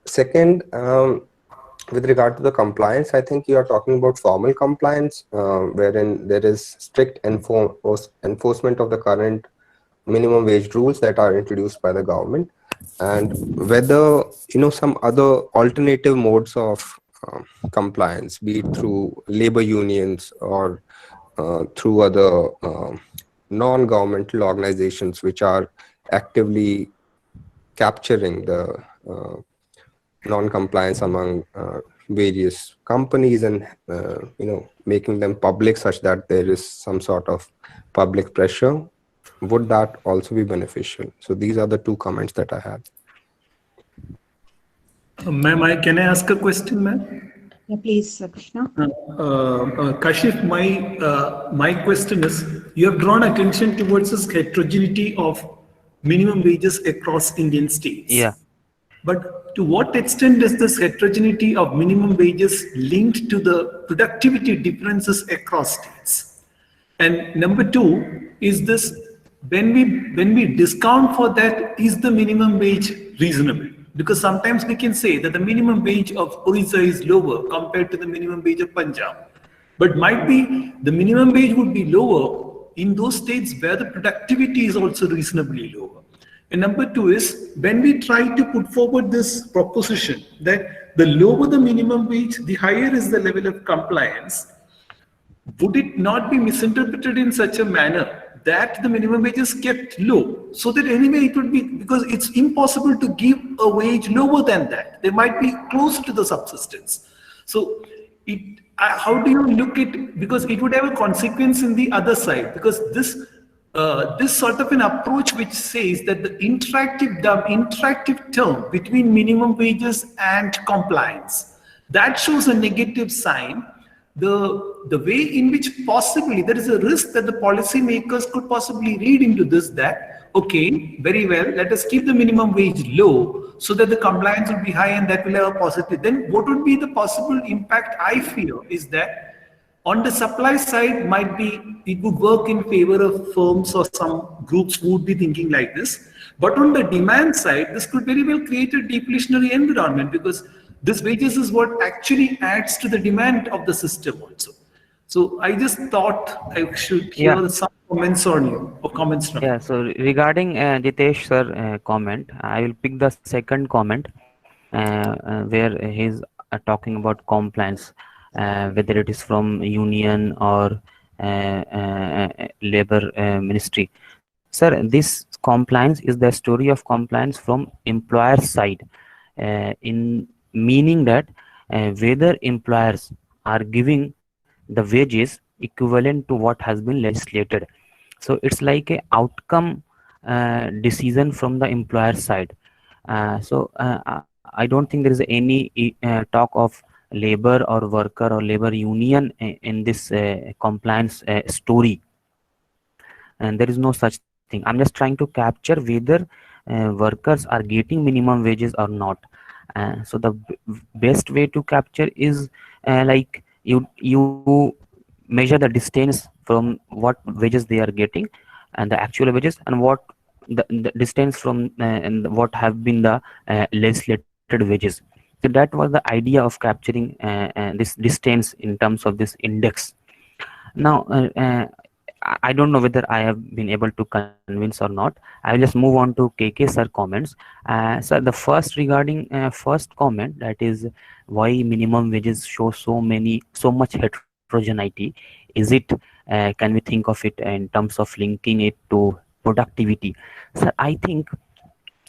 Speaker 10: Second, with regard to the compliance, I think you are talking about formal compliance, wherein there is strict enforcement of the current minimum wage rules that are introduced by the government, and whether some other alternative modes of compliance, be it through labor unions or through other non-governmental organizations which are actively capturing the non-compliance among various companies and making them public such that there is some sort of public pressure, would that also be beneficial? So these are the two comments that I had.
Speaker 5: Ma'am, can I ask a question, ma'am?
Speaker 9: Yeah, please, Krishna.
Speaker 5: Kashif, my question is, you have drawn attention towards this heterogeneity of minimum wages across Indian states.
Speaker 8: Yeah.
Speaker 5: But to what extent is this heterogeneity of minimum wages linked to the productivity differences across states? And number two, is this, when we discount for that, is the minimum wage reasonable? Because sometimes we can say that the minimum wage of Orissa is lower compared to the minimum wage of Punjab. But might be the minimum wage would be lower in those states where the productivity is also reasonably lower. And number two is, when we try to put forward this proposition that the lower the minimum wage, the higher is the level of compliance, would it not be misinterpreted in such a manner that the minimum wage is kept low, so that anyway it would be, because it's impossible to give a wage lower than that. They might be close to the subsistence. So how do you look at, because it would have a consequence in the other side, because this sort of an approach which says that the interactive term between minimum wages and compliance, that shows a negative sign. The way in which possibly there is a risk that the policymakers could possibly read into this, that, okay, very well, let us keep the minimum wage low so that the compliance will be high and that will have a positive. Then what would be the possible impact, I feel, is that on the supply side, might be it would work in favor of firms or some groups who would be thinking like this. But on the demand side, this could very well create a deflationary environment, because this wages is what actually adds to the demand of the system also. So I just thought I should hear some comments on you, or comments from.
Speaker 8: Yeah, so regarding Jitesh sir comment, I will pick the second comment where he's talking about compliance, whether it is from union or labor ministry. Sir, this compliance is the story of compliance from employer side, in meaning that whether employers are giving the wages equivalent to what has been legislated. So it's like a outcome decision from the employer side. I don't think there is any talk of labor or worker or labor union in this compliance story, and there is no such thing. I'm just trying to capture whether workers are getting minimum wages or not. So the best way to capture is like you measure the distance from what wages they are getting and the actual wages, and what the distance from and what have been the legislated wages. So that was the idea of capturing this distance in terms of this index. Now, I don't know whether I have been able to convince or not. I will just move on to KK sir comments. So the first regarding first comment, that is why minimum wages show so much heterogeneity. Is it? Can we think of it in terms of linking it to productivity? So I think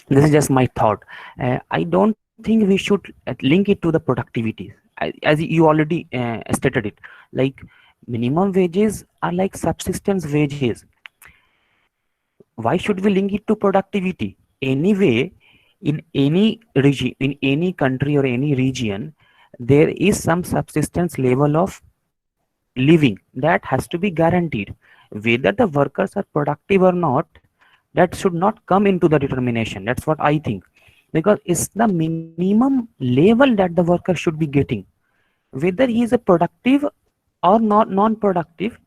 Speaker 8: this is just my thought. I don't think we should link it to the productivity. As you already stated it, like minimum wages are like subsistence wages. Why should we link it to productivity? Anyway, in any region, in any country or any region, there is some subsistence level of living that has to be guaranteed. Whether the workers are productive or not, that should not come into the determination. That's what I think, because it's the minimum level that the worker should be getting. Whether he is a productive or not non-productive,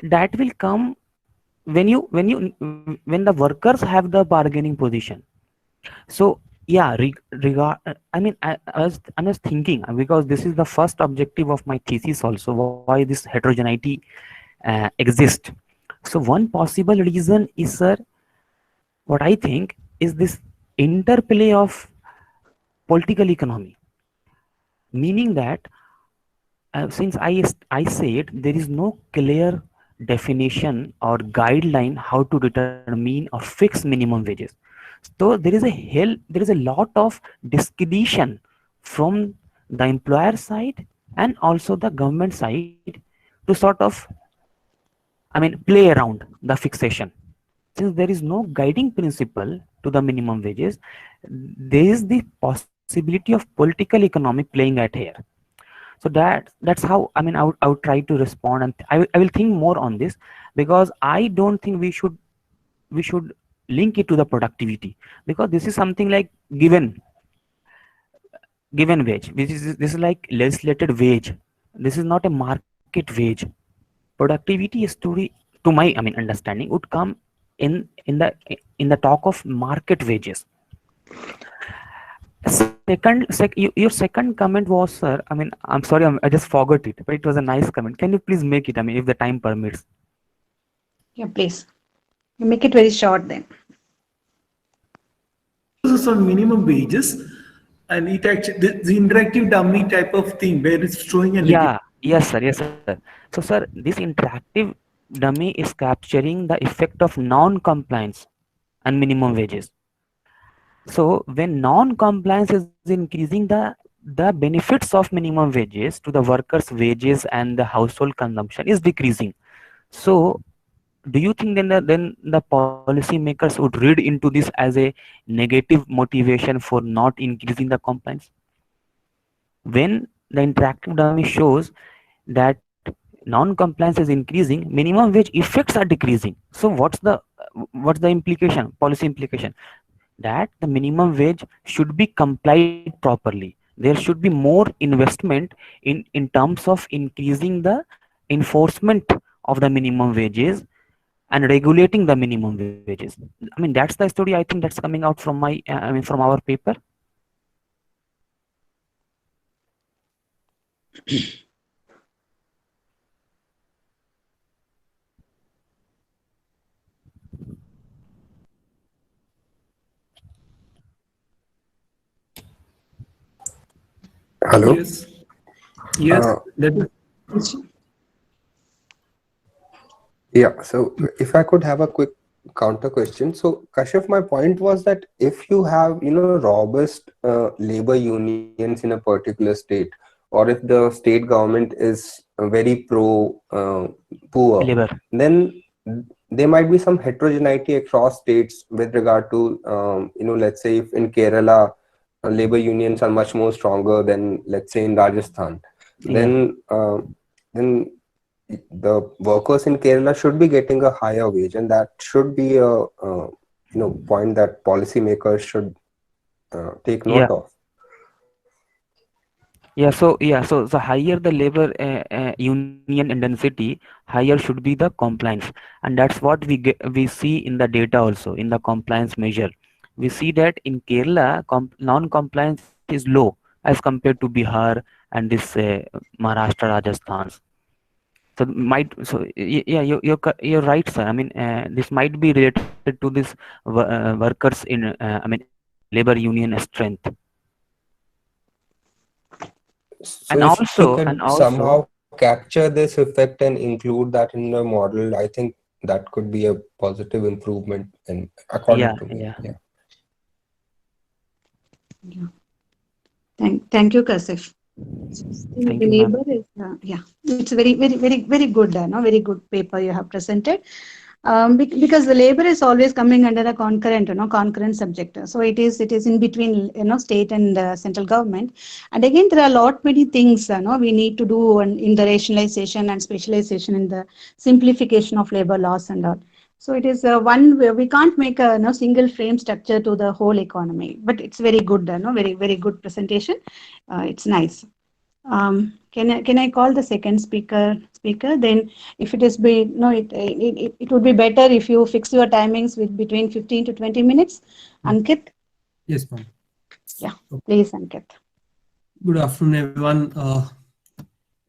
Speaker 8: that will come when the workers have the bargaining position. So yeah, I'm just thinking, because this is the first objective of my thesis also, why this heterogeneity exists. So one possible reason is, sir, what I think is this interplay of political economy, meaning that since I said there is no clear definition or guideline how to determine or fix minimum wages. So there is a lot of discretion from the employer side and also the government side to sort of, play around the fixation. Since there is no guiding principle to the minimum wages, there is the possibility of political economic playing at here. So that's how, I would try to respond, and I will think more on this, because I don't think we should link it to the productivity, because this is something like given wage, which is this is like legislated wage. This is not a market wage. Productivity is to my understanding would come in the talk of market wages. Your second comment was, sir, I'm sorry, I just forgot it, but it was a nice comment. Can you please make it, if the time permits?
Speaker 9: Yeah, please. You make it very short then.
Speaker 5: This is on minimum wages, and it actually the interactive dummy type of thing where it's showing a negative.
Speaker 8: Yes, sir. So, sir, this interactive dummy is capturing the effect of non-compliance and minimum wages. So, when non-compliance is increasing, the benefits of minimum wages to the workers' wages and the household consumption is decreasing. So, do you think then the policymakers would read into this as a negative motivation for not increasing the compliance? When the interactive dummy shows that non-compliance is increasing, minimum wage effects are decreasing. So what's the implication, policy implication? That the minimum wage should be complied properly. There should be more investment in terms of increasing the enforcement of the minimum wages and regulating the minimum wages. That's the story I think that's coming out from from our paper.
Speaker 10: Hello.
Speaker 5: Yes.
Speaker 10: Yeah. So if I could have a quick counter question. So Kashyap, my point was that if you have, robust labor unions in a particular state, or if the state government is very pro poor,
Speaker 8: Labor.
Speaker 10: then there might be some heterogeneity across states with regard to, let's say if in Kerala, labor unions are much more stronger than, let's say, in Rajasthan, then the workers in Kerala should be getting a higher wage, and that should be a point that policymakers should take note of.
Speaker 8: So higher the labor union intensity, higher should be the compliance, and that's what we see in the data also in the compliance measure. We see that in Kerala non-compliance is low, as compared to Bihar and this Maharashtra, Rajasthan. So yeah, you're right, sir. I mean, this might be related to this workers in I mean labor union strength.
Speaker 10: So if you can somehow capture this effect and include that in the model, I think that could be a positive improvement, and according to me. Yeah.
Speaker 9: Thank you, Kasif.
Speaker 8: Thank
Speaker 9: The
Speaker 8: you, ma'am.
Speaker 9: labor is yeah, it's a very good, no, very good paper you have presented. Because the labor is always coming under a concurrent, concurrent subject. So it is in between, state and central government. And again, there are a lot many things, we need to do in the rationalization and specialization in the simplification of labor laws and all. So it is one where we can't make a single frame structure to the whole economy, but it's very good, very good presentation. It's nice. Can I call the second speaker? Then, if it is it would be better if you fix your timings with between 15 to 20 minutes. Ankit?
Speaker 11: Yes, ma'am.
Speaker 9: Yeah, please, Ankit.
Speaker 11: Good afternoon, everyone.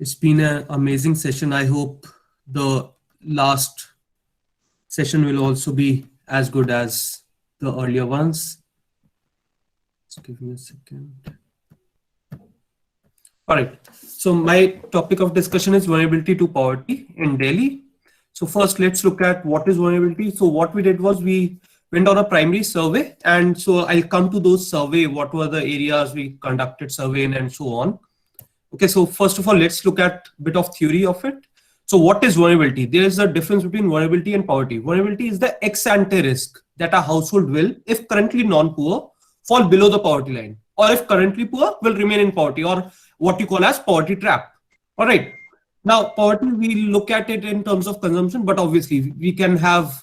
Speaker 11: It's been an amazing session. I hope the last session will also be as good as the earlier ones. Just give me a second. All right. So my topic of discussion is vulnerability to poverty in Delhi. So first, let's look at what is vulnerability. So what we did was we went on a primary survey, and so I'll come to those survey, what were the areas we conducted survey in and so on. Okay, so first of all, let's look at a bit of theory of it. So what is vulnerability? There is a difference between vulnerability and poverty. Vulnerability is the ex ante risk that a household will, if currently non-poor, fall below the poverty line, or if currently poor, will remain in poverty, or what you call as poverty trap. All right. Now, poverty, we look at it in terms of consumption, but obviously we can have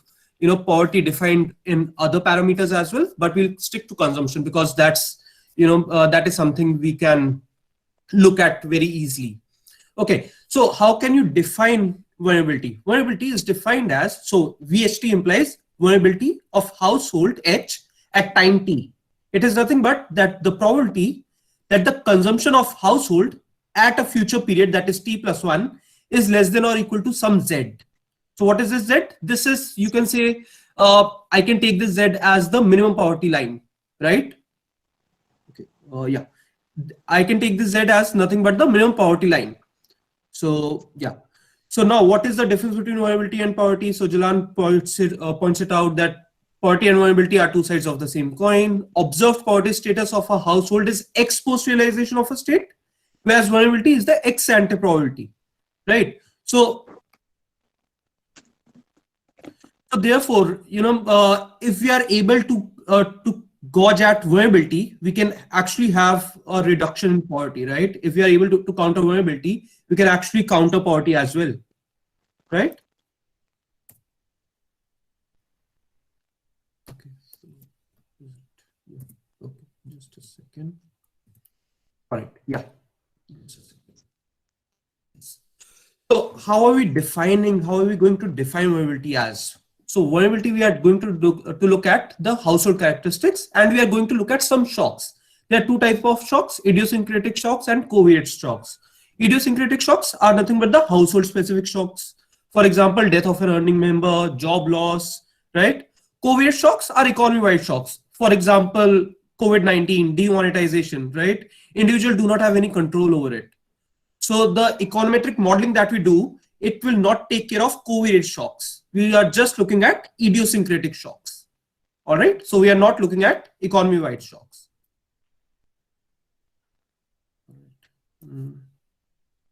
Speaker 11: poverty defined in other parameters as well, but we'll stick to consumption because that's that is something we can look at very easily. Okay, so how can you define vulnerability? Vulnerability is defined as, so VHT implies vulnerability of household H at time t. It is nothing but that the probability that the consumption of household at a future period, that is t plus 1, is less than or equal to some z. So what is this z? This is, you can say, I can take this z as the minimum poverty line, right? Okay, yeah. I can take this z as nothing but the minimum poverty line. So yeah. So now what is the difference between vulnerability and poverty? So Jalan points it out that poverty and vulnerability are two sides of the same coin. Observed poverty status of a household is ex post realization of a state, whereas vulnerability is the ex ante probability, right? So therefore, if we are able to gauge at vulnerability, we can actually have a reduction in poverty, right? If we are able to counter vulnerability, we can actually counter poverty as well, right? Okay, just a second. All right, yeah. So how are we going to define vulnerability as? So vulnerability, we are going to look at the household characteristics, and we are going to look at some shocks. There are two types of shocks: idiosyncratic shocks and covariate shocks. Idiosyncratic shocks are nothing but the household specific shocks. For example, death of an earning member, job loss, right? Covariate shocks are economy-wide shocks. For example, COVID-19, demonetization, right? Individuals do not have any control over it. So the econometric modeling that we do, it will not take care of covariate shocks. We are just looking at idiosyncratic shocks. All right. So we are not looking at economy-wide shocks.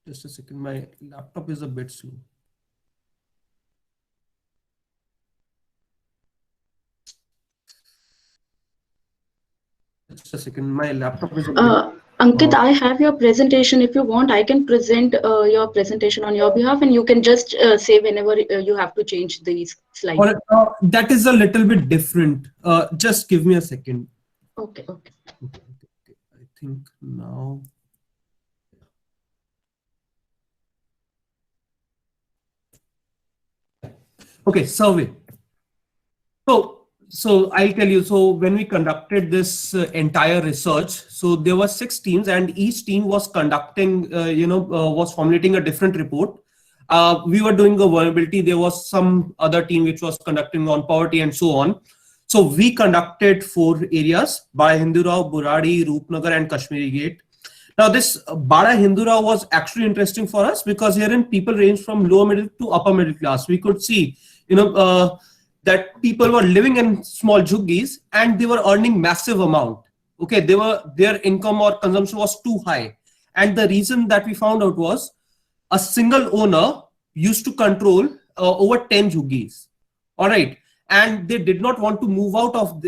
Speaker 11: Just a second. My laptop is a bit slow. Just a second. My laptop is a bit
Speaker 12: Ankit, I have your presentation. If you want, I can present your presentation on your behalf, and you can just say whenever you have to change these slides.
Speaker 11: That is a little bit different. Just give me a second.
Speaker 12: Okay.
Speaker 11: I think now. Okay, survey. So So I'll tell you, so when we conducted this entire research, so there were 6 teams and each team was conducting, was formulating a different report. We were doing a vulnerability, there was some other team which was conducting on poverty and so on. So we conducted 4 areas, Bada Hindurao, Buradi, Roopnagar and Kashmiri Gate. Now this Bada Hindurao was actually interesting for us because herein people range from lower middle to upper middle class. We could see, that people were living in small jhuggis and they were earning massive amount. Okay, their income or consumption was too high. And the reason that we found out was a single owner used to control over 10 jhuggis. All right. And they did not want to move out of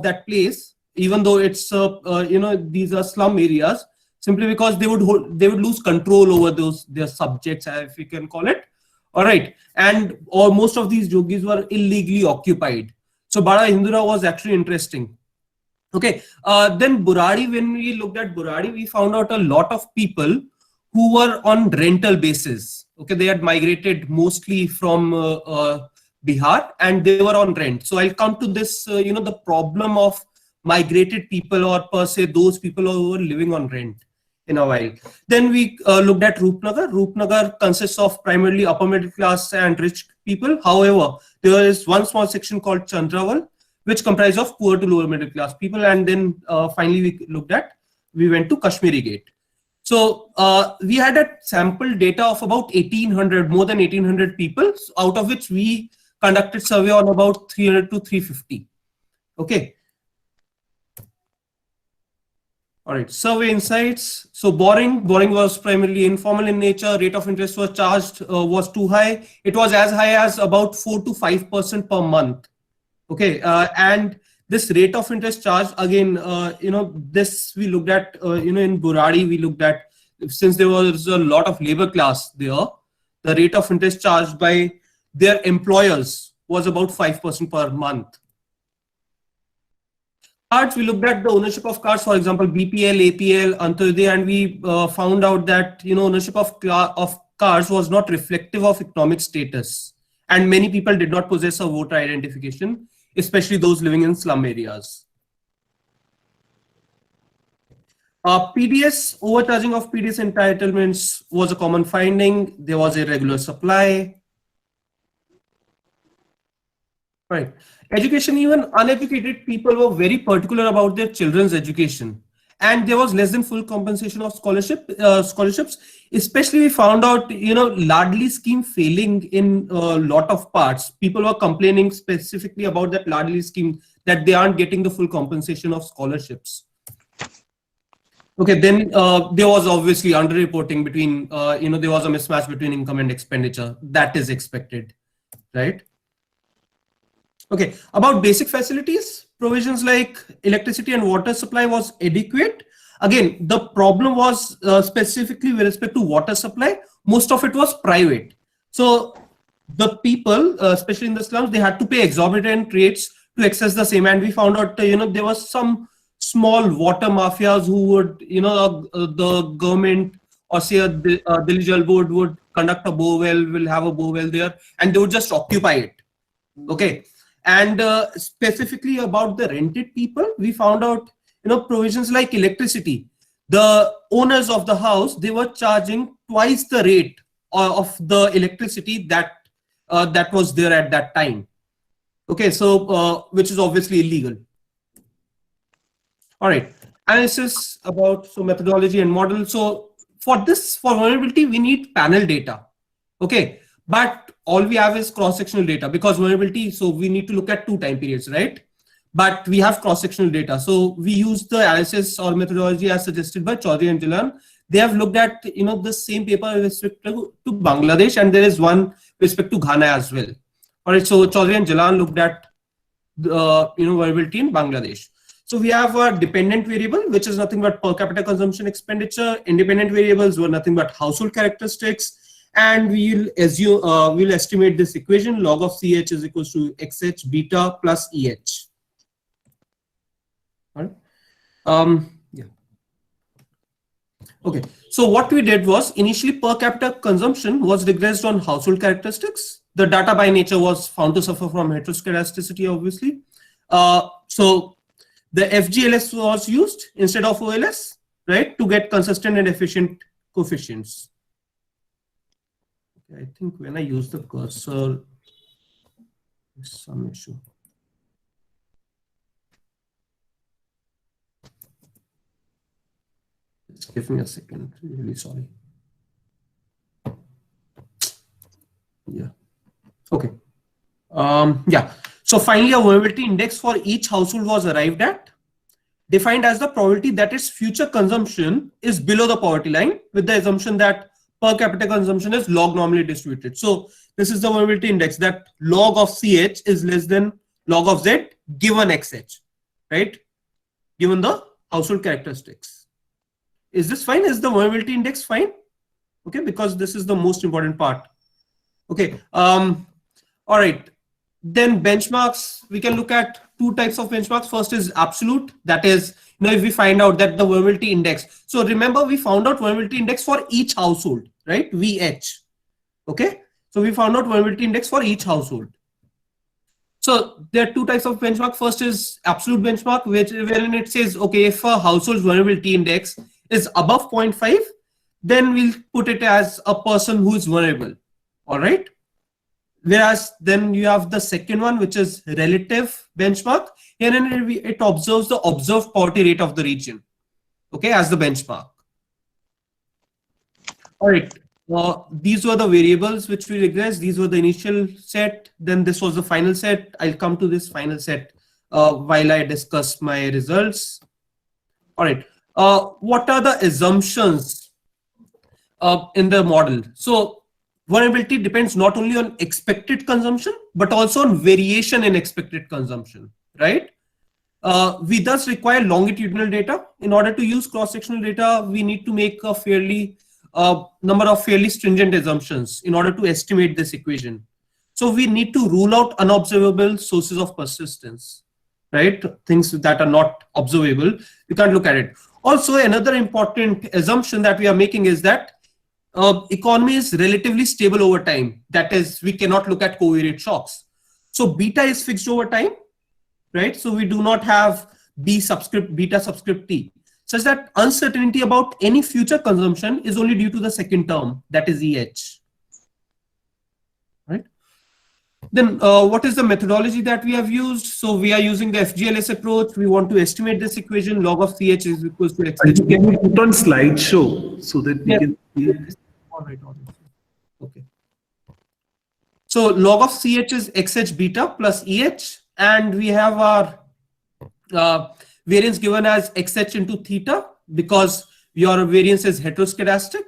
Speaker 11: that place, even though it's, these are slum areas, simply because they would lose control over their subjects, if we can call it. All right, and most of these jhoggis were illegally occupied. So Bada Hindurao was actually interesting. Okay, then Buradi, when we looked at Buradi, we found out a lot of people who were on rental basis. Okay, they had migrated mostly from Bihar and they were on rent. So I'll come to this, the problem of migrated people or per se those people who were living on rent in a while. Then we looked at Roopnagar. Roopnagar consists of primarily upper middle class and rich people. However, there is one small section called Chandraval, which comprises of poor to lower middle class people. And then finally we went to Kashmiri Gate. So we had a sample data of about 1800, more than 1800 people, out of which we conducted survey on about 300 to 350. Okay. All right, survey insights. So borrowing was primarily informal in nature. Rate of interest was charged was too high. It was as high as about 4 to 5% per month. Okay, and this rate of interest charge again, this we looked at, in Buradi we looked at, since there was a lot of labor class there, the rate of interest charged by their employers was about 5% per month. Cards, we looked at the ownership of cards, for example, BPL, APL, Antyodaya, and we found out that ownership of cars was not reflective of economic status, and many people did not possess a voter identification, especially those living in slum areas. PDS, overcharging of PDS entitlements was a common finding. There was irregular supply. Right. Education, even uneducated people were very particular about their children's education. And there was less than full compensation of scholarships. Especially we found out, Ladli scheme failing in a lot of parts. People were complaining specifically about that Ladli scheme, that they aren't getting the full compensation of scholarships. Okay, then there was obviously underreporting between, there was a mismatch between income and expenditure. That is expected, right? Okay, about basic facilities, provisions like electricity and water supply was adequate. Again, the problem was specifically with respect to water supply, most of it was private. So the people, especially in the slums, they had to pay exorbitant rates to access the same. And we found out, there was some small water mafias who would, the government or say a Delhi Jal Board would conduct a bowel, will have a bowel there, and they would just occupy it. Okay. And specifically about the rented people, we found out, provisions like electricity. The owners of the house, they were charging twice the rate of the electricity that was there at that time. Okay, so which is obviously illegal. All right, analysis about methodology and model. So for vulnerability, we need panel data. Okay, but all we have is cross-sectional data because vulnerability, so we need to look at 2 time periods, right? But we have cross-sectional data. So we use the analysis or methodology as suggested by Chaudhary and Jalan. They have looked at, the same paper with respect to Bangladesh, and there is one with respect to Ghana as well. All right, so Chaudhary and Jalan looked at, vulnerability in Bangladesh. So we have a dependent variable, which is nothing but per capita consumption expenditure. Independent variables were nothing but household characteristics. And we'll estimate this equation, log of CH is equals to XH beta plus EH. All right. Yeah. Okay. So what we did was initially per capita consumption was regressed on household characteristics. The data by nature was found to suffer from heteroscedasticity, obviously. So the Fgls was used instead of OLS, right, to get consistent and efficient coefficients. I think when I use the cursor, there's some issue. Just give me a second. Really sorry. Yeah. Okay. Yeah. So finally, a vulnerability index for each household was arrived at, defined as the probability that its future consumption is below the poverty line, with the assumption that per capita consumption is log normally distributed. So this is the vulnerability index, that log of CH is less than log of Z given XH, right? Given the household characteristics. Is this fine? Is the vulnerability index fine? Okay, because this is the most important part. Okay. All right. Then benchmarks, we can look at two types of benchmarks. First is absolute, that is, if we find out that the vulnerability index. So remember, we found out vulnerability index for each household, right? VH. Okay. So we found out vulnerability index for each household. So there are two types of benchmark. First is absolute benchmark, wherein it says, okay, if a household's vulnerability index is above 0.5, then we'll put it as a person who is vulnerable. All right. Whereas then you have the second one, which is relative benchmark. Herein it observes the observed poverty rate of the region, okay, as the benchmark. All right. These were the variables which we regressed. These were the initial set. Then this was the final set. I'll come to this final set while I discuss my results. All right. What are the assumptions in the model? So vulnerability depends not only on expected consumption, but also on variation in expected consumption, right? We thus require longitudinal data. In order to use cross-sectional data, we need to make a fairly number of fairly stringent assumptions in order to estimate this equation. So we need to rule out unobservable sources of persistence, right? Things that are not observable, you can't look at it. Also, another important assumption that we are making is that economy is relatively stable over time. That is, we cannot look at covariate shocks. So beta is fixed over time, right? So we do not have B subscript, beta subscript T, such that uncertainty about any future consumption is only due to the second term, that is EH, right? Then what is the methodology that we have used? So we are using the Fgls approach. We want to estimate this equation, log of CH is equals to XH.
Speaker 5: Can we put on slideshow so that we can see it?
Speaker 11: All right. Okay. So log of CH is XH beta plus EH, and we have our variance given as XH into theta because your variance is heteroscedastic.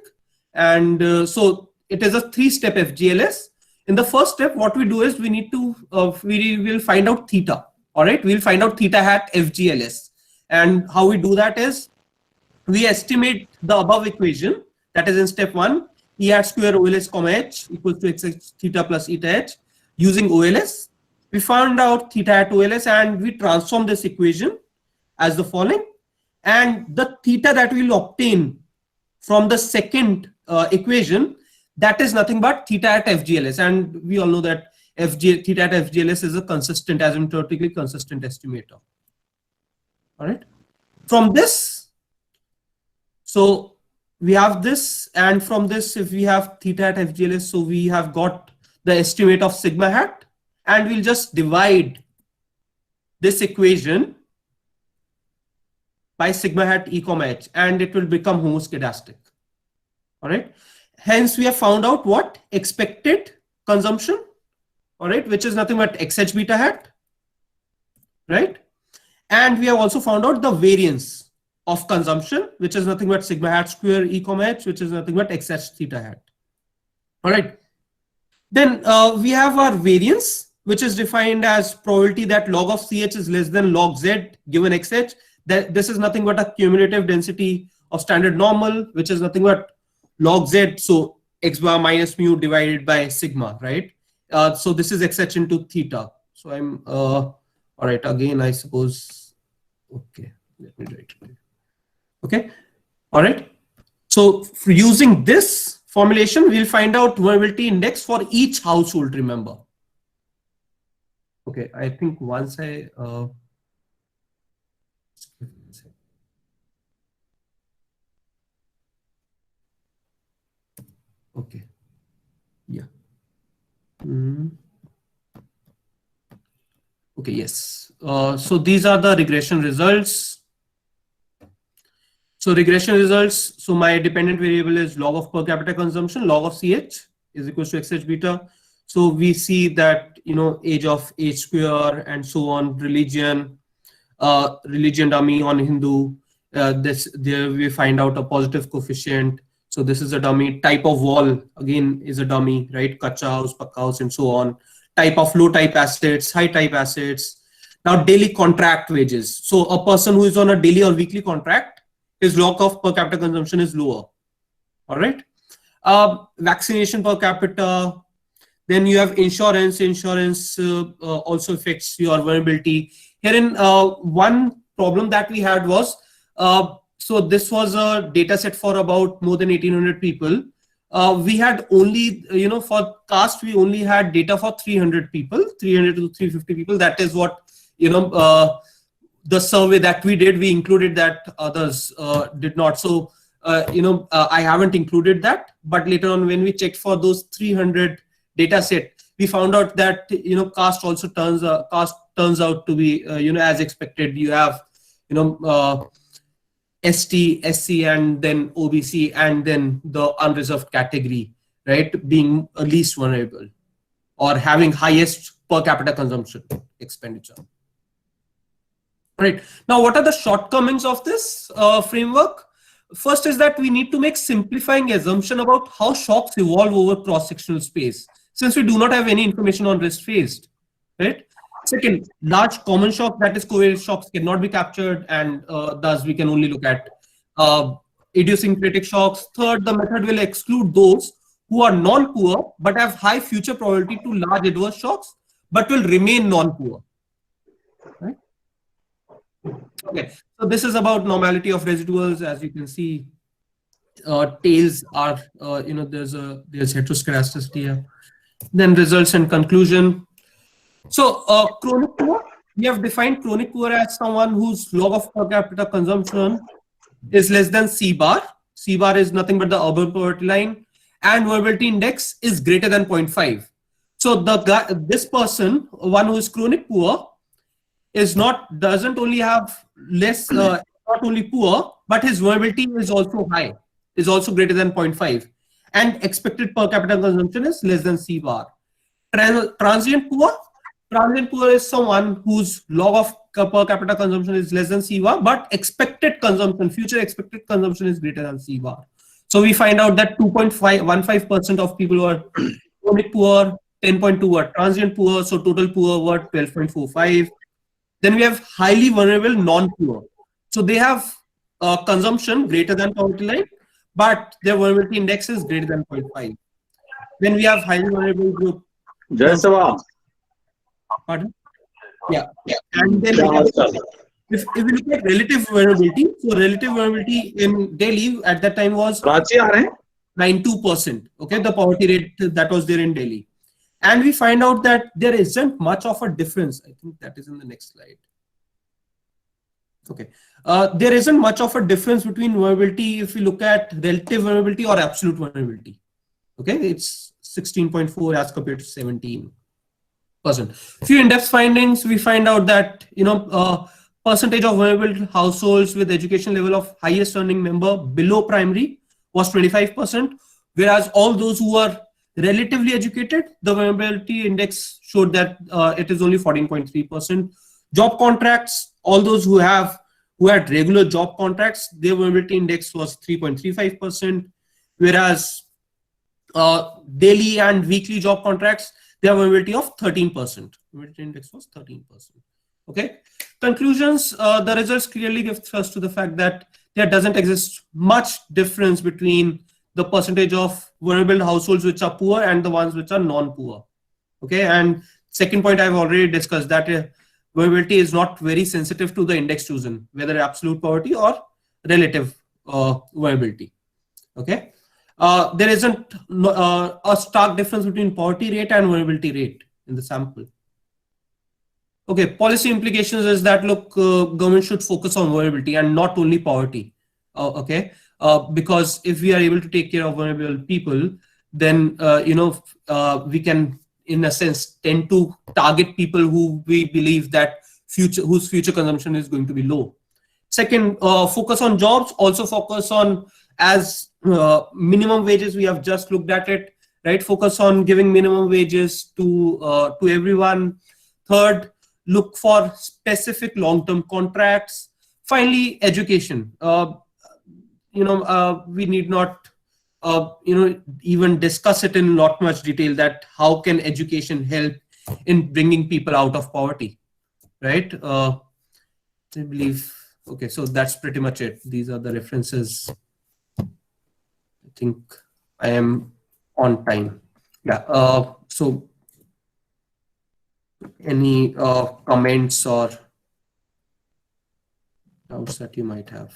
Speaker 11: And so it is a three-step Fgls. In the first step, what we do is we need to, we will find out theta. All right. We'll find out theta hat Fgls. And how we do that is we estimate the above equation, that is in step 1, E hat square OLS comma H equals to XH theta plus eta H using OLS. We found out theta at OLS and we transform this equation as the following. And the theta that we will obtain from the second equation, that is nothing but theta at Fgls. And we all know that theta at Fgls is a consistent, asymptotically consistent estimator. All right. From this, so we have this, and from this, if we have theta at Fgls, so we have got the estimate of sigma hat, and we'll just divide this equation by sigma hat E comma H, and it will become homoscedastic. All right. Hence, we have found out what expected consumption, all right, which is nothing but XH beta hat, right? And we have also found out the variance of consumption, which is nothing but sigma hat square E comma H, which is nothing but XH theta hat. All right. Then we have our variance, which is defined as probability that log of CH is less than log Z given XH. That this is nothing but a cumulative density of standard normal, which is nothing but log Z. So X bar minus mu divided by sigma, right? So this is XH into theta. So I'm all right. Again, I suppose. Okay, let me write it. Okay, all right. So for using this formulation, we'll find out vulnerability index for each household. Remember, Okay, I think once I okay, yeah. Okay, yes. So these are the regression results. So regression results. So my dependent variable is log of per capita consumption, log of CH is equals to XH beta. So we see that, you know, age of H square and so on, religion, religion dummy on Hindu. There we find out a positive coefficient. So this is a dummy. Type of wall again is a dummy, right? Kacha house, pakka house, and so on. Type of low type assets, high type assets. Now daily contract wages. So a person who is on a daily or weekly contract, his log of per capita consumption is lower. All right. Vaccination per capita. Then you have insurance. Insurance also affects your vulnerability. Herein, one problem that we had was, so this was a data set for about more than 1800 people. We had only, you know, for caste, we only had data for 300 people, 300 to 350 people. That is what, you know, the survey that we did, we included that, others did not. So, you know, I haven't included that, but later on when we checked for those 300 data set, we found out that, you know, caste also turns out to be, you know, as expected. You have, you know, ST, SC, and then OBC, and then the unreserved category, right, being least vulnerable or having highest per capita consumption expenditure. Right. Now, what are the shortcomings of this framework? First is that we need to make simplifying assumption about how shocks evolve over cross-sectional space, since we do not have any information on risk faced, right? Second, large common shock, that is covariate shocks, cannot be captured, and thus we can only look at idiosyncratic shocks. Third, the method will exclude those who are non-poor but have high future probability to large adverse shocks, but will remain non-poor. Right? Okay, so this is about normality of residuals. As you can see, tails are, you know, there's heteroscedasticity here. Then results and conclusion. So chronic poor, we have defined chronic poor as someone whose log of per capita consumption is less than C bar. C bar is nothing but the urban poverty line, and vulnerability index is greater than 0.5. So this person, one who is chronic poor, doesn't only have less, not only poor, but his vulnerability is also high, is also greater than 0.5, and expected per capita consumption is less than C bar. Transient poor is someone whose log of per capita consumption is less than C bar, but expected consumption, future expected consumption is greater than C bar. So we find out that 2.15% of people who are chronic poor, 10.2 were transient poor, so total poor were 12.45. Then we have highly vulnerable non-poor. So they have consumption greater than poverty line, but their vulnerability index is greater than 0.5. Then we have highly vulnerable group. Pardon? Yeah. And then if we look at relative vulnerability, so relative vulnerability in Delhi at that time was 92%. Okay, the poverty rate that was there in Delhi. And we find out that there isn't much of a difference. I think that is in the next slide. Okay. There isn't much of a difference between vulnerability if we look at relative vulnerability or absolute vulnerability. Okay, it's 16.4 as compared to 17%. Few in-depth findings, we find out that, you know, percentage of vulnerable households with education level of highest earning member below primary was 25%, whereas all those who are relatively educated, the vulnerability index showed that it is only 14.3%. Job contracts, all those who had regular job contracts, their vulnerability index was 3.35%, whereas daily and weekly job contracts, their vulnerability of 13%. Vulnerability index was 13%. Okay. Conclusions, the results clearly give thrust to the fact that there doesn't exist much difference between the percentage of vulnerable households which are poor and the ones which are non-poor. Okay, and second point I've already discussed, that vulnerability is not very sensitive to the index chosen, whether absolute poverty or relative vulnerability. Okay, there isn't a stark difference between poverty rate and vulnerability rate in the sample. Okay, policy implications is that, look, government should focus on vulnerability and not only poverty. Okay, because if we are able to take care of vulnerable people, then we can, in a sense, tend to target people who we believe that whose future consumption is going to be low. Second, focus on jobs. Also focus on, as minimum wages. We have just looked at it, right? Focus on giving minimum wages to everyone. Third, look for specific long-term contracts. Finally, education. We need not even discuss it in not much detail, that how can education help in bringing people out of poverty, right? I believe, okay, so that's pretty much it. These are the references. I think I am on time. Yeah, so any comments or doubts that you might have?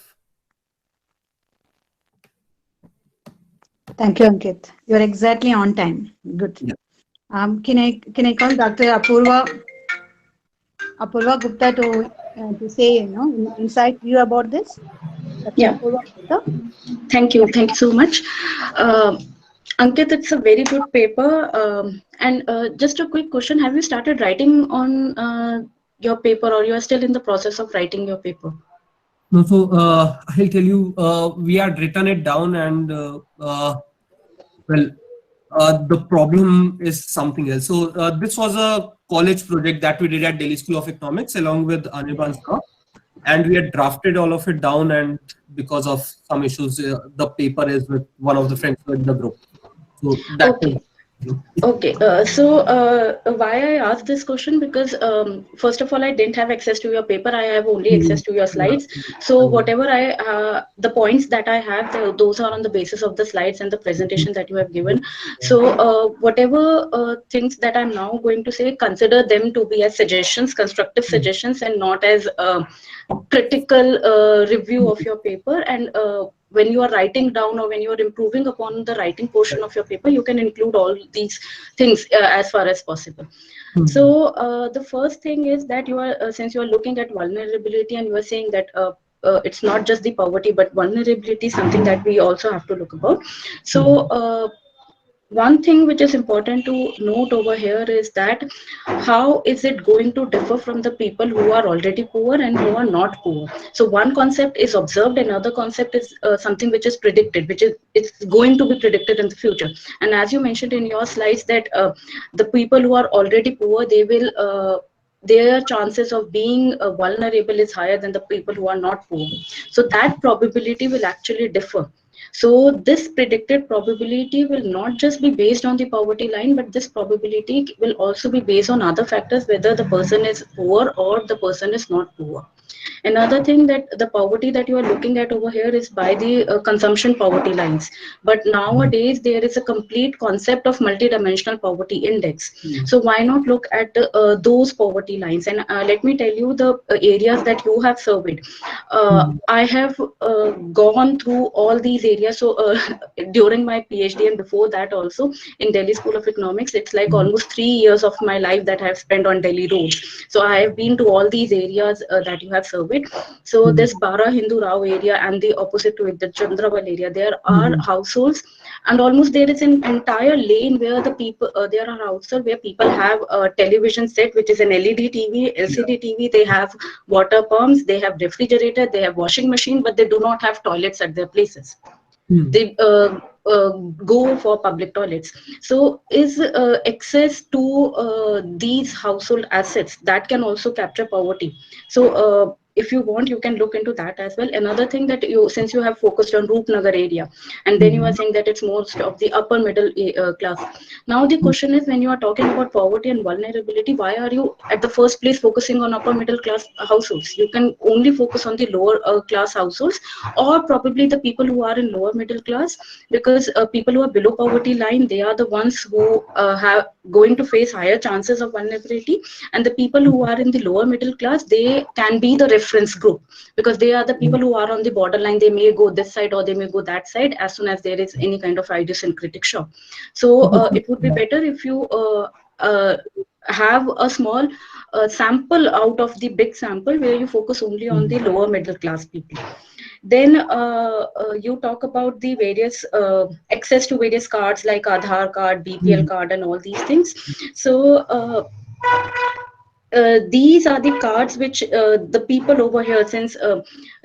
Speaker 9: Thank you, Ankit. You're exactly on time. Good.
Speaker 11: Yeah.
Speaker 9: Can I call Dr. Apurva Gupta to say insight view about this? Dr.
Speaker 12: Yeah.
Speaker 9: Apurva Gupta.
Speaker 12: Thank you so much. Ankit, it's a very good paper. And just a quick question, have you started writing on your paper, or you are still in the process of writing your paper?
Speaker 11: No, so I'll tell you, we had written it down, and the problem is something else. So this was a college project that we did at Delhi School of Economics along with Anirban Shah, and we had drafted all of it down, and because of some issues, the paper is with one of the friends in the group. So that
Speaker 12: okay. Okay, so why I asked this question, because first of all, I didn't have access to your paper. I have only access to your slides. So whatever the points that I have, those are on the basis of the slides and the presentation that you have given. So whatever things that I'm now going to say, consider them to be as suggestions, constructive suggestions, and not as critical review of your paper. And when you are writing down, or when you are improving upon the writing portion of your paper, you can include all these things as far as possible. So the first thing is that you are, since you are looking at vulnerability, and you are saying that it's not just the poverty, but vulnerability is something that we also have to look about. So one thing which is important to note over here is that how is it going to differ from the people who are already poor and who are not poor. So one concept is observed, another concept is something which is predicted, which is it's going to be predicted in the future. And as you mentioned in your slides, that the people who are already poor, they will their chances of being vulnerable is higher than the people who are not poor. So that probability will actually differ. So this predicted probability will not just be based on the poverty line, but this probability will also be based on other factors, whether the person is poor or the person is not poor. Another thing, that the poverty that you are looking at over here is by the consumption poverty lines. But nowadays there is a complete concept of multidimensional poverty index. So why not look at those poverty lines? And let me tell you the areas that you have surveyed. I have gone through all these areas. So during my PhD and before that also in Delhi School of Economics, it's like almost 3 years of my life that I have spent on Delhi roads. So I have been to all these areas that you have surveyed. So this Bara Hindu Rao area and the opposite to it, the Chandrawal area, there are households, and almost there is an entire lane where the people, there are households where people have a television set, which is an LED TV, LCD TV, they have water pumps, they have refrigerator, they have washing machine, but they do not have toilets at their places. They go for public toilets. So is access to these household assets that can also capture poverty. So if you want, you can look into that as well. Another thing, that you, since you have focused on Roopnagar area, and then you are saying that it's most of the upper middle class. Now the question is, when you are talking about poverty and vulnerability, why are you at the first place focusing on upper middle class households? You can only focus on the lower class households, or probably the people who are in lower middle class, because people who are below poverty line, they are the ones who have going to face higher chances of vulnerability, and the people who are in the lower middle class, they can be the reference group, because they are the people who are on the borderline. They may go this side or they may go that side as soon as there is any kind of idiosyncratic shock. So it would be better if you have a small a sample out of the big sample where you focus only on the lower middle class people. Then you talk about the various access to various cards like Aadhaar card, BPL card, and all these things. So these are the cards which the people over here, since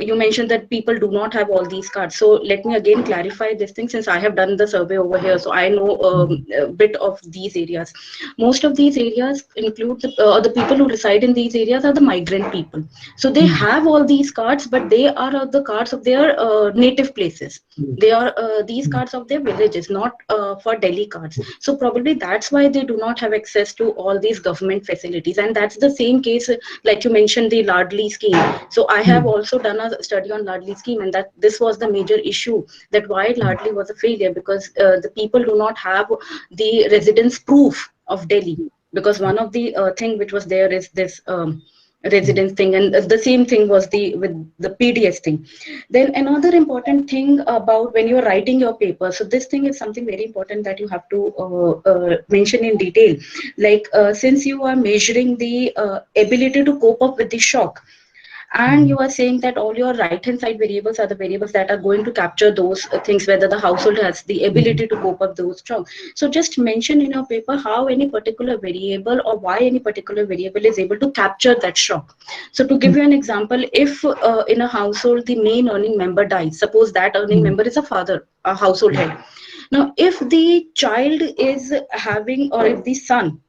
Speaker 12: you mentioned that people do not have all these cards. So let me again clarify this thing, since I have done the survey over here, so I know a bit of these areas. Most of these areas include the people who reside in these areas are the migrant people. So they have all these cards, but they are the cards of their native places. They are these cards of their villages, not for Delhi cards. So probably that's why they do not have access to all these government facilities. And that's the same case, like you mentioned, the Ladli scheme. So I have also done a study on Ladli scheme, and that this was the major issue, that why Ladli was a failure, because the people do not have the residence proof of Delhi. Because one of the thing which was there is this residence thing, and the same thing was with the PDS thing. Then another important thing about when you're writing your paper, so this thing is something very important that you have to mention in detail. Like since you are measuring the ability to cope up with the shock, and you are saying that all your right hand side variables are the variables that are going to capture those things, whether the household has the ability to cope up those shocks. So just mention in your paper how any particular variable or why any particular variable is able to capture that shock. So to give you an example, if in a household the main earning member dies, suppose that earning member is a father, a household head. Now if the child is having, or if the son,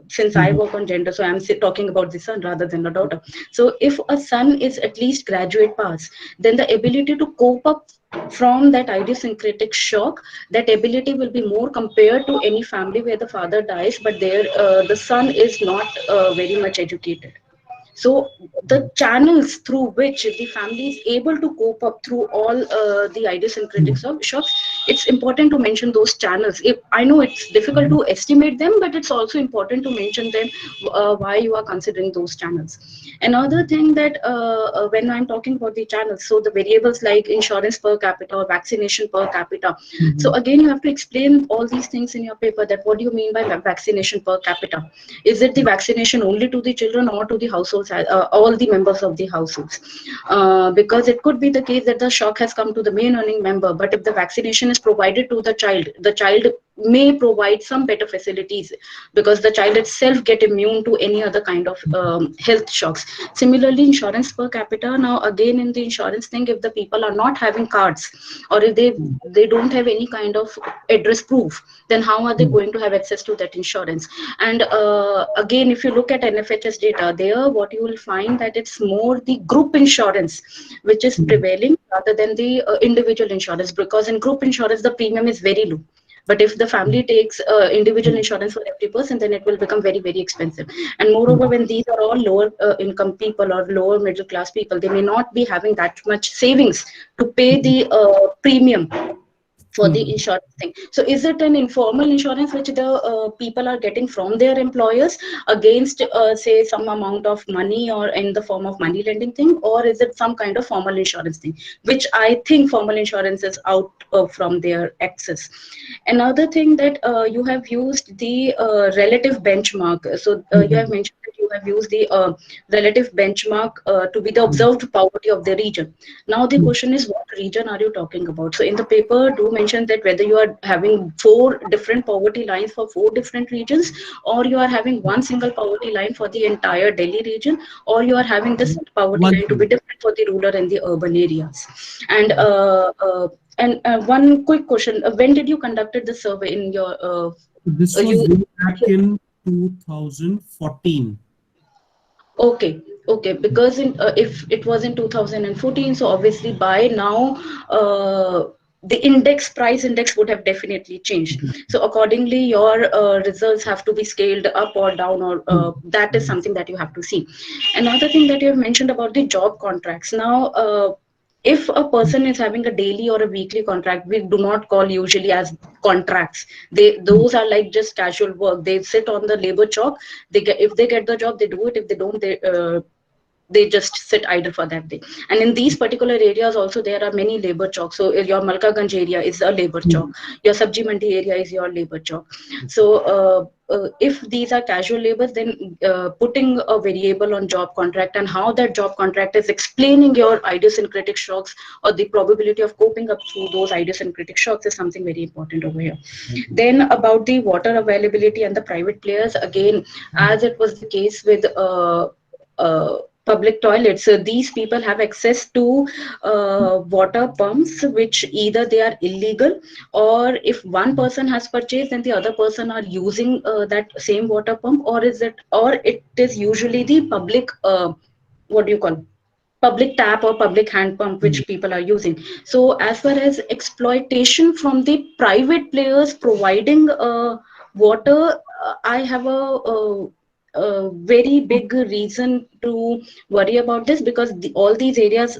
Speaker 12: since I work on gender, so I'm talking about the son rather than the daughter. So if a son is at least graduate pass, then the ability to cope up from that idiosyncratic shock, that ability will be more compared to any family where the father dies, but there the son is not very much educated. So the channels through which the family is able to cope up through all the idiosyncratic shocks, it's important to mention those channels. If I know it's difficult to estimate them, but it's also important to mention them, why you are considering those channels. Another thing that when I'm talking about the channels, so the variables like insurance per capita or vaccination per capita. So again, you have to explain all these things in your paper, that what do you mean by vaccination per capita? Is it the vaccination only to the children or to the households, all the members of the households? Because it could be the case that the shock has come to the main earning member, but if the vaccination is provided to the child may provide some better facilities, because the child itself get immune to any other kind of health shocks. Similarly, insurance per capita. Now again, in the insurance thing, if the people are not having cards, or if they don't have any kind of address proof, then how are they going to have access to that insurance? And again, if you look at NFHS data, there what you will find that it's more the group insurance which is prevailing rather than the individual insurance, because in group insurance the premium is very low. But if the family takes individual insurance for every person, then it will become very, very expensive. And moreover, when these are all lower income people or lower middle class people, they may not be having that much savings to pay the premium for the insurance thing. So is it an informal insurance which the people are getting from their employers against say some amount of money, or in the form of money lending thing, or is it some kind of formal insurance thing, which I think formal insurance is out from their access. Another thing that you have used the relative benchmark. So you have mentioned that you have used the relative benchmark to be the observed poverty of the region. Now the question is, what region are you talking about? So in the paper, do mention that whether you are having 4 different poverty lines for 4 different regions, or you are having one single poverty line for the entire Delhi region, or you are having this poverty line to be different for the rural and the urban areas. And one quick question: when did you conducted the survey in your?
Speaker 11: This was way back in 2014.
Speaker 12: Okay, because if it was in 2014, so obviously by now the price index would have definitely changed. So accordingly, your results have to be scaled up or down, or that is something that you have to see. Another thing that you have mentioned about the job contracts. Now, if a person is having a daily or a weekly contract, we do not call usually as contracts. Those are like just casual work. They sit on the labor chalk. If they get the job, they do it. If they don't, they just sit idle for that day. And in these particular areas also there are many labor chocks. So your Malkaganj area is a labor chock, your Sabji Mandi area is your labor chock. So if these are casual labors, then putting a variable on job contract and how that job contract is explaining your idiosyncratic shocks or the probability of coping up through those idiosyncratic shocks is something very important over here. Then about the water availability and the private players, again, as it was the case with public toilets, these people have access to water pumps which either they are illegal, or if one person has purchased then the other person are using that same water pump, or it is usually the public what do you call, public tap or public hand pump which people are using. So as far as exploitation from the private players providing water, I have a very big reason to worry about this, because all these areas,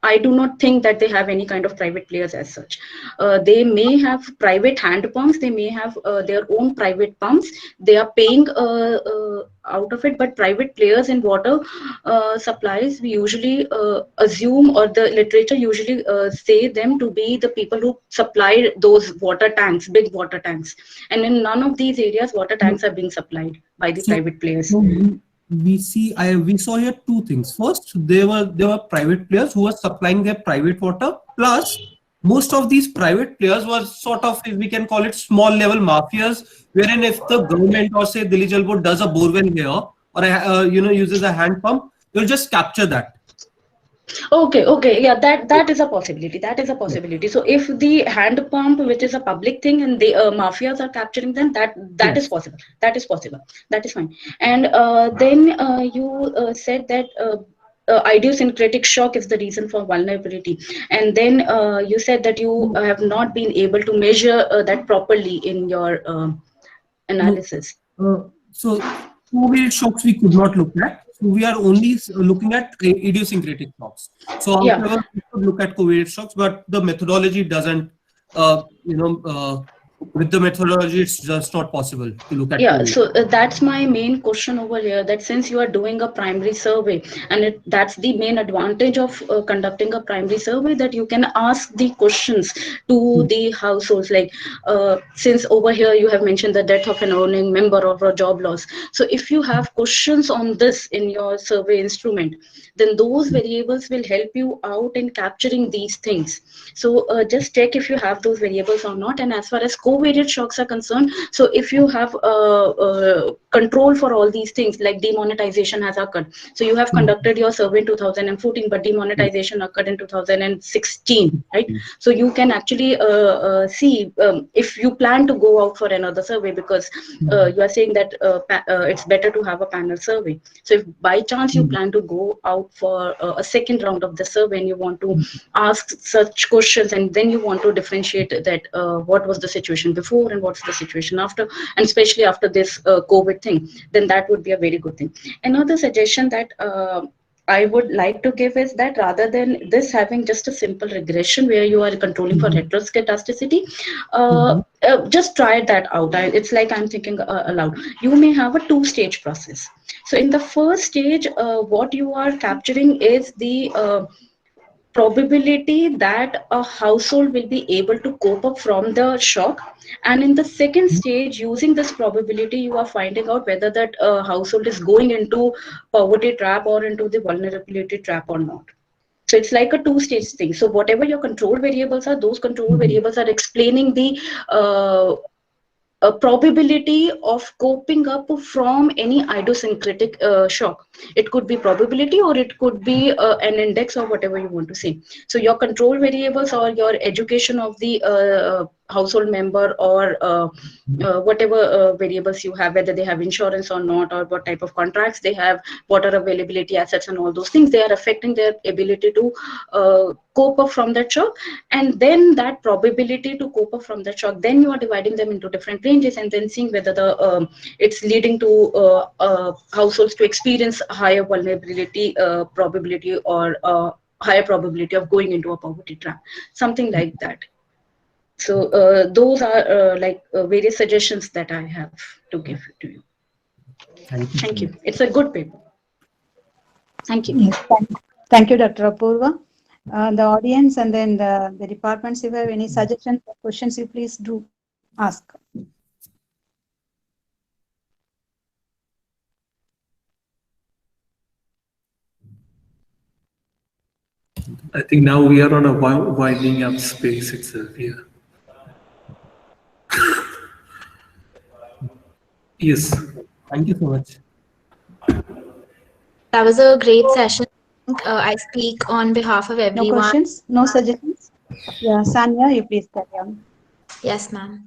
Speaker 12: I do not think that they have any kind of private players as such. They may have private hand pumps, they may have their own private pumps, they are paying out of it, but private players in water supplies, we usually assume, or the literature usually say them to be the people who supply those water tanks, big water tanks. And in none of these areas, water tanks are being supplied by the private players.
Speaker 11: So we saw here two things. First, there were private players who were supplying their private water. Plus, most of these private players were sort of, if we can call it, small level mafias, wherein if the government or say Delhi Jal Board does a borewell here, or uses a hand pump, they'll just capture that.
Speaker 12: Okay, yeah, that is a possibility. That is a possibility. So if the hand pump, which is a public thing, and the mafias are capturing them, that is possible. That is possible. That is fine. And then you said that idiosyncratic shock is the reason for vulnerability, and then you said that you have not been able to measure that properly in your analysis.
Speaker 11: So covariate shocks we could not look at. So we are only looking at idiosyncratic shocks. So however, we could look at covariate shocks, but the methodology doesn't, with the methodology, it's just not possible to look at.
Speaker 12: Yeah, so that's my main question over here, that since you are doing a primary survey, and that's the main advantage of conducting a primary survey, that you can ask the questions to the households, like since over here you have mentioned the death of an earning member or a job loss. So if you have questions on this in your survey instrument, then those variables will help you out in capturing these things. So just check if you have those variables or not. And as far as covariate shocks are concerned, so if you have control for all these things, like demonetization has occurred, so you have conducted your survey in 2014, but demonetization occurred in 2016, right? So you can actually see if you plan to go out for another survey, because you are saying that it's better to have a panel survey. So if by chance you plan to go out for a second round of the survey, and you want to ask such questions, and then you want to differentiate that what was the situation before and what's the situation after, and especially after this COVID thing, then that would be a very good thing. Another suggestion that I would like to give is that rather than this having just a simple regression where you are controlling for heteroscedasticity, just try that out. It's like I'm thinking aloud. You may have a two-stage process. So in the first stage, what you are capturing is the probability that a household will be able to cope up from the shock. And in the second stage, using this probability, you are finding out whether that household is going into poverty trap or into the vulnerability trap or not. So it's like a two-stage thing. So whatever your control variables are, those control variables are explaining the a probability of coping up from any idiosyncratic shock. It could be probability, or it could be an index, or whatever you want to say. So your control variables or your education of the household member, or whatever variables you have, whether they have insurance or not, or what type of contracts they have, water availability, assets, and all those things, they are affecting their ability to cope up from that shock. And then that probability to cope up from that shock, then you are dividing them into different ranges, and then seeing whether the it's leading to households to experience higher vulnerability probability, or higher probability of going into a poverty trap, something like that. So those are various suggestions that I have to give to you.
Speaker 11: Thank you.
Speaker 12: Thank you. It's a good paper. Thank you.
Speaker 9: Yes, thank you, Dr. Apurva. The audience and then the departments, if you have any suggestions or questions, you please do ask.
Speaker 5: I think now we are on a winding up space itself here. Yes.
Speaker 11: Thank you so much.
Speaker 1: That was a great session. I speak on behalf of
Speaker 9: No
Speaker 1: everyone.
Speaker 9: questions, no suggestions? Yeah, Sanya, you please carry on.
Speaker 1: Yes, ma'am.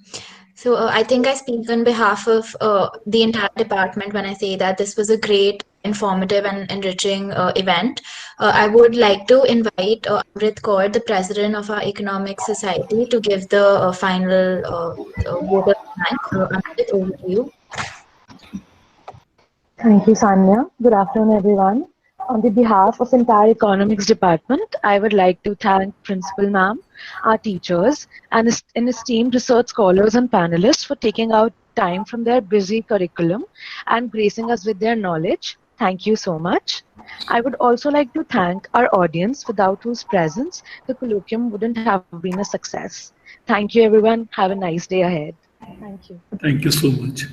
Speaker 1: So I think I speak on behalf of the entire department when I say that this was a great, informative, and enriching event. I would like to invite Amrit Kaur, the president of our Economic Society, to give the final vote of thanks. Amrit, over to you.
Speaker 13: Thank you, Sanya. Good afternoon, everyone. On the behalf of entire economics department, I would like to thank Principal Ma'am, our teachers, and esteemed research scholars and panelists for taking out time from their busy curriculum and gracing us with their knowledge. Thank you so much. I would also like to thank our audience, without whose presence the colloquium wouldn't have been a success. Thank you, everyone. Have a nice day ahead. Thank you.
Speaker 5: Thank you so much.